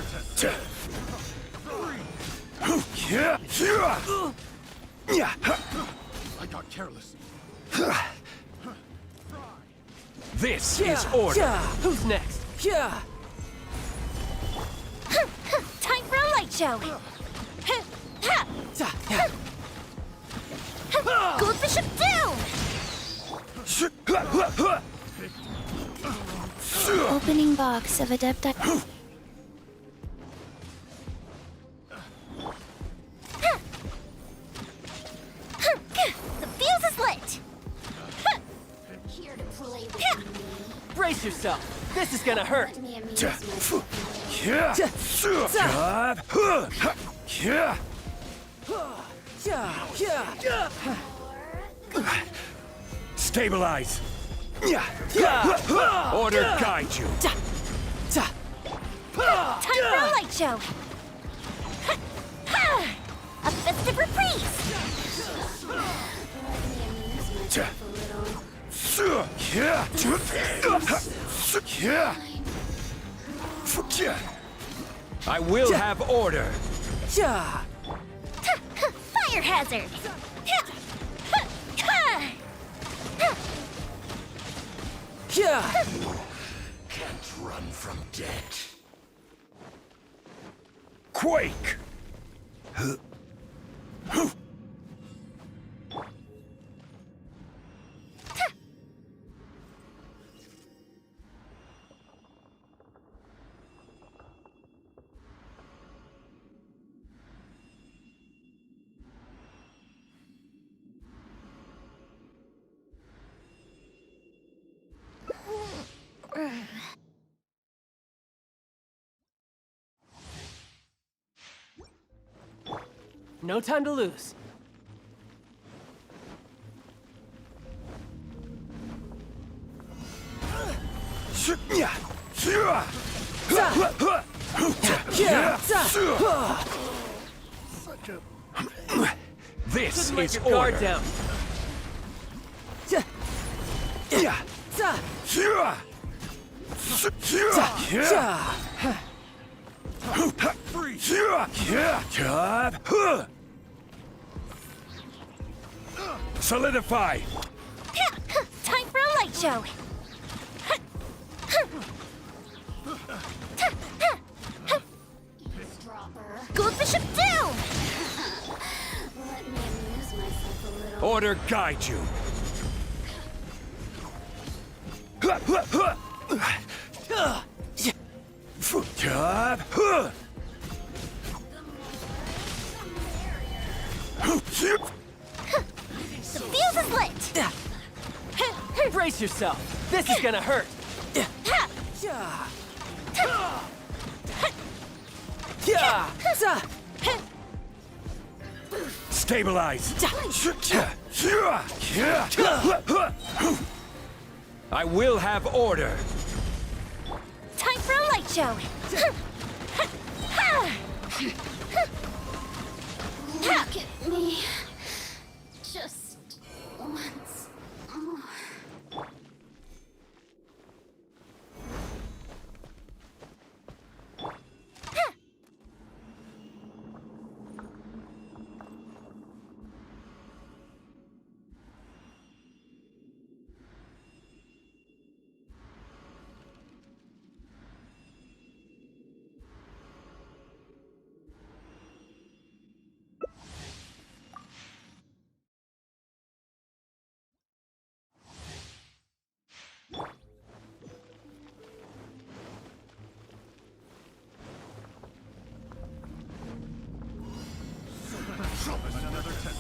I got careless. This is order. Who's next? Time for a light show! Good bishop down! Opening box of Adepti. The fuse is lit! Here to play with me. Brace yourself. This is gonna hurt. Let me amuse myself Stabilize. Order guide you. Time for a light show! A festive reprise! I will have order. Fire hazard! Can't run from dead. Quake. No time to lose. This Shouldn't let is your guard order. down. Solidify. Time for a light show! Good bishop down! Let me amuse myself a little. Order guide you. The fuse is lit! Brace yourself. This is gonna hurt. Stabilize. I will have order. Time for a light show! Look at me. Just once more.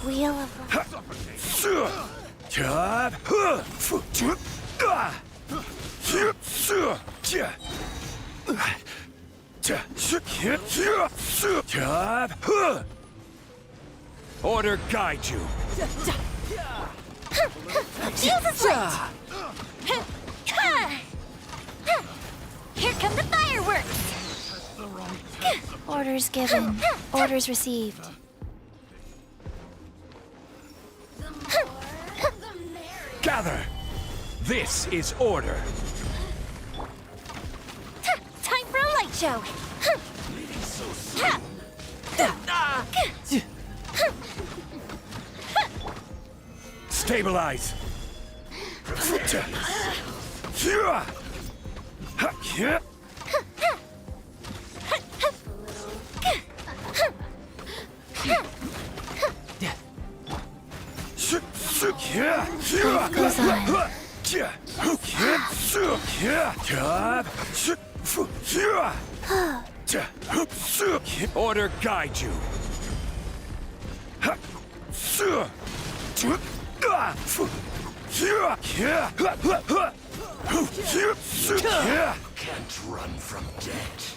Wheel of Order guide you. Jesus light! Here come the fireworks! Orders given. Orders received. Gather. This is order. Time for a light show! Stabilize. Life goes on. Order guide you. Can't run from death.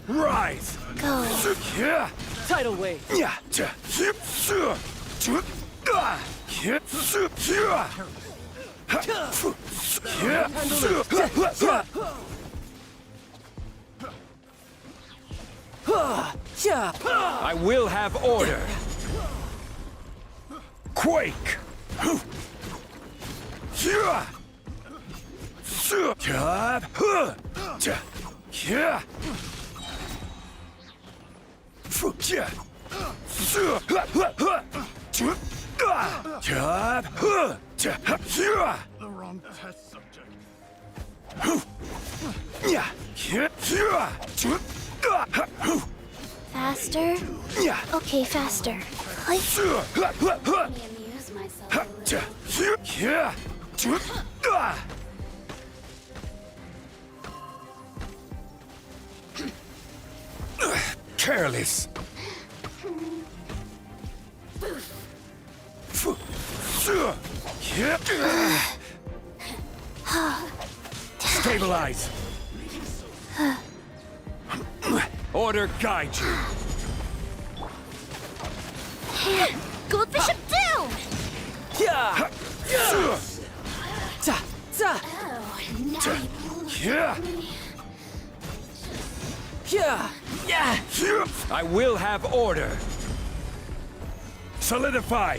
Rise! Go! Tidal wave! I will have order. Quake! The wrong test subject. faster. Okay, faster. Let me amuse myself. Careless. Stabilize. Order guide you. Goldfish up down! I will have order. Solidify.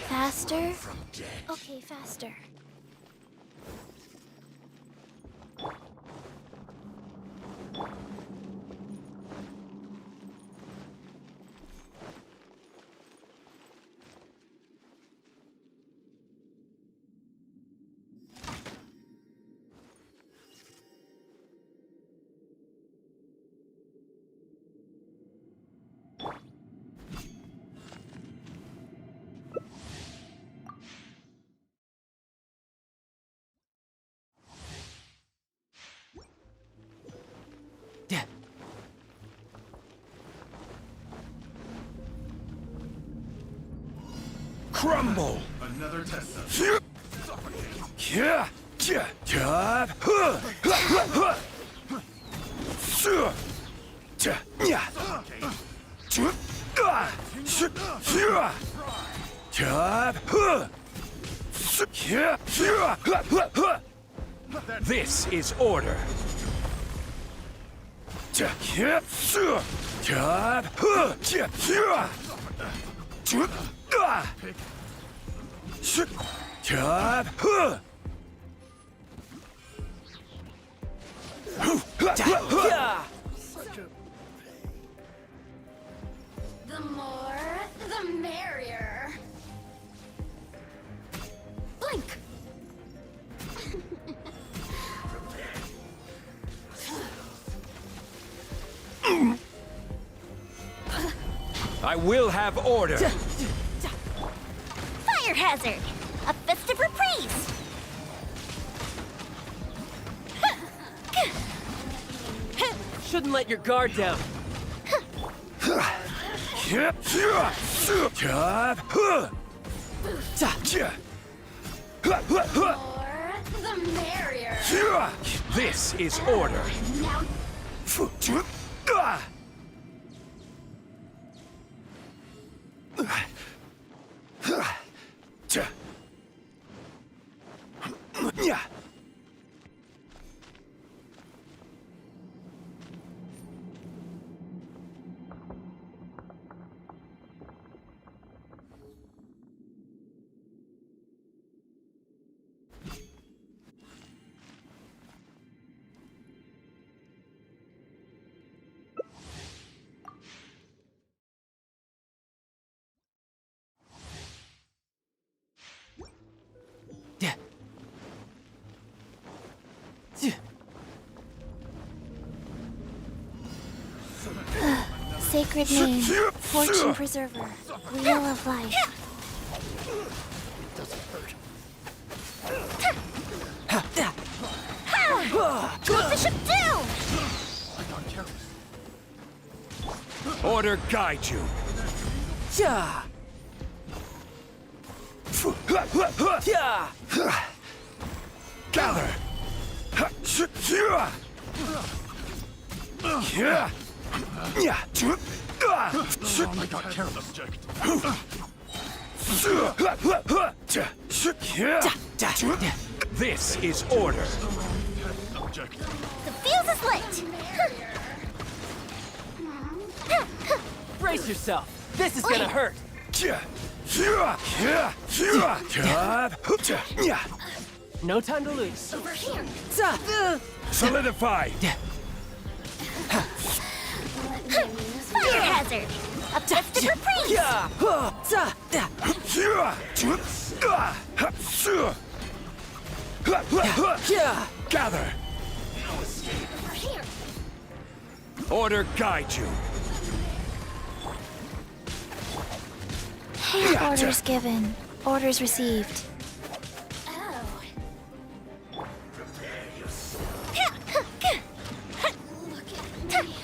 Faster. Okay, faster. crumble. Another test. Yeah. This is order. The more, the merrier. Blink! I will have order. Fire hazard! A festive reprise! Shouldn't let your guard down. The merrier. This is order. Now Sacred name, fortune preserver, wheel of life. Put the ship down! Order guide you. Gather. I got care subject. This is order. Subject. The fuse is lit! Brace yourself. This is gonna hurt. No time to lose. over here. Solidify. Fire hazard! A festive reprise! Gather. Over here. Order guide you. Orders given. Orders received. Oh. Look at me.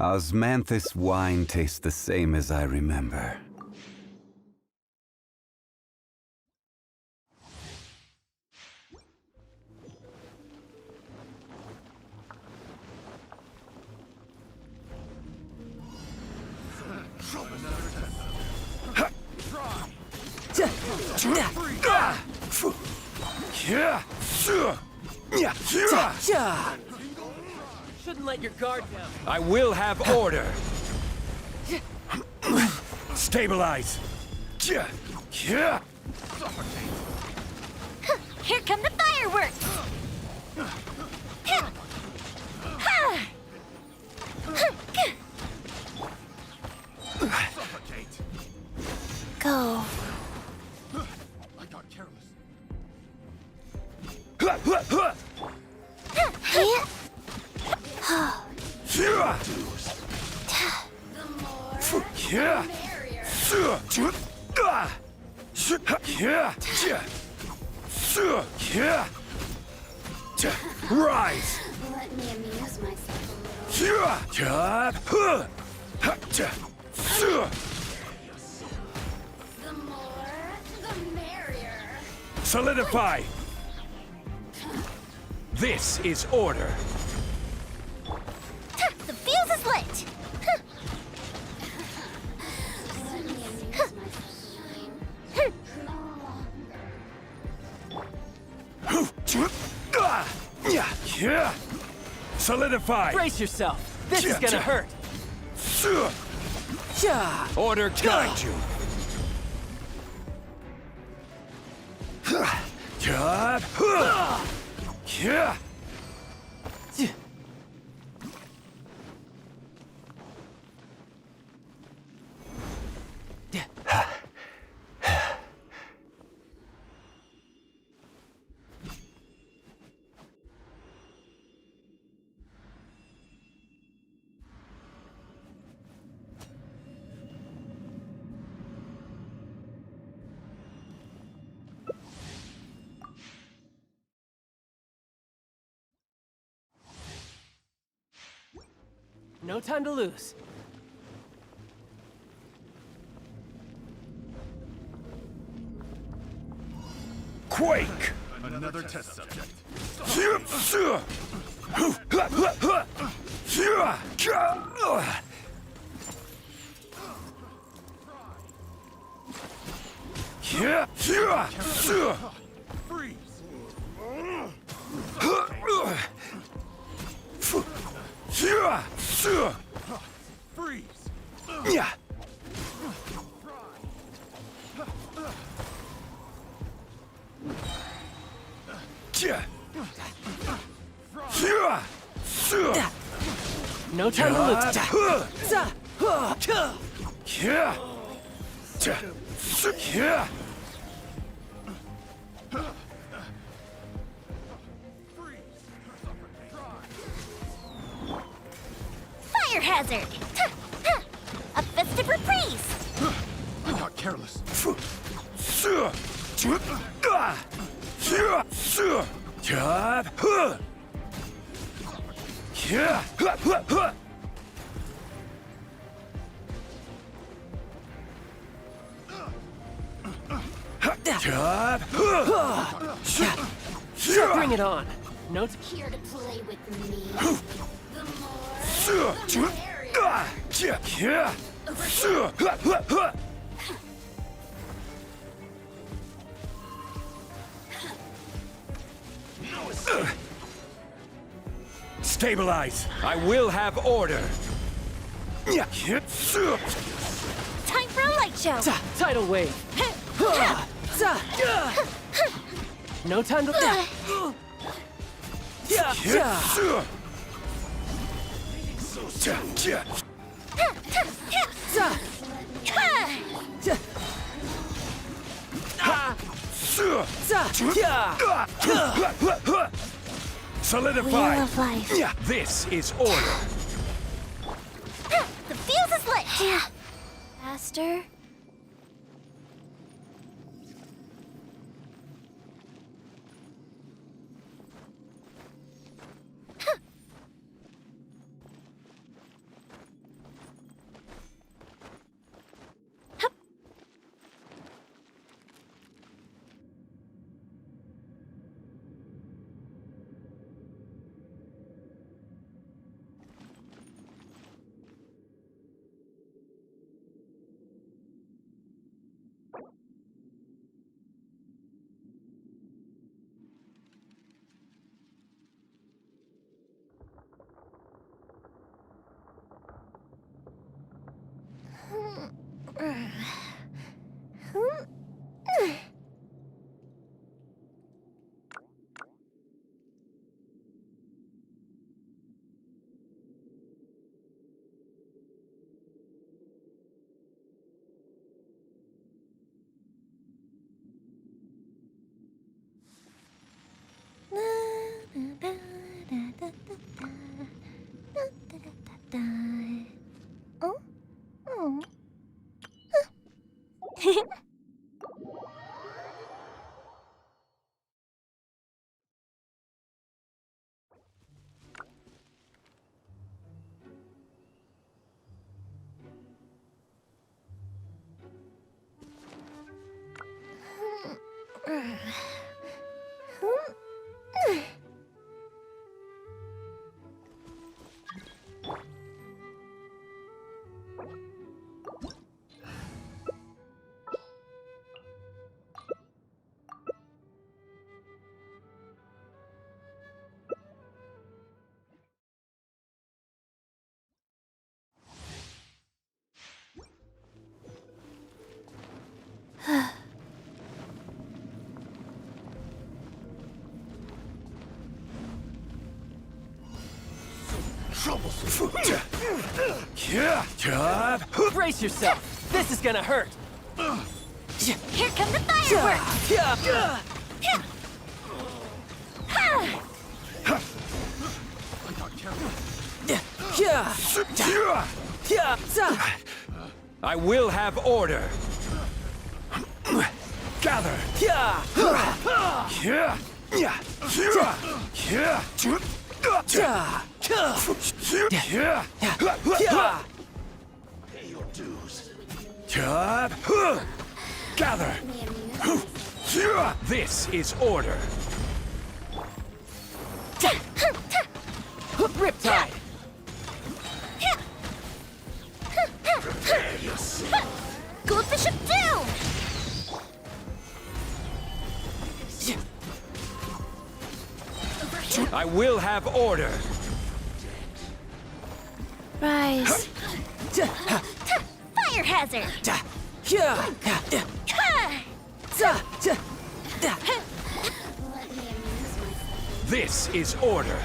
Osmanthus wine tastes the same as I remember. Shouldn't let your guard down. I will have order. Stabilize. Here come the fireworks! go. I got careless. Rise! Let me amuse myself. The more, the merrier. Solidify! This is order. The fuse is lit! Let me amuse Solidify! Brace yourself. This is gonna hurt. Order guide you. No time to lose. Quake! Another test subject. Freeze! Freeze! No time to lose. Fire hazard! A festive reprise! I got careless. Bring it on. No. Here to play with me. The more, the merrier. Stabilize! I will have order! Time for a light show! Tidal wave. No time to. Solidify! Wheel of life. This is order! The fuse is lit! Faster. Brace yourself! This is gonna hurt! Here come the fireworks! I will have order. Gather. Pay your dues. Gather. This is order. Riptide! Prepare yourself. Good Bishop down! I will have order. Rise. Fire hazard! This is order.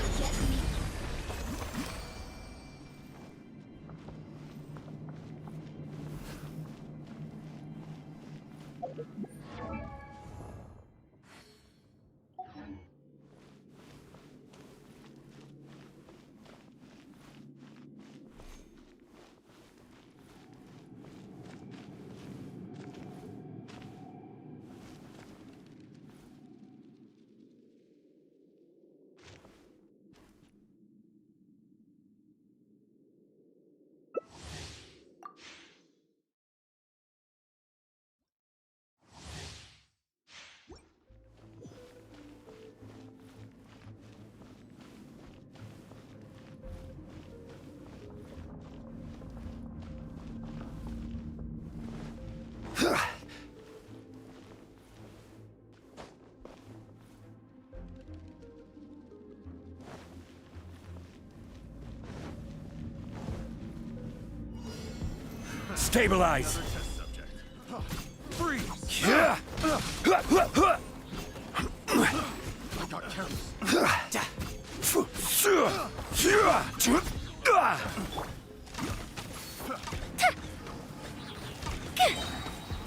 Stabilize. Freeze. Yeah. I got careless.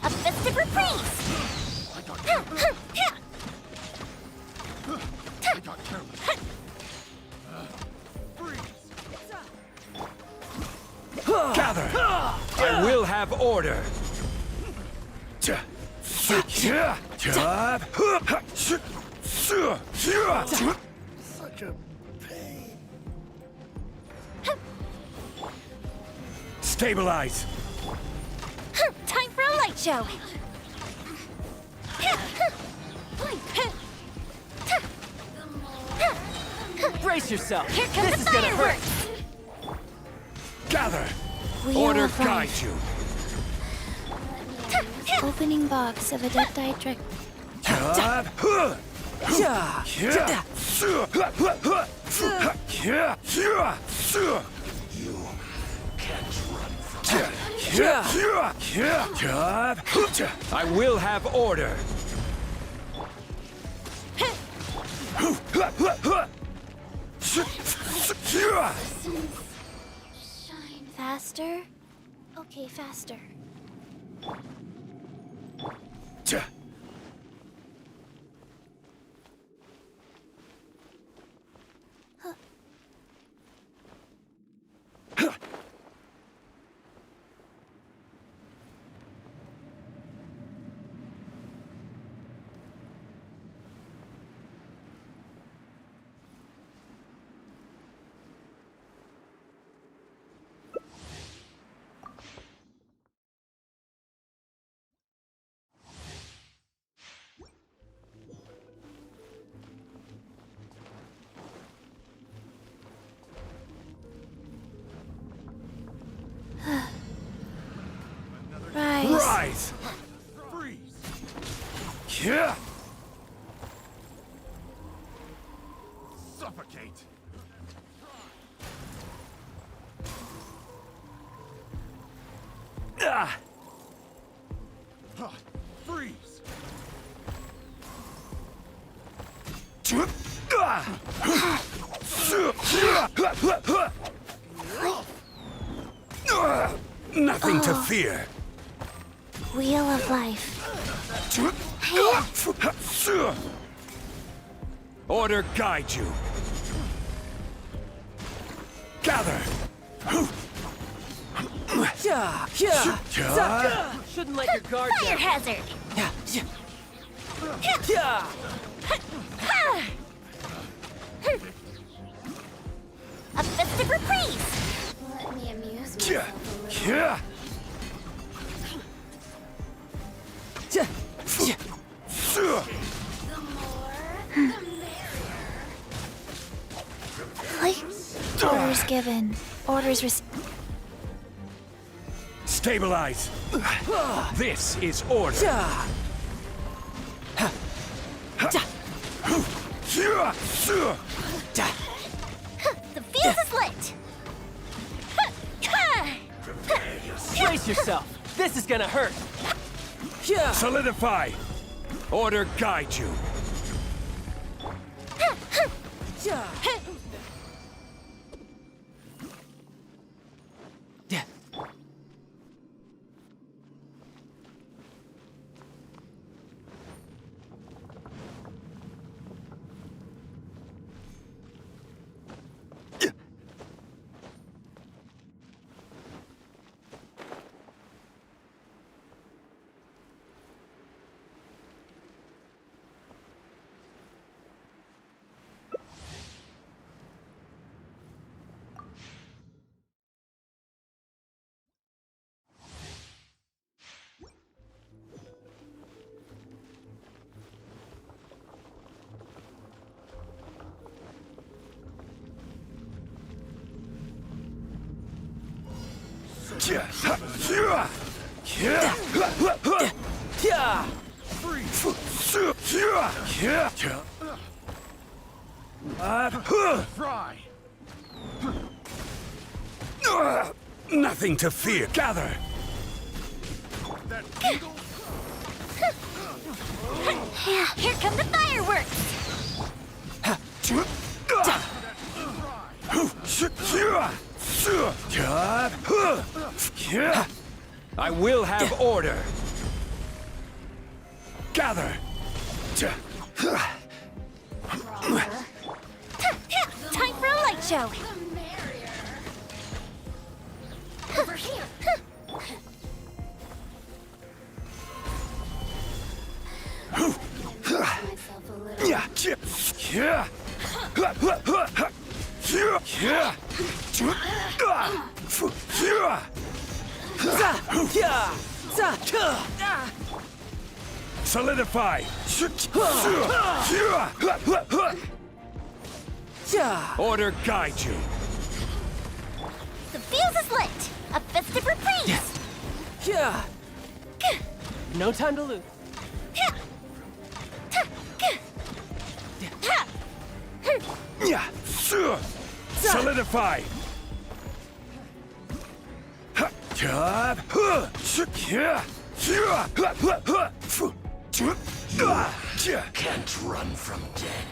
A festive reprise! I got careless. I got careless. Gather. I will have order. Such a pain. Stabilize. Time for a light show! Brace yourself! Here comes This the is gonna hurt! fireworks! Gather. We Order are fine. guide you. Opening box of Adepti Trick. You can't run from I will have order. Faster? Okay, faster. Rise! Yeah. Suffocate. Ah. Freeze. Nothing to fear. Wheel of life. Order guide you. Gather. Yeah. Shouldn't let your guard Fire down. hazard! Yeah. A festive reprise! Let me amuse Yeah. myself a little. Yeah. Orders given. Orders received. Stabilize. This is order. The fuse is lit! Brace yourself. This is gonna hurt. Solidify. Order guide you. Fry. Nothing to fear. Gather. That eagle. Here come the fireworks! I will have order. Gather. Time for a light show! The merrier. Over here. Myself a little. Solidify. Order guide you. The fuse is lit! A festive reprise! No time to lose. Solidify. Can't run from dead.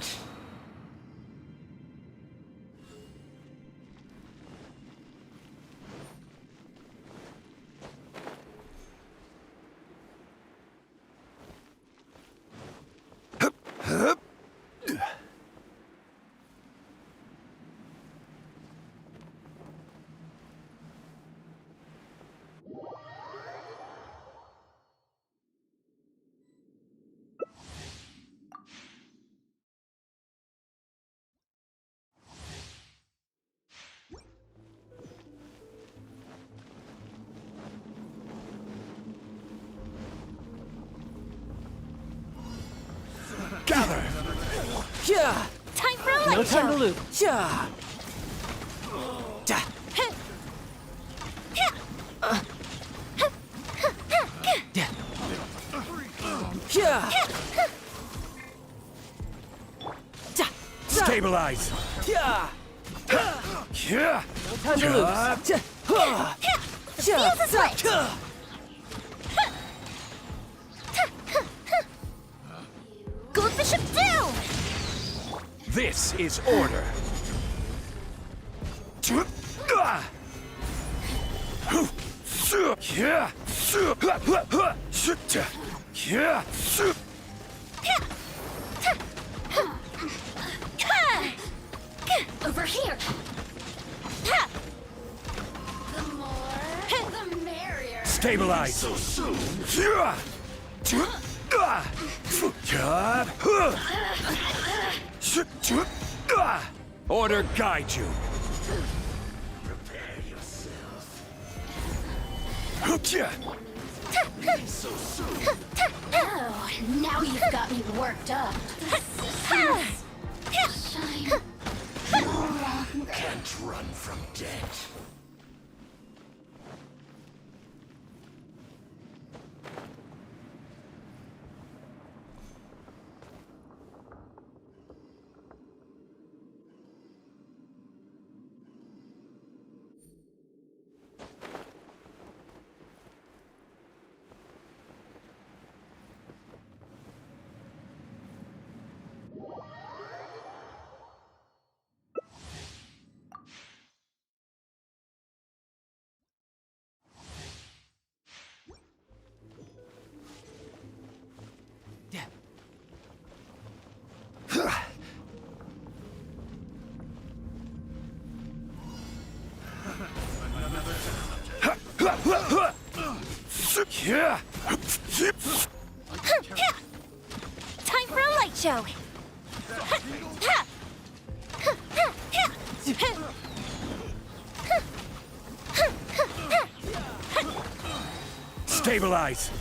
Gather. Time for a light No time show! to lose. Stabilize! Time to lose. Fuse is lit! Gold Bishop down! This is order. Over here. The more, the merrier. Stabilize! So soon. Order guide you. Prepare yourself. So soon. Oh, now you've got me worked up. Shine. Can't run from death. Time for a light show! Stabilize!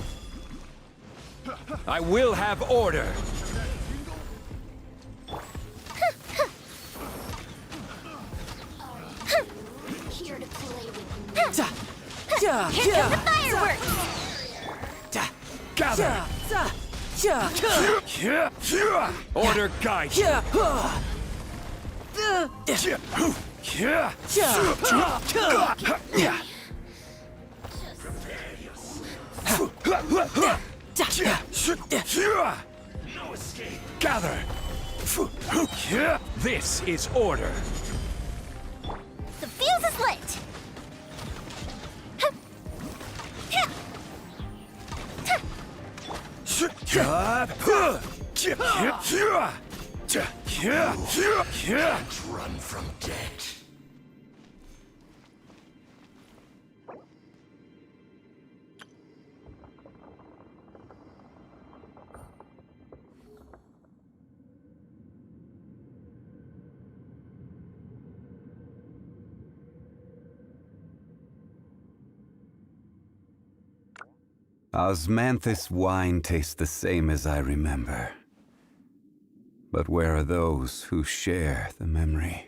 I will have order! Here to play with me. Here come the fireworks! Gather! Order guide you! No escape. Gather! This is order! The fuse is lit! Can't run from death. Osmanthus wine tastes the same as I remember. But where are those who share the memory?